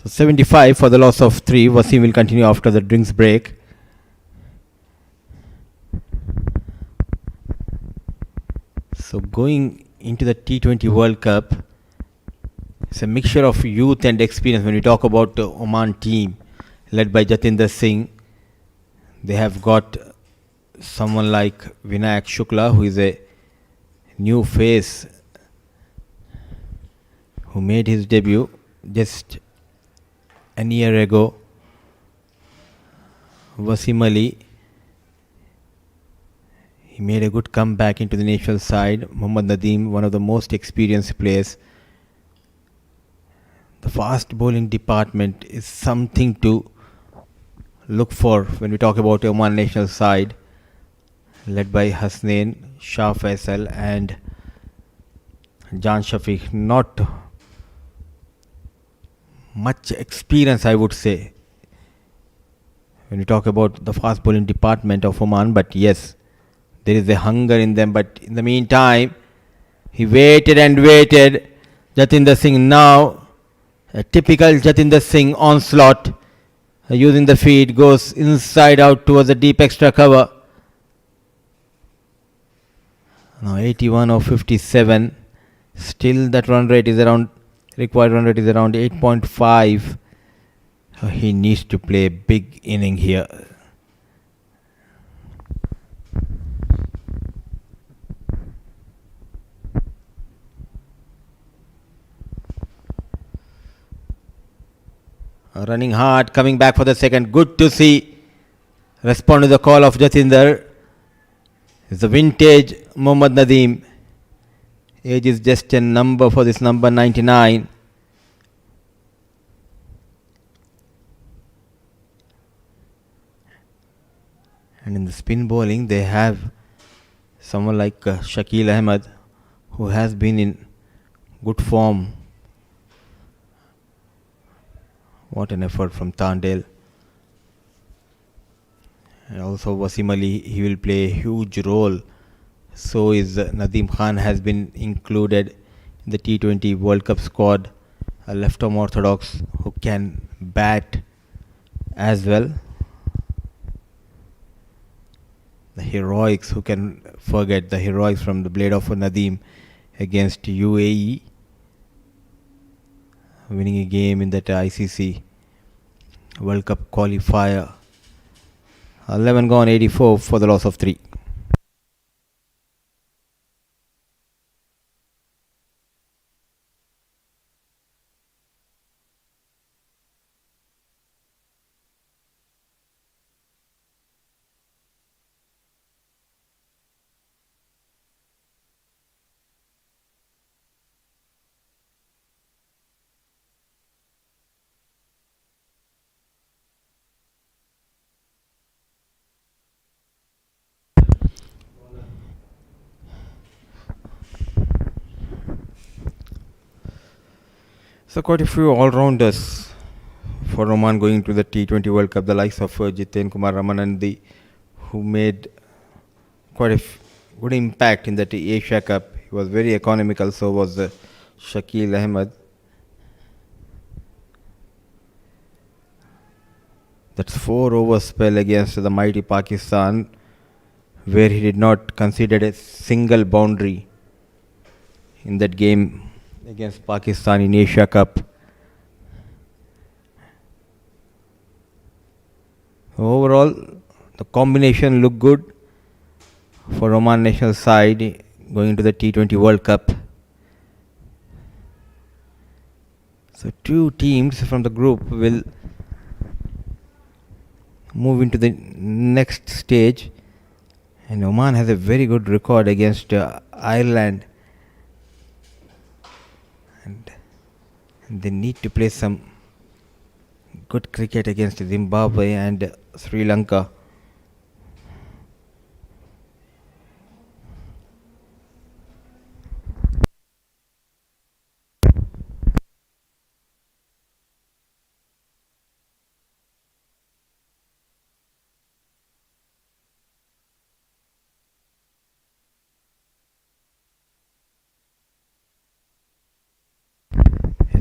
So 75 for the loss of 3. Wasim will continue after the drinks break. So going into the T20 World Cup, it's a mixture of youth and experience. When we talk about the Oman team led by Jatinder Singh, they have got someone like Vinayak Shukla, who is a new face who made his debut just a year ago. Wasim Ali, he made a good comeback into the national side. Mohammad Nadeem, one of the most experienced players. The fast bowling department is something to look for when we talk about Oman national side, led by Hasnain, Shah Faisal and Jan Shafiq. Not much experience, I would say, when we talk about the fast bowling department of Oman, but yes, there is a hunger in them. But in the meantime, he waited and waited. Jatinder Singh now, a typical Jatinder Singh onslaught, using the feet, goes inside out towards the deep extra cover. Now 81 of 57. Still that run rate is around, required run rate is around 8.5. He needs to play a big inning here. Running hard, coming back for the second. Good to see. Respond to the call of Jatinder. It's the vintage Mohammad Nadeem. Age is just a number for this number 99. And in the spin bowling, they have someone like Shakil Ahmed, who has been in good form. What an effort from Tandale. And also Wasim Ali, he will play a huge role. So is Nadeem Khan, has been included in the T20 World Cup squad. A left-arm orthodox who can bat as well. The heroics, who can forget the heroics from the blade of Nadeem against UAE, winning a game in that ICC World Cup qualifier. 11 gone, 84 for the loss of 3. So quite a few all-rounders for Oman going to the T20 World Cup. The likes of Jiten Kumar Ramanandi, who made quite a good impact in the Asia Cup. He was very economical. So was Shakil Ahmed. That's 4-over spell against the mighty Pakistan, where he did not concede a single boundary in that game against Pakistan in Asia Cup. Overall, the combination looked good for Oman national side going into the T20 World Cup. So two teams from the group will move into the next stage, and Oman has a very good record against Ireland, and they need to play some good cricket against Zimbabwe and Sri Lanka.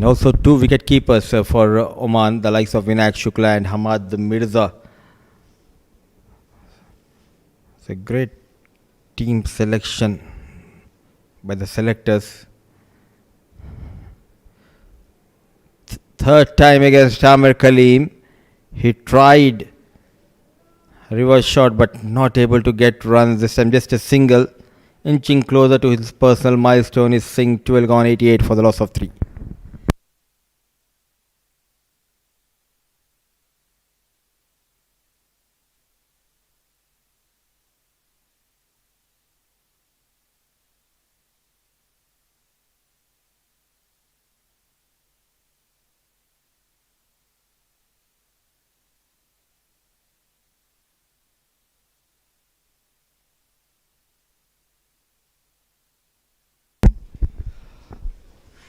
And also 2 wicket keepers for Oman, the likes of Vinayak Shukla and Hamad Mirza. It's a great team selection by the selectors. Third time against Amir Kaleem. He tried reverse shot but not able to get runs. This time just a single. Inching closer to his personal milestone is Singh, 12 gone 88 for the loss of 3.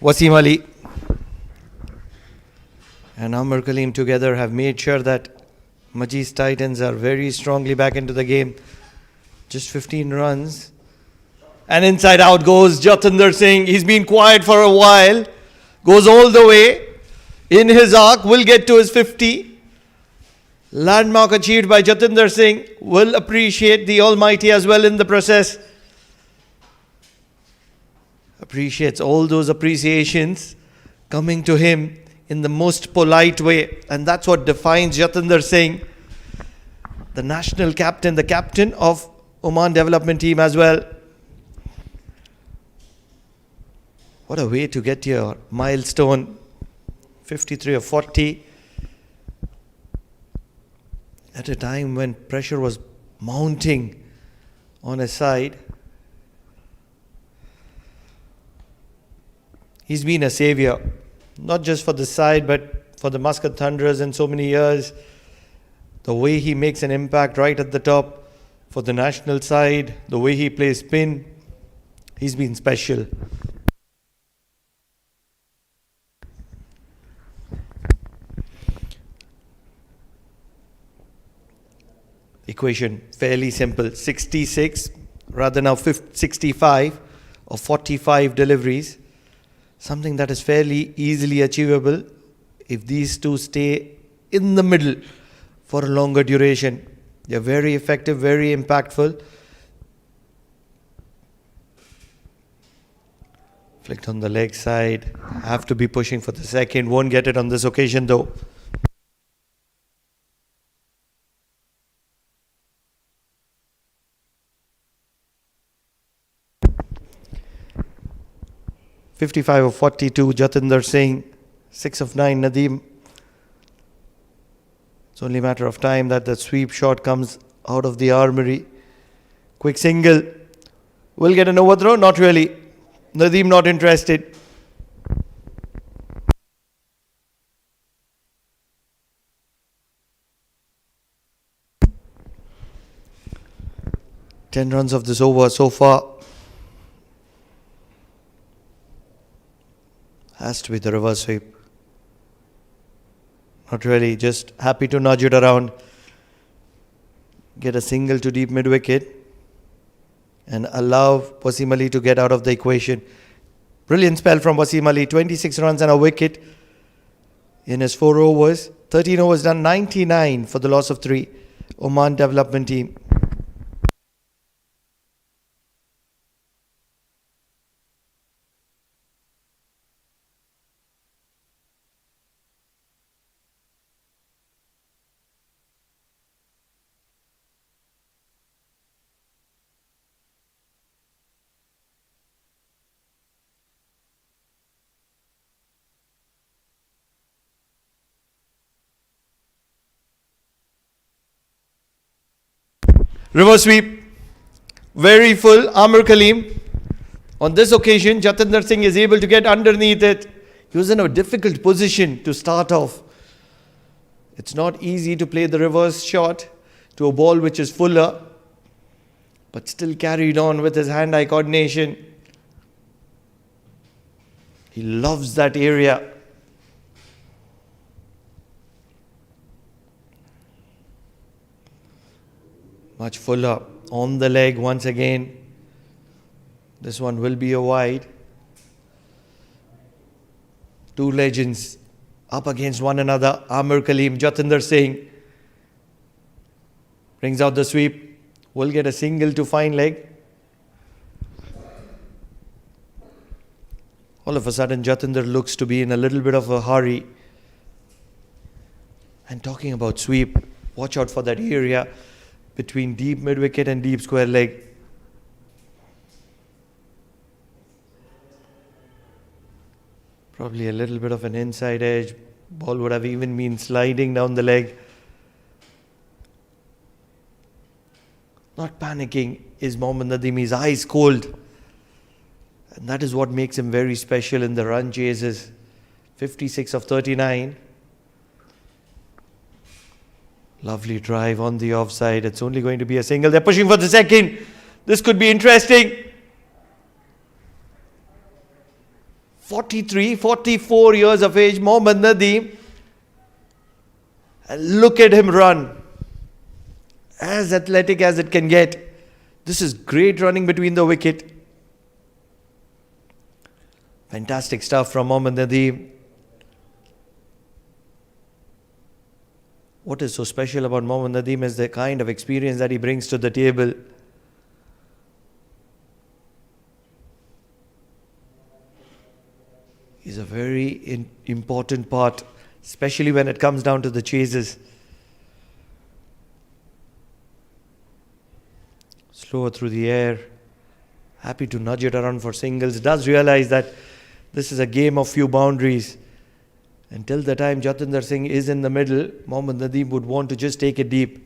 Wasim Ali and Amir Kaleem together have made sure that Majis Titans are very strongly back into the game. Just 15 runs. And inside out goes Jatinder Singh. He's been quiet for a while. Goes all the way. In his arc, will get to his 50. Landmark achieved by Jatinder Singh. Will appreciate the Almighty as well in the process. Appreciates all those appreciations coming to him in the most polite way. And that's what defines Jatinder Singh, the national captain, the captain of Oman development team as well. What a way to get your milestone, 53 or 40, at a time when pressure was mounting on his side. He's been a saviour, not just for the side, but for the Muscat Thunderers in so many years. The way he makes an impact right at the top for the national side, the way he plays spin, he's been special. Equation fairly simple, 66 rather now 65 or 45 deliveries. Something that is fairly easily achievable if these two stay in the middle for a longer duration. They're very effective, very impactful. Flicked on the leg side. Have to be pushing for the second. Won't get it on this occasion though. (55 of 42), Jatinder Singh, 6 of 9, Nadeem. It's only a matter of time that the sweep shot comes out of the armory. Quick single. Will get an overthrow? Not really. Nadeem not interested. Ten runs of this over so far. Has to be the reverse sweep. Not really, just happy to nudge it around. Get a single to deep mid-wicket and allow Wasim Ali to get out of the equation. Brilliant spell from Wasim Ali, 26 runs and a wicket in his 4 overs. 13 overs done, 99 for the loss of 3. Oman development team. Reverse sweep, very full. Amir Kaleem. On this occasion, Jatinder Singh is able to get underneath it. He was in a difficult position to start off. It's not easy to play the reverse shot to a ball which is fuller, but still carried on with his hand-eye coordination. He loves that area. Much fuller on the leg once again. This one will be a wide. Two legends up against one another. Amir Kaleem, Jatinder Singh brings out the sweep. Will get a single to fine leg. All of a sudden, Jatinder looks to be in a little bit of a hurry. And talking about sweep, watch out for that area between deep mid-wicket and deep square leg. Probably a little bit of an inside edge. Ball would have even been sliding down the leg. Not panicking is Mohammad Nadeem. His eyes cold. And that is what makes him very special in the run chases. 56 of 39. Lovely drive on the offside. It's only going to be a single. They're pushing for the second. This could be interesting. 43, 44 years of age, Mohammad Nadeem. And look at him run. As athletic as it can get. This is great running between the wicket. Fantastic stuff from Mohammad Nadeem. What is so special about Mohammad Nadeem is the kind of experience that he brings to the table. He's a very important part, especially when it comes down to the chases. Slower through the air. Happy to nudge it around for singles. Does realize that this is a game of few boundaries. Until the time Jatinder Singh is in the middle, Mohammad Nadeem would want to just take it deep.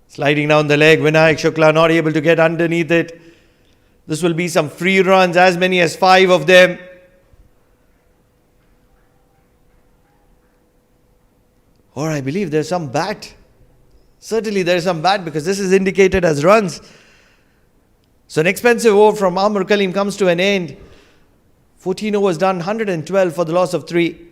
Sliding down the leg, Vinayak Shukla not able to get underneath it. This will be some free runs, as many as 5 of them. Or I believe there's some bat. Certainly there's some bat because this is indicated as runs. So an expensive over from Amir Kaleem comes to an end. 14 overs done, 112 for the loss of 3.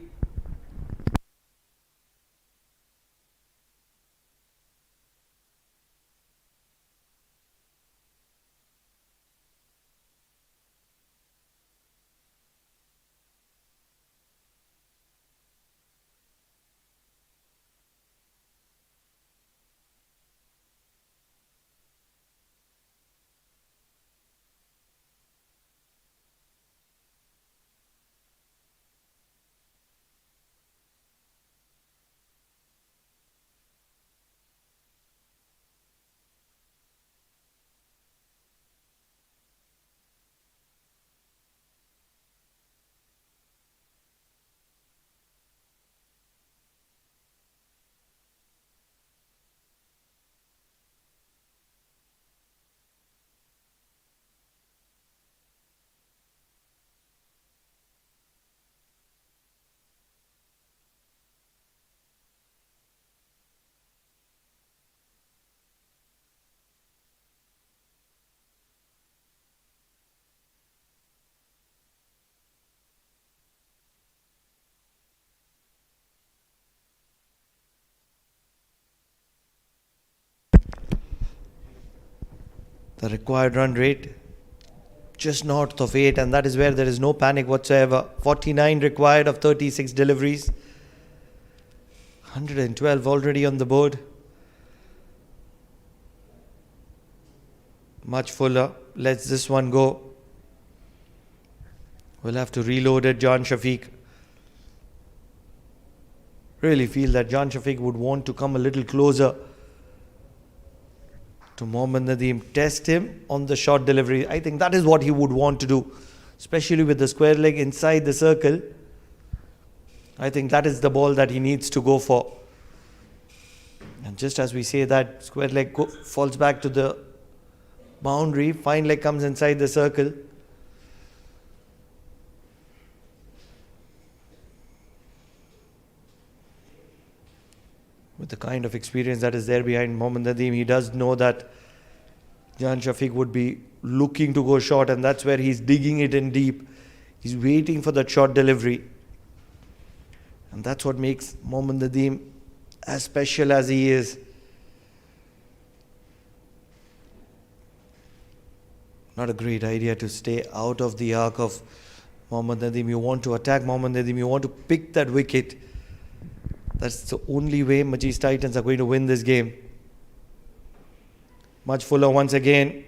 The required run rate just north of 8, and that is where there is no panic whatsoever. 49 required of 36 deliveries. 112 already on the board. Much fuller. Let's this one go. We'll have to reload it. Jan Shafiq. Really feel that Jan Shafiq would want to come a little closer to Mohammad Nadeem, test him on the short delivery. I think that is what he would want to do, especially with the square leg inside the circle. I think that is the ball that he needs to go for. And just as we say that, square leg falls back to the boundary, fine leg comes inside the circle. With the kind of experience that is there behind Mohammad Nadeem, he does know that Jan Shafiq would be looking to go short, and that's where he's digging it in deep. He's waiting for that short delivery. And that's what makes Mohammad Nadeem as special as he is. Not a great idea to stay out of the arc of Mohammad Nadeem. You want to attack Mohammad Nadeem. You want to pick that wicket. That's the only way Majis Titans are going to win this game. Much fuller once again.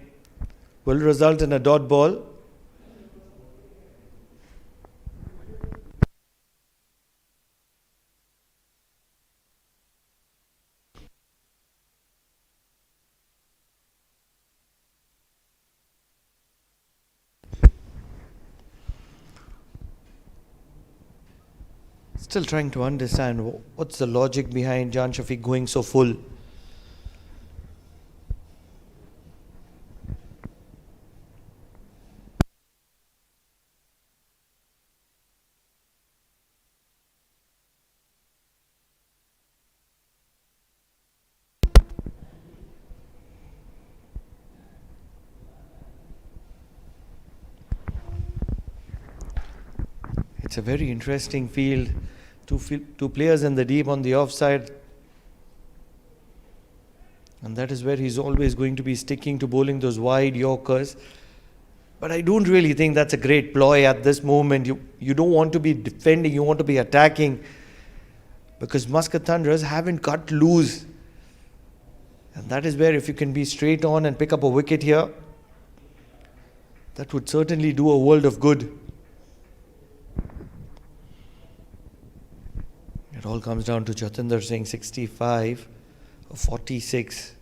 Will result in a dot ball. Still trying to understand what's the logic behind Jan Shafiq going so full. It's a very interesting field. Two players in the deep on the offside. And that is where he's always going to be sticking to bowling those wide Yorkers. But I don't really think that's a great ploy at this moment. You don't want to be defending, you want to be attacking. Because Muscat Thunderers haven't cut loose. And that is where if you can be straight on and pick up a wicket here, that would certainly do a world of good. It all comes down to Jatinder Singh, 65 or 46.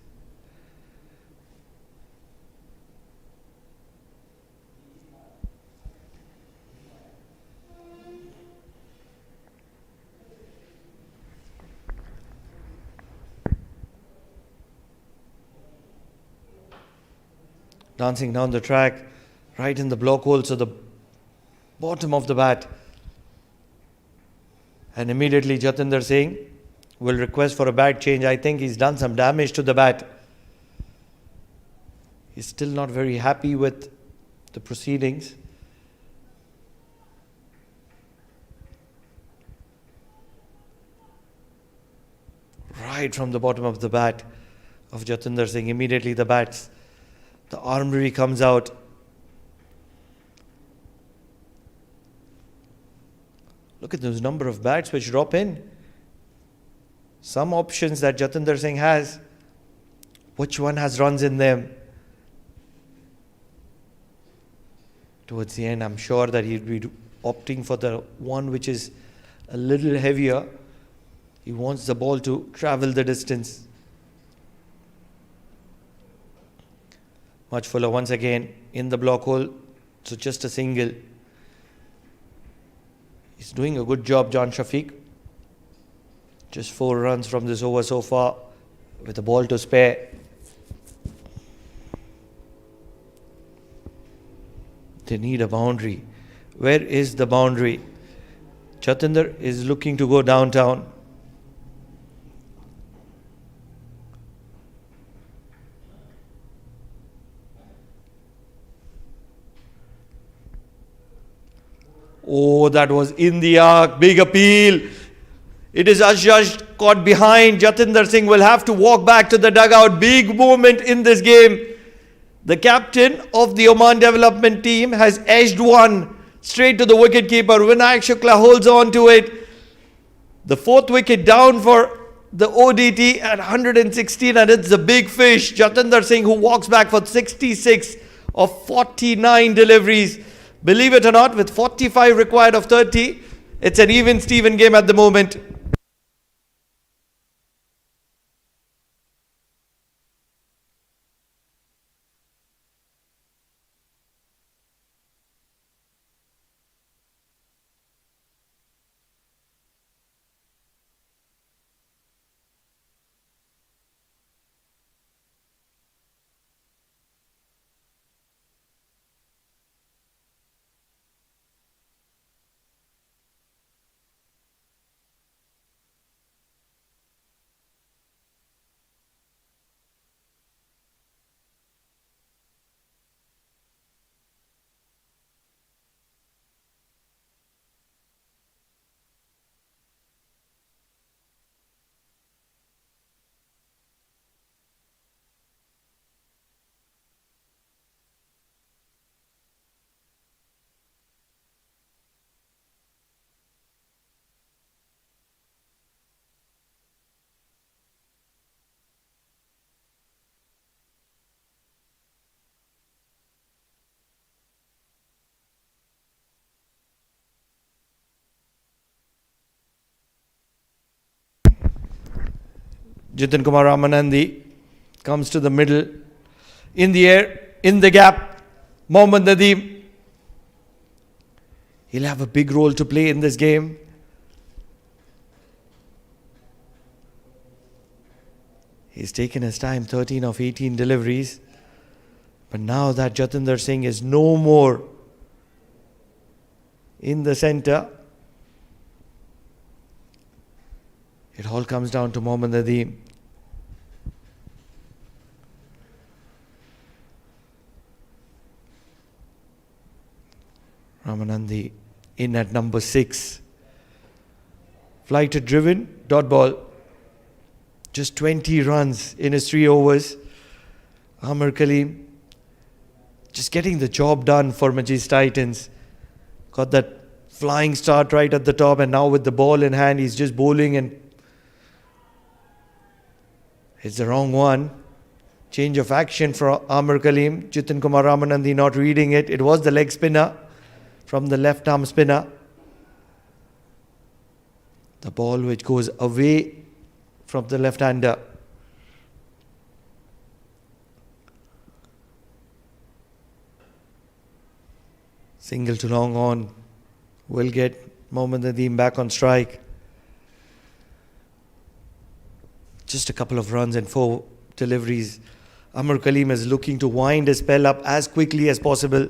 Dancing down the track, right in the block hole, so the bottom of the bat. And immediately Jatinder Singh will request for a bat change. I think he's done some damage to the bat. He's still not very happy with the proceedings. Right from the bottom of the bat of Jatinder Singh. Immediately the armory comes out. Look at those number of bats which drop in. Some options that Jatinder Singh has. Which one has runs in them? Towards the end, I'm sure that he'd be opting for the one which is a little heavier. He wants the ball to travel the distance. Much fuller once again in the block hole. So just a single. He's doing a good job, Jan Shafiq. Just 4 runs from this over so far with a ball to spare. They need a boundary. Where is the boundary? Jatinder is looking to go downtown. Oh, that was in the arc. Big appeal. It is Ashaj caught behind. Jatinder Singh will have to walk back to the dugout. Big moment in this game. The captain of the Oman development team has edged one straight to the wicketkeeper. Vinayak Shukla holds on to it. The 4th wicket down for the ODT at 116, and it's a big fish. Jatinder Singh, who walks back for 66 of 49 deliveries. Believe it or not, with 45 required of 30, it's an even Steven game at the moment. Jitin Kumar Ramanandi comes to the middle. In the air, in the gap, Mohammad Nadeem. He'll have a big role to play in this game. He's taken his time, 13 of 18 deliveries. But now that Jatinder Singh is no more in the centre, it all comes down to Mohammad Nadeem. Ramanandi in at number 6. Flighted driven, dot ball. Just 20 runs in his 3 overs. Amir Kaleem just getting the job done for Majis Titans. Got that flying start right at the top, and now with the ball in hand, he's just bowling and it's the wrong one. Change of action for Amir Kaleem. Jitin Kumar Ramanandi not reading it. It was the leg spinner from the left arm spinner. The ball which goes away from the left-hander. Single to long on will get Mohammad Nadeem back on strike. Just a couple of runs and 4 deliveries. Amir Kaleem is looking to wind his spell up as quickly as possible.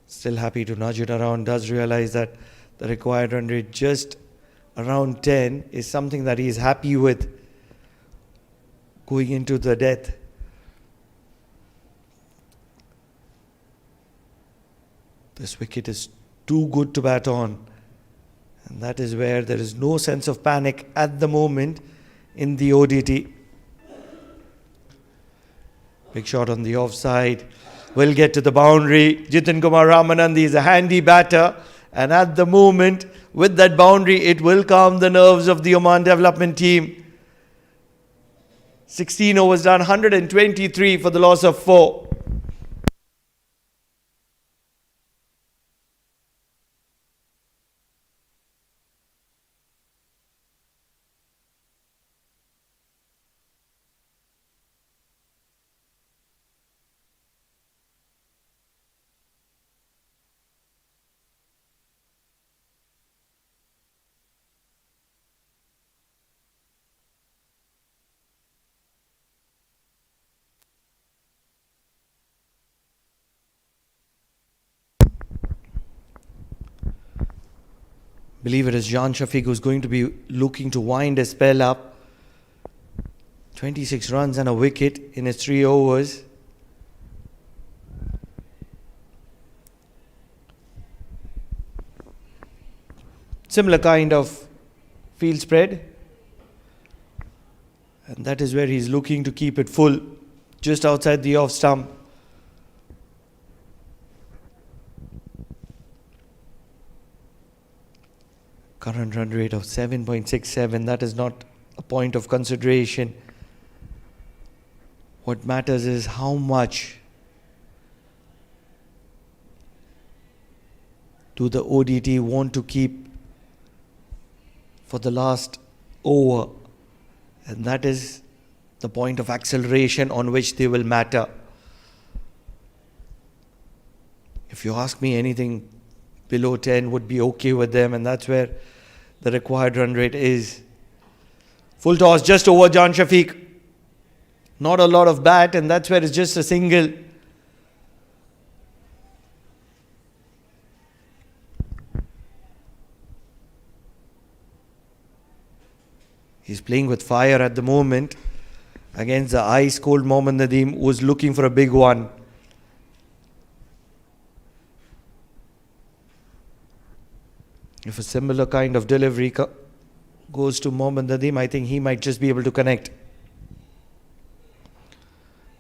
Still happy to nudge it around. Does realize that the required run rate just around 10 is something that he is happy with going into the death. This wicket is too good to bat on, and that is where there is no sense of panic at the moment in the ODT. Big shot on the offside. Will get to the boundary. Jitin Kumar Ramanandi is a handy batter, and at the moment, with that boundary, it will calm the nerves of the Oman development team. 16 overs done, 123 for the loss of 4. Believe it is Jan Shafiq who's going to be looking to wind his spell up. 26 runs and a wicket in his 3 overs. Similar kind of field spread. And that is where he's looking to keep it full, just outside the off stump. Current run rate of 7.67, that is not a point of consideration. What matters is how much do the ODT want to keep for the last over, and that is the point of acceleration on which they will matter. If you ask me, anything below 10 would be okay with them, and that's where the required run rate is. Full toss just over Jan Shafiq. Not a lot of bat, and that's where it's just a single. He's playing with fire at the moment against the ice cold Mohammad Nadeem, who was looking for a big one. If a similar kind of delivery goes to Mohammad Nadeem, I think he might just be able to connect.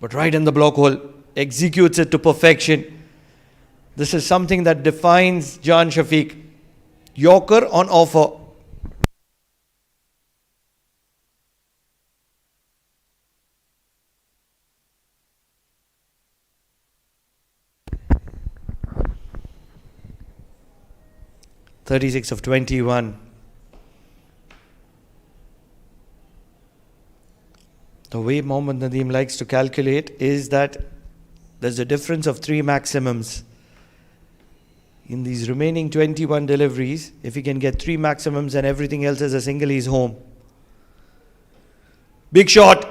But right in the block hole, executes it to perfection. This is something that defines Jan Shafiq. Yorker on offer. 36 of 21. The way Mohammad Nadeem likes to calculate is that there's a difference of 3 maximums. In these remaining 21 deliveries, if he can get 3 maximums and everything else is a single, he's home. Big shot,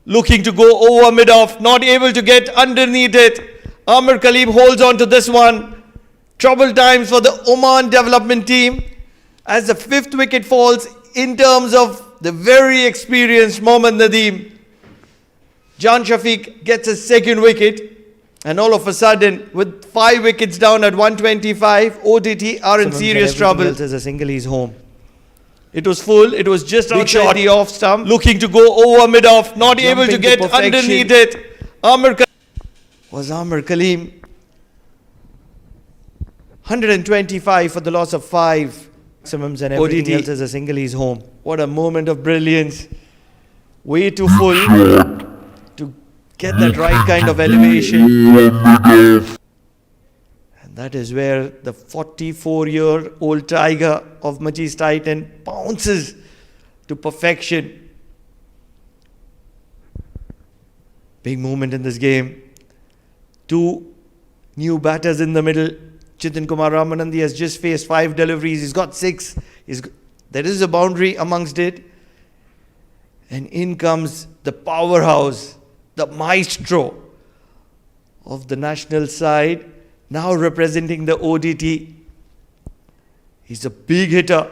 looking to go over mid-off, not able to get underneath it. Amir Khalib holds on to this one. Trouble times for the Oman development team as the 5th wicket falls in terms of the very experienced Mohammad Nadeem. Jan Shafiq gets his 2nd wicket. And all of a sudden, with 5 wickets down at 125, ODT are in serious trouble. As a single, he's home. It was full. It was just outside the off stump. Looking to go over mid-off. Not able to get underneath it. Amir Kaleem. 125 for the loss of 5. Maximums and everything else as a single, he's home. What a moment of brilliance. Way too full to get that right kind of elevation. And that is where the 44-year-old tiger of Majis Titans bounces to perfection. Big moment in this game. 2 new batters in the middle. Chitin Kumar Ramanandi has just faced 5 deliveries. He's got 6. There is a boundary amongst it. And in comes the powerhouse, the maestro of the national side, now representing the ODT. He's a big hitter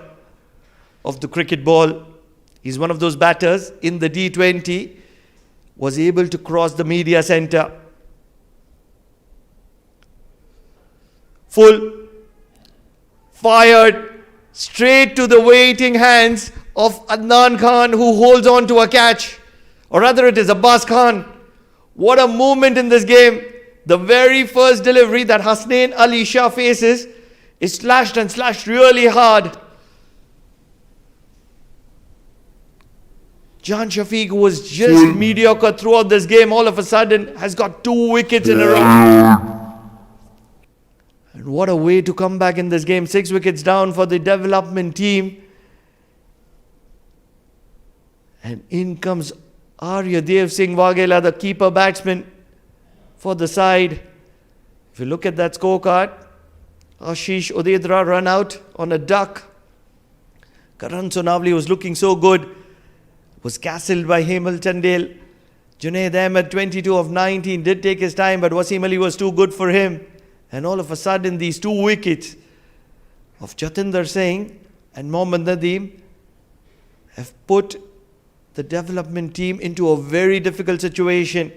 of the cricket ball. He's one of those batters in the T20, was able to cross the media centre. Full, fired, straight to the waiting hands of Adnan Khan, who holds on to a catch. Or rather it is Abbas Khan. What a movement in this game. The very first delivery that Hasnain Ali Shah faces is slashed and slashed really hard. Jan Shafiq, who was just mediocre throughout this game, all of a sudden has got 2 wickets in a row. And what a way to come back in this game. 6 wickets down for the development team. And in comes Aryadev Singh Waghela, the keeper batsman for the side. If you look at that scorecard, Ashish Udedra run out on a duck. Karan Sonavli was looking so good. Was castled by Hemal Chandel. Junaid Ahmed, 22 of 19, did take his time, but Wasim Ali was too good for him. And all of a sudden, these 2 wickets of Jatinder Singh and Mohammad Nadeem have put the development team into a very difficult situation.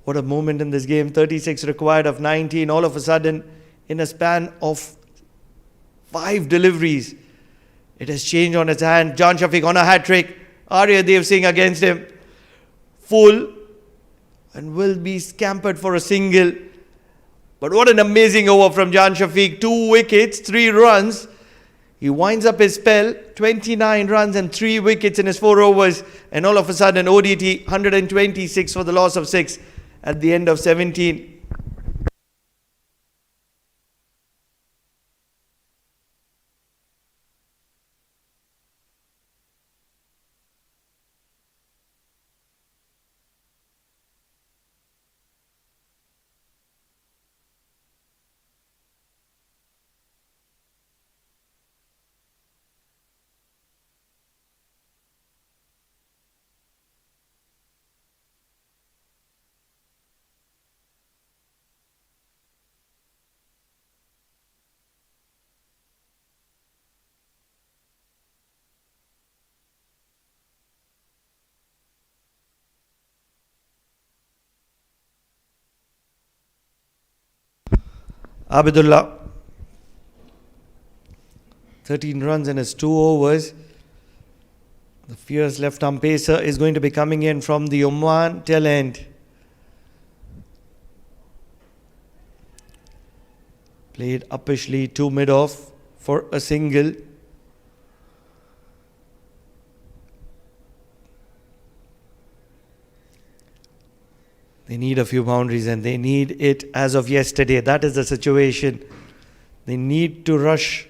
What a moment in this game. 36 required of 19. All of a sudden, in a span of 5 deliveries, it has changed on its hand. Jan Shafiq on a hat-trick. Aryadev Singh against him. Full. And will be scampered for a single. But what an amazing over from Jan Shafiq. 2 wickets, 3 runs. He winds up his spell, 29 runs and 3 wickets in his 4 overs. And all of a sudden, ODT, 126 for the loss of 6 at the end of 17. Abidullah, 13 runs in his 2 overs. The fierce left-arm pacer is going to be coming in from the Oman tail end. Played uppishly to mid-off for a single. They need a few boundaries and they need it as of yesterday. That is the situation. They need to rush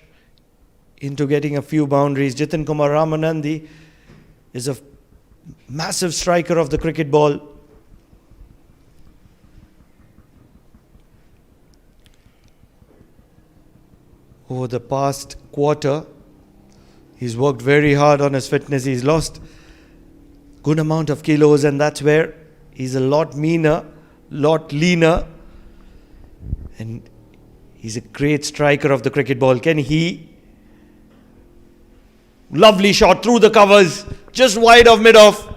into getting a few boundaries. Jitin Kumar Ramanandi is a massive striker of the cricket ball. Over the past quarter, he's worked very hard on his fitness. He's lost good amount of kilos, and that's where he's a lot meaner, lot leaner, and he's a great striker of the cricket ball. Can he? Lovely shot through the covers, just wide of mid-off.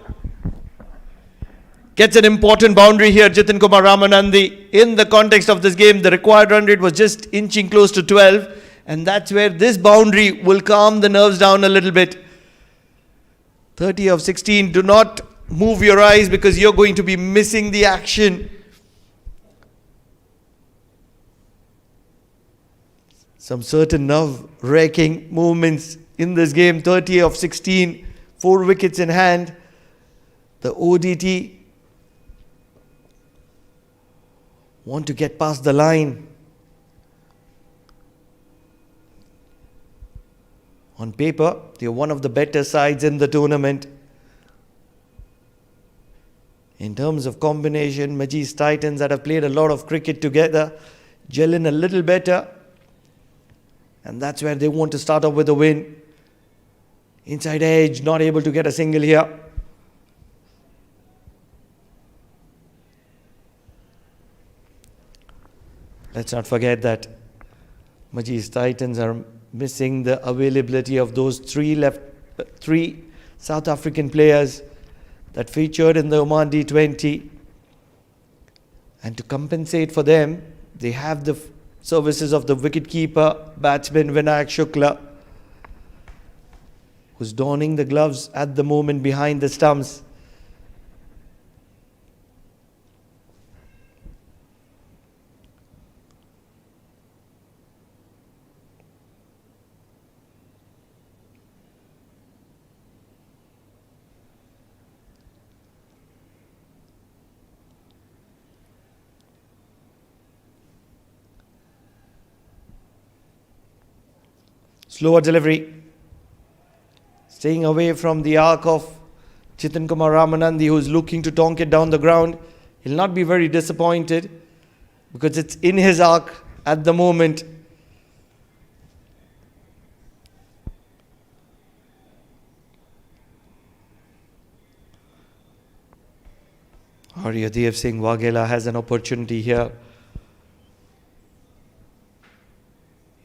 Gets an important boundary here, Jitin Kumar Ramanandi. In the context of this game, the required run rate was just inching close to 12. And that's where this boundary will calm the nerves down a little bit. 30 of 16. Do not move your eyes because you're going to be missing the action. Some certain nerve-wracking movements in this game. 30 of 16. 4 wickets in hand. The ODT want to get past the line. On paper, they're one of the better sides in the tournament. In terms of combination, Majis Titans that have played a lot of cricket together, gel in a little better. And that's where they want to start off with a win. Inside edge, not able to get a single here. Let's not forget that Majis Titans are missing the availability of those three South African players that featured in the Oman T20. And to compensate for them, they have the services of the wicketkeeper, batsman Vinayak Shukla, who's donning the gloves at the moment behind the stumps. Slower delivery. Staying away from the arc of Jitin Kumar Ramanandi, who's looking to tonk it down the ground. He'll not be very disappointed because it's in his arc at the moment. Jatinder Singh Waghela has an opportunity here.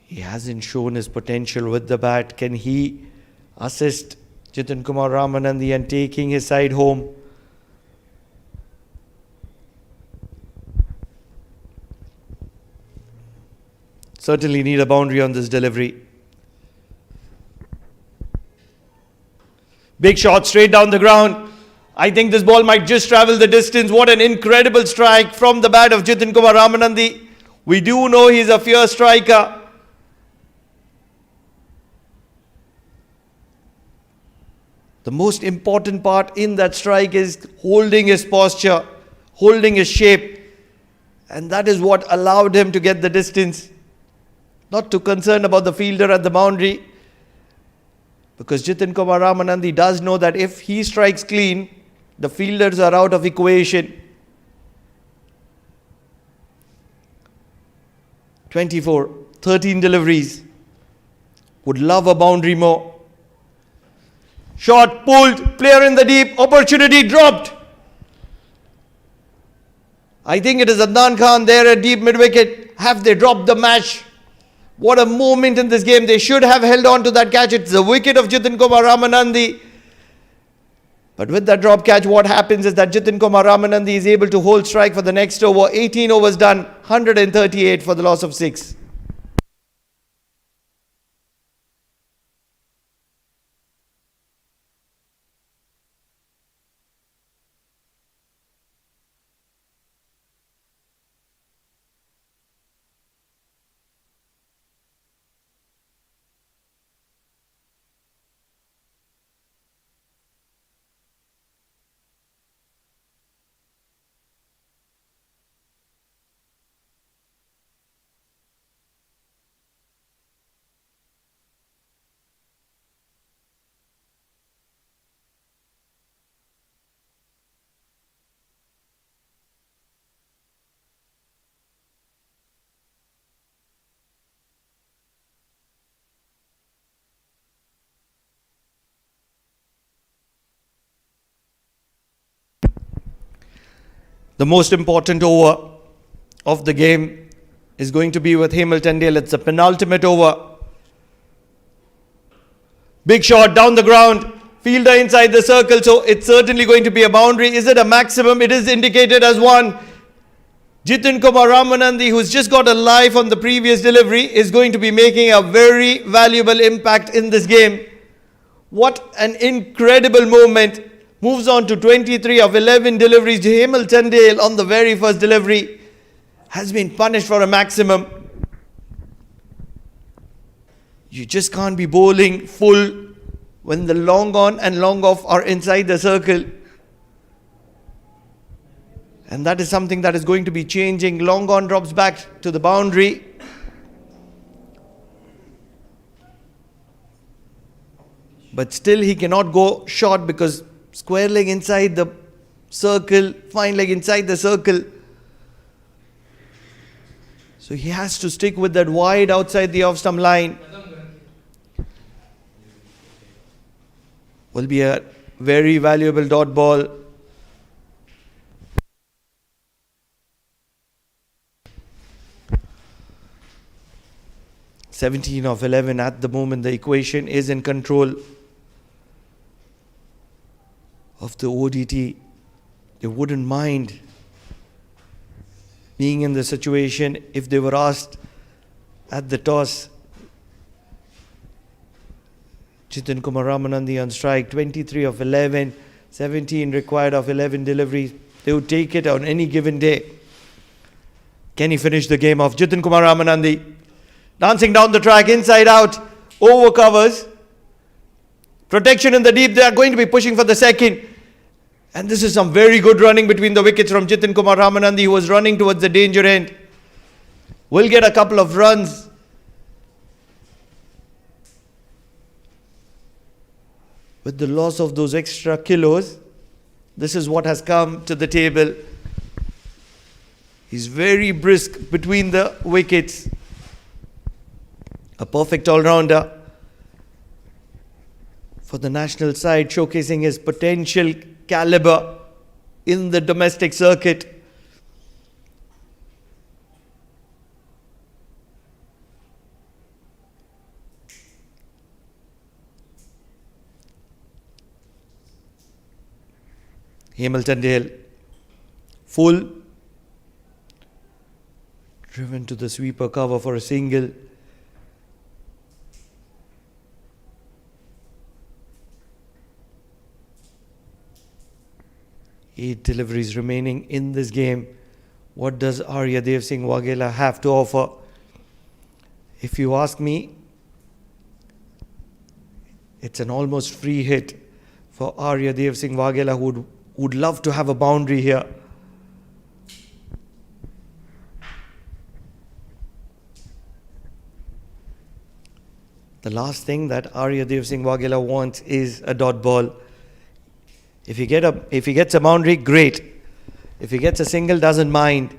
He hasn't shown his potential with the bat. Can he assist Jitin Kumar Ramanandi and taking his side home? Certainly need a boundary on this delivery. Big shot straight down the ground. I think this ball might just travel the distance. What an incredible strike from the bat of Jitin Kumar Ramanandi. We do know he's a fierce striker. The most important part in that strike is holding his posture, holding his shape. And that is what allowed him to get the distance. Not too concerned about the fielder at the boundary. Because Jitin Kumar Ramanandi does know that if he strikes clean, the fielders are out of equation. 24, 13 deliveries. Would love a boundary more. Shot pulled, player in the deep, opportunity dropped. I think it is Adnan Khan there at deep mid-wicket. Have they dropped the match? What a moment in this game. They should have held on to that catch. It's the wicket of Jitin Kumar Ramanandi. But with that drop catch, what happens is that Jitin Kumar Ramanandi is able to hold strike for the next over. 18 overs done, 138 for the loss of 6. The most important over of the game is going to be with Tandale. It's the penultimate over. Big shot down the ground. Fielder inside the circle, so it's certainly going to be a boundary. Is it a maximum? It is indicated as one. Jatinder Ramanandi, who's just got a life on the previous delivery, is going to be making a very valuable impact in this game. What an incredible moment. Moves on to 23 of 11 deliveries. Tandale on the very first delivery has been punished for a maximum. You just can't be bowling full when the long on and long off are inside the circle. And that is something that is going to be changing. Long on drops back to the boundary. But still he cannot go short because square leg inside the circle, fine leg inside the circle. So he has to stick with that wide outside the off stump line. Will be a very valuable dot ball. (17 of 11) at the moment. The equation is in control of the ODT. They wouldn't mind being in the situation if they were asked at the toss. Jatinder Ramanandi on strike, 23 of 11, 17 required of 11 deliveries. They would take it on any given day. Can he finish the game off? Jatinder Ramanandi dancing down the track, inside out, over covers. Protection in the deep, they are going to be pushing for the second. And this is some very good running between the wickets from Jatinder Ramanandi, who was running towards the danger end. Will get a couple of runs. With the loss of those extra kilos, this is what has come to the table. He's very brisk between the wickets. A perfect all-rounder for the national side, showcasing his potential caliber in the domestic circuit. Tandale, full, driven to the sweeper cover for a single. Eight deliveries remaining in this game. What does Aryadev Singh Waghela have to offer? If you ask me, it's an almost free hit for Aryadev Singh Waghela, who would love to have a boundary here. The last thing that Aryadev Singh Waghela wants is a dot ball. If he gets a boundary, great. If he gets a single, doesn't mind.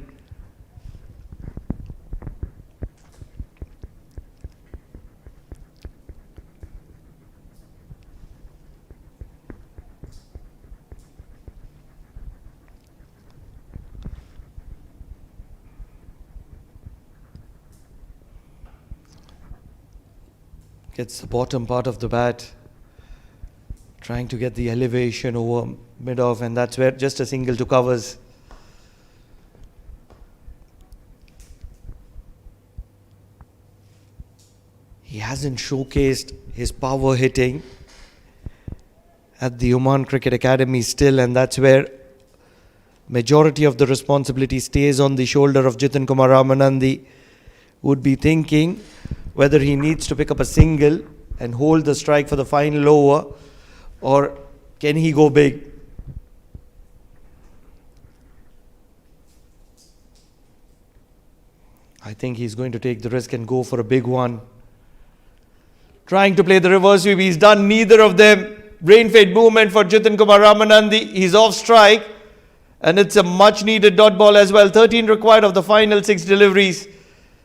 Gets the bottom part of the bat, trying to get the elevation over mid-off, and that's where just a single to covers. He hasn't showcased his power hitting at the Oman Cricket Academy still, and that's where majority of the responsibility stays on the shoulder of Jatinder Ramanandi. Would be thinking whether he needs to pick up a single and hold the strike for the final over, or can he go big? I think he's going to take the risk and go for a big one. Trying to play the reverse sweep. He's done neither of them. Brain fade movement for Jatinder Ramanandi. He's off strike, and it's a much needed dot ball as well. 13 required of the final 6 deliveries.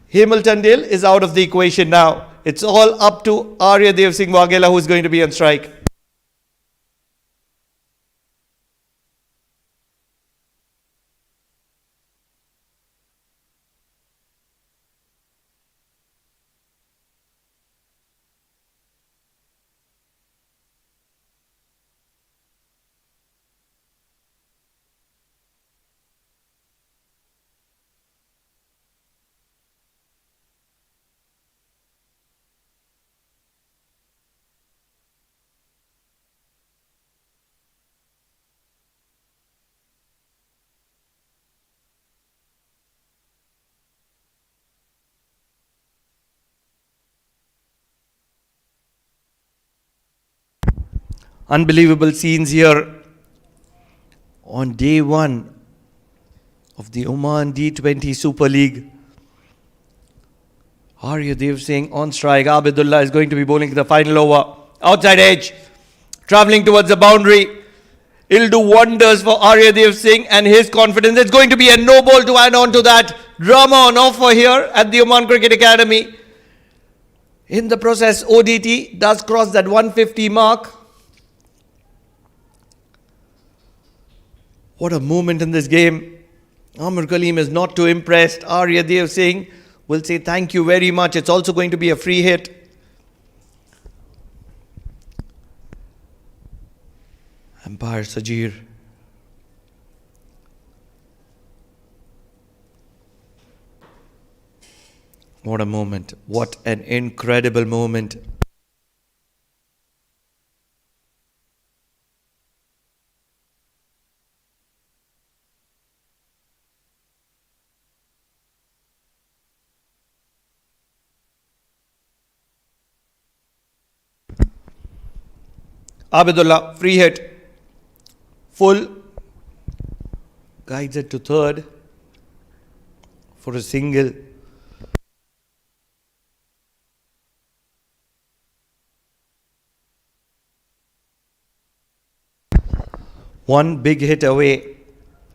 Tandale is out of the equation now. It's all up to Aryadev Singh Waghela, who's going to be on strike. Unbelievable scenes here on day one of the Oman T20 Super League. Aryadev Singh on strike. Abidullah is going to be bowling the final over. Outside edge, travelling towards the boundary. It'll do wonders for Aryadev Singh and his confidence. It's going to be a no ball to add on to that. Drama on offer here at the Oman Cricket Academy. In the process, ODT does cross that 150 mark. What a moment in this game. Amir Kaleem is not too impressed. Aryadev Singh will say thank you very much. It's also going to be a free hit. Umpire Sajir. What a moment. What an incredible moment. Abidullah, free hit. Full. Guides it to third for a single. One big hit away.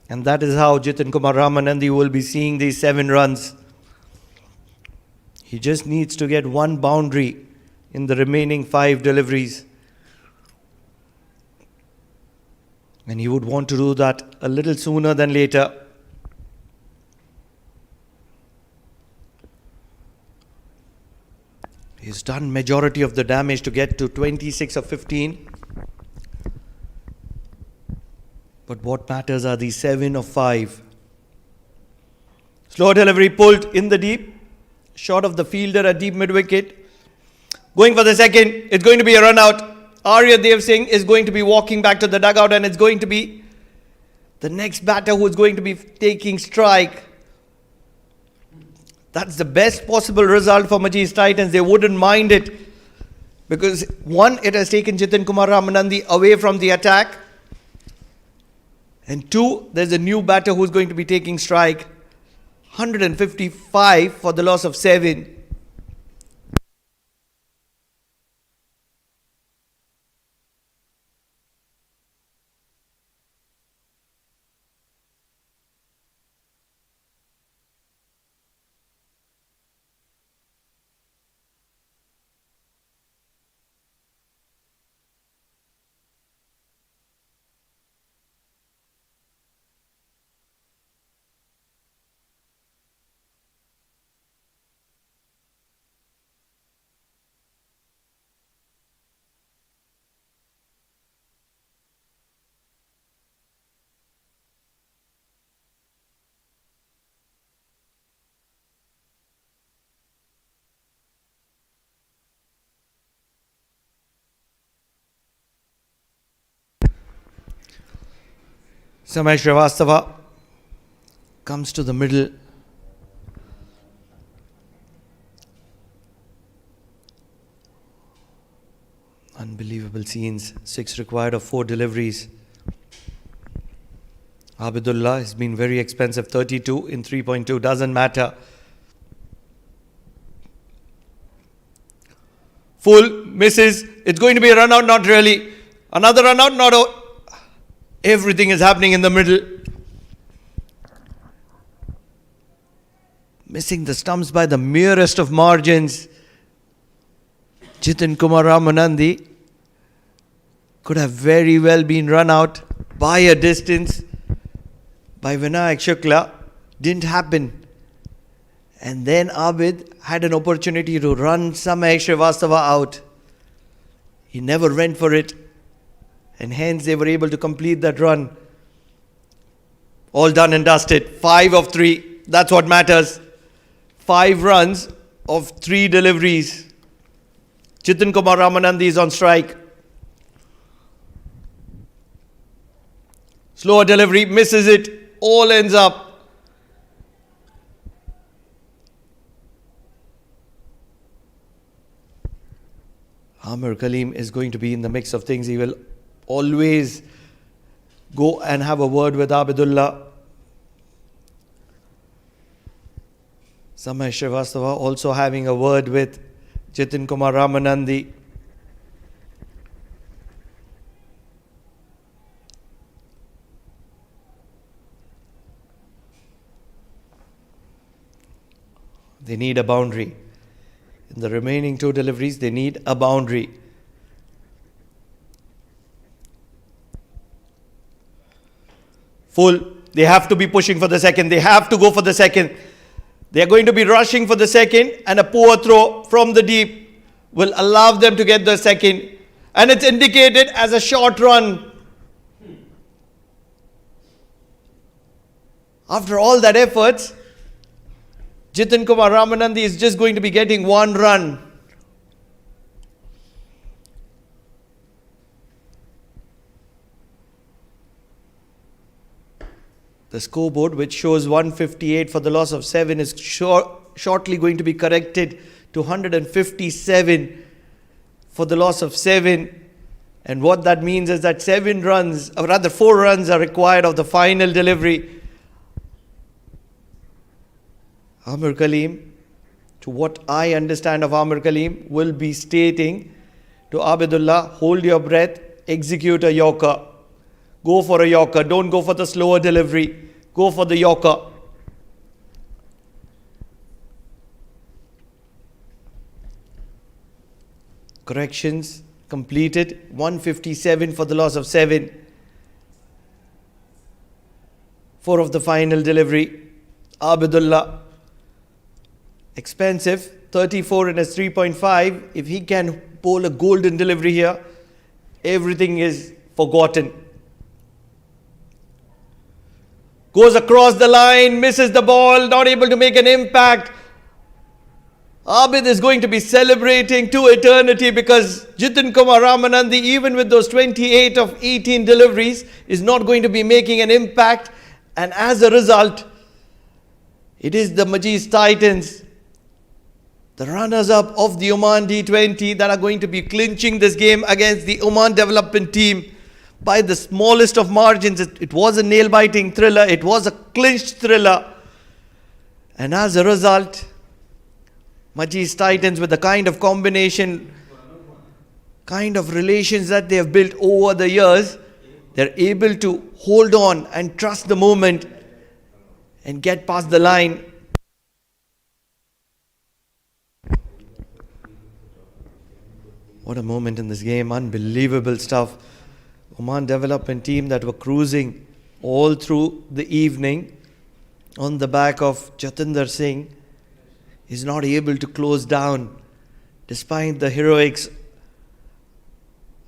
And that is how Jitin Kumar Ramanandi will be seeing these 7 runs. He just needs to get one boundary in the remaining 5 deliveries. And he would want to do that a little sooner than later. He's done majority of the damage to get to 26 of 15. But what matters are the 7 of 5. Slow delivery pulled in the deep. Shot of the fielder at deep mid-wicket. Going for the second. It's going to be a run out. Aryadev Singh is going to be walking back to the dugout, and it's going to be the next batter who is going to be taking strike. That's the best possible result for Majis Titans. They wouldn't mind it because 1, it has taken Jitin Kumar Ramanandi away from the attack, and 2, there's a new batter who's going to be taking strike. 155 for the loss of 7. Samay Srivastava comes to the middle. Unbelievable scenes. 6 required of 4 deliveries. Abidullah has been very expensive. 32 in 3.2. Doesn't matter. Full. Misses. It's going to be a run out. Not really. Another run out. Not out. Everything is happening in the middle. Missing the stumps by the merest of margins. Jitin Kumar Ramanandi could have very well been run out by a distance by Vinayak Shukla. Didn't happen. And then Abid had an opportunity to run Samay Srivastava out. He never went for it. And hence they were able to complete that run. All done and dusted. 5 of 3. That's what matters. 5 runs of 3 deliveries. Jitin Kumar Ramanandi is on strike. Slower delivery. Misses it. All ends up. Amir Kaleem is going to be in the mix of things. He will always go and have a word with Abidullah. Samay Srivastava also having a word with Jitin Kumar Ramanandi. They need a boundary. In the remaining 2 deliveries, they need a boundary. Full. They have to be pushing for the second. They have to go for the second. They are going to be rushing for the second, and a poor throw from the deep will allow them to get the second. And it's indicated as a short run. After all that effort, Jitin Kumar Ramanandi is just going to be getting 1 run. The scoreboard, which shows 158 for the loss of 7, is shortly going to be corrected to 157 for the loss of 7. And what that means is that 7 runs, or rather 4 runs are required of the final delivery. Amir Kaleem, to what I understand of Amir Kaleem, will be stating to Abidullah, hold your breath, execute a Yorker. Go for a Yorker. Don't go for the slower delivery. Go for the Yorker. Corrections completed. 157 for the loss of 7. 4 of the final delivery. Abidullah. Expensive. 34 in his 3.5. If he can bowl a golden delivery here, everything is forgotten. Goes across the line, misses the ball, not able to make an impact. Abid is going to be celebrating to eternity because Jitin Kumar Ramanandi, even with those 28 of 18 deliveries, is not going to be making an impact. And as a result, it is the Majis Titans, the runners-up of the Oman T20, that are going to be clinching this game against the Oman development team by the smallest of margins. It was a nail-biting thriller. It was a clinched thriller. And as a result, Majis Titans, with the kind of combination, kind of relations that they have built over the years, they're able to hold on and trust the moment and get past the line. What a moment in this game. Unbelievable stuff. Oman development team that were cruising all through the evening on the back of Jatinder Singh is not able to close down despite the heroics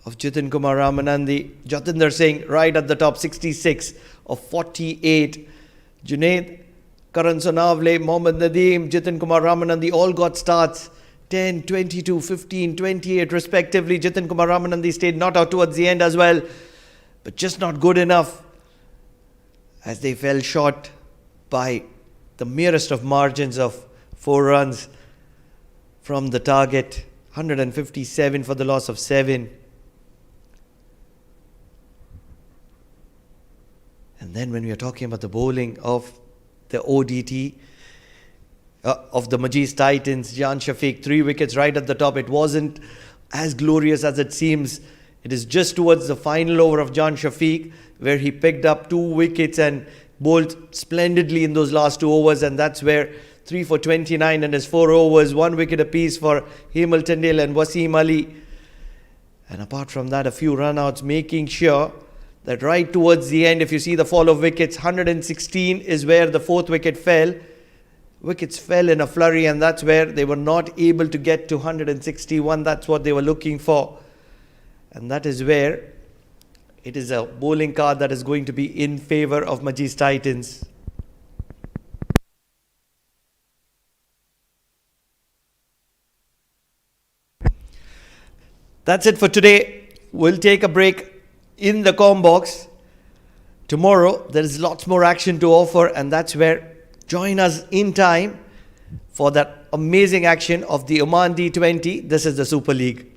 of Jitin Kumar Ramanandi. Jatinder Singh right at the top, 66 of 48. Junaid, Karan Sonavle, Mohammad Nadeem, Jitin Kumar Ramanandi all got starts. 10, 22, 15, 28 respectively. Jitin Kumar Ramanandi stayed not out towards the end as well, but just not good enough as they fell short by the merest of margins of 4 runs from the target. 157 for the loss of 7. And then when we are talking about the bowling of the ODT, of the Majis Titans, Jan Shafiq, 3 wickets right at the top. It wasn't as glorious as it seems. It is just towards the final over of Jan Shafiq where he picked up 2 wickets and bowled splendidly in those last 2 overs, and that's where 3 for 29 in his 4 overs, 1 wicket apiece for Hemal Tandil and Wasim Ali. And apart from that, a few run-outs, making sure that right towards the end, if you see the fall of wickets, 116 is where the 4th wicket fell. Wickets fell in a flurry, and that's where they were not able to get to 161. That's what they were looking for. And that is where it is a bowling card that is going to be in favor of Majis Titans. That's it for today. We'll take a break in the comm box. Tomorrow, there is lots more action to offer, and that's where join us in time for that amazing action of the Oman T20. This is the Super League.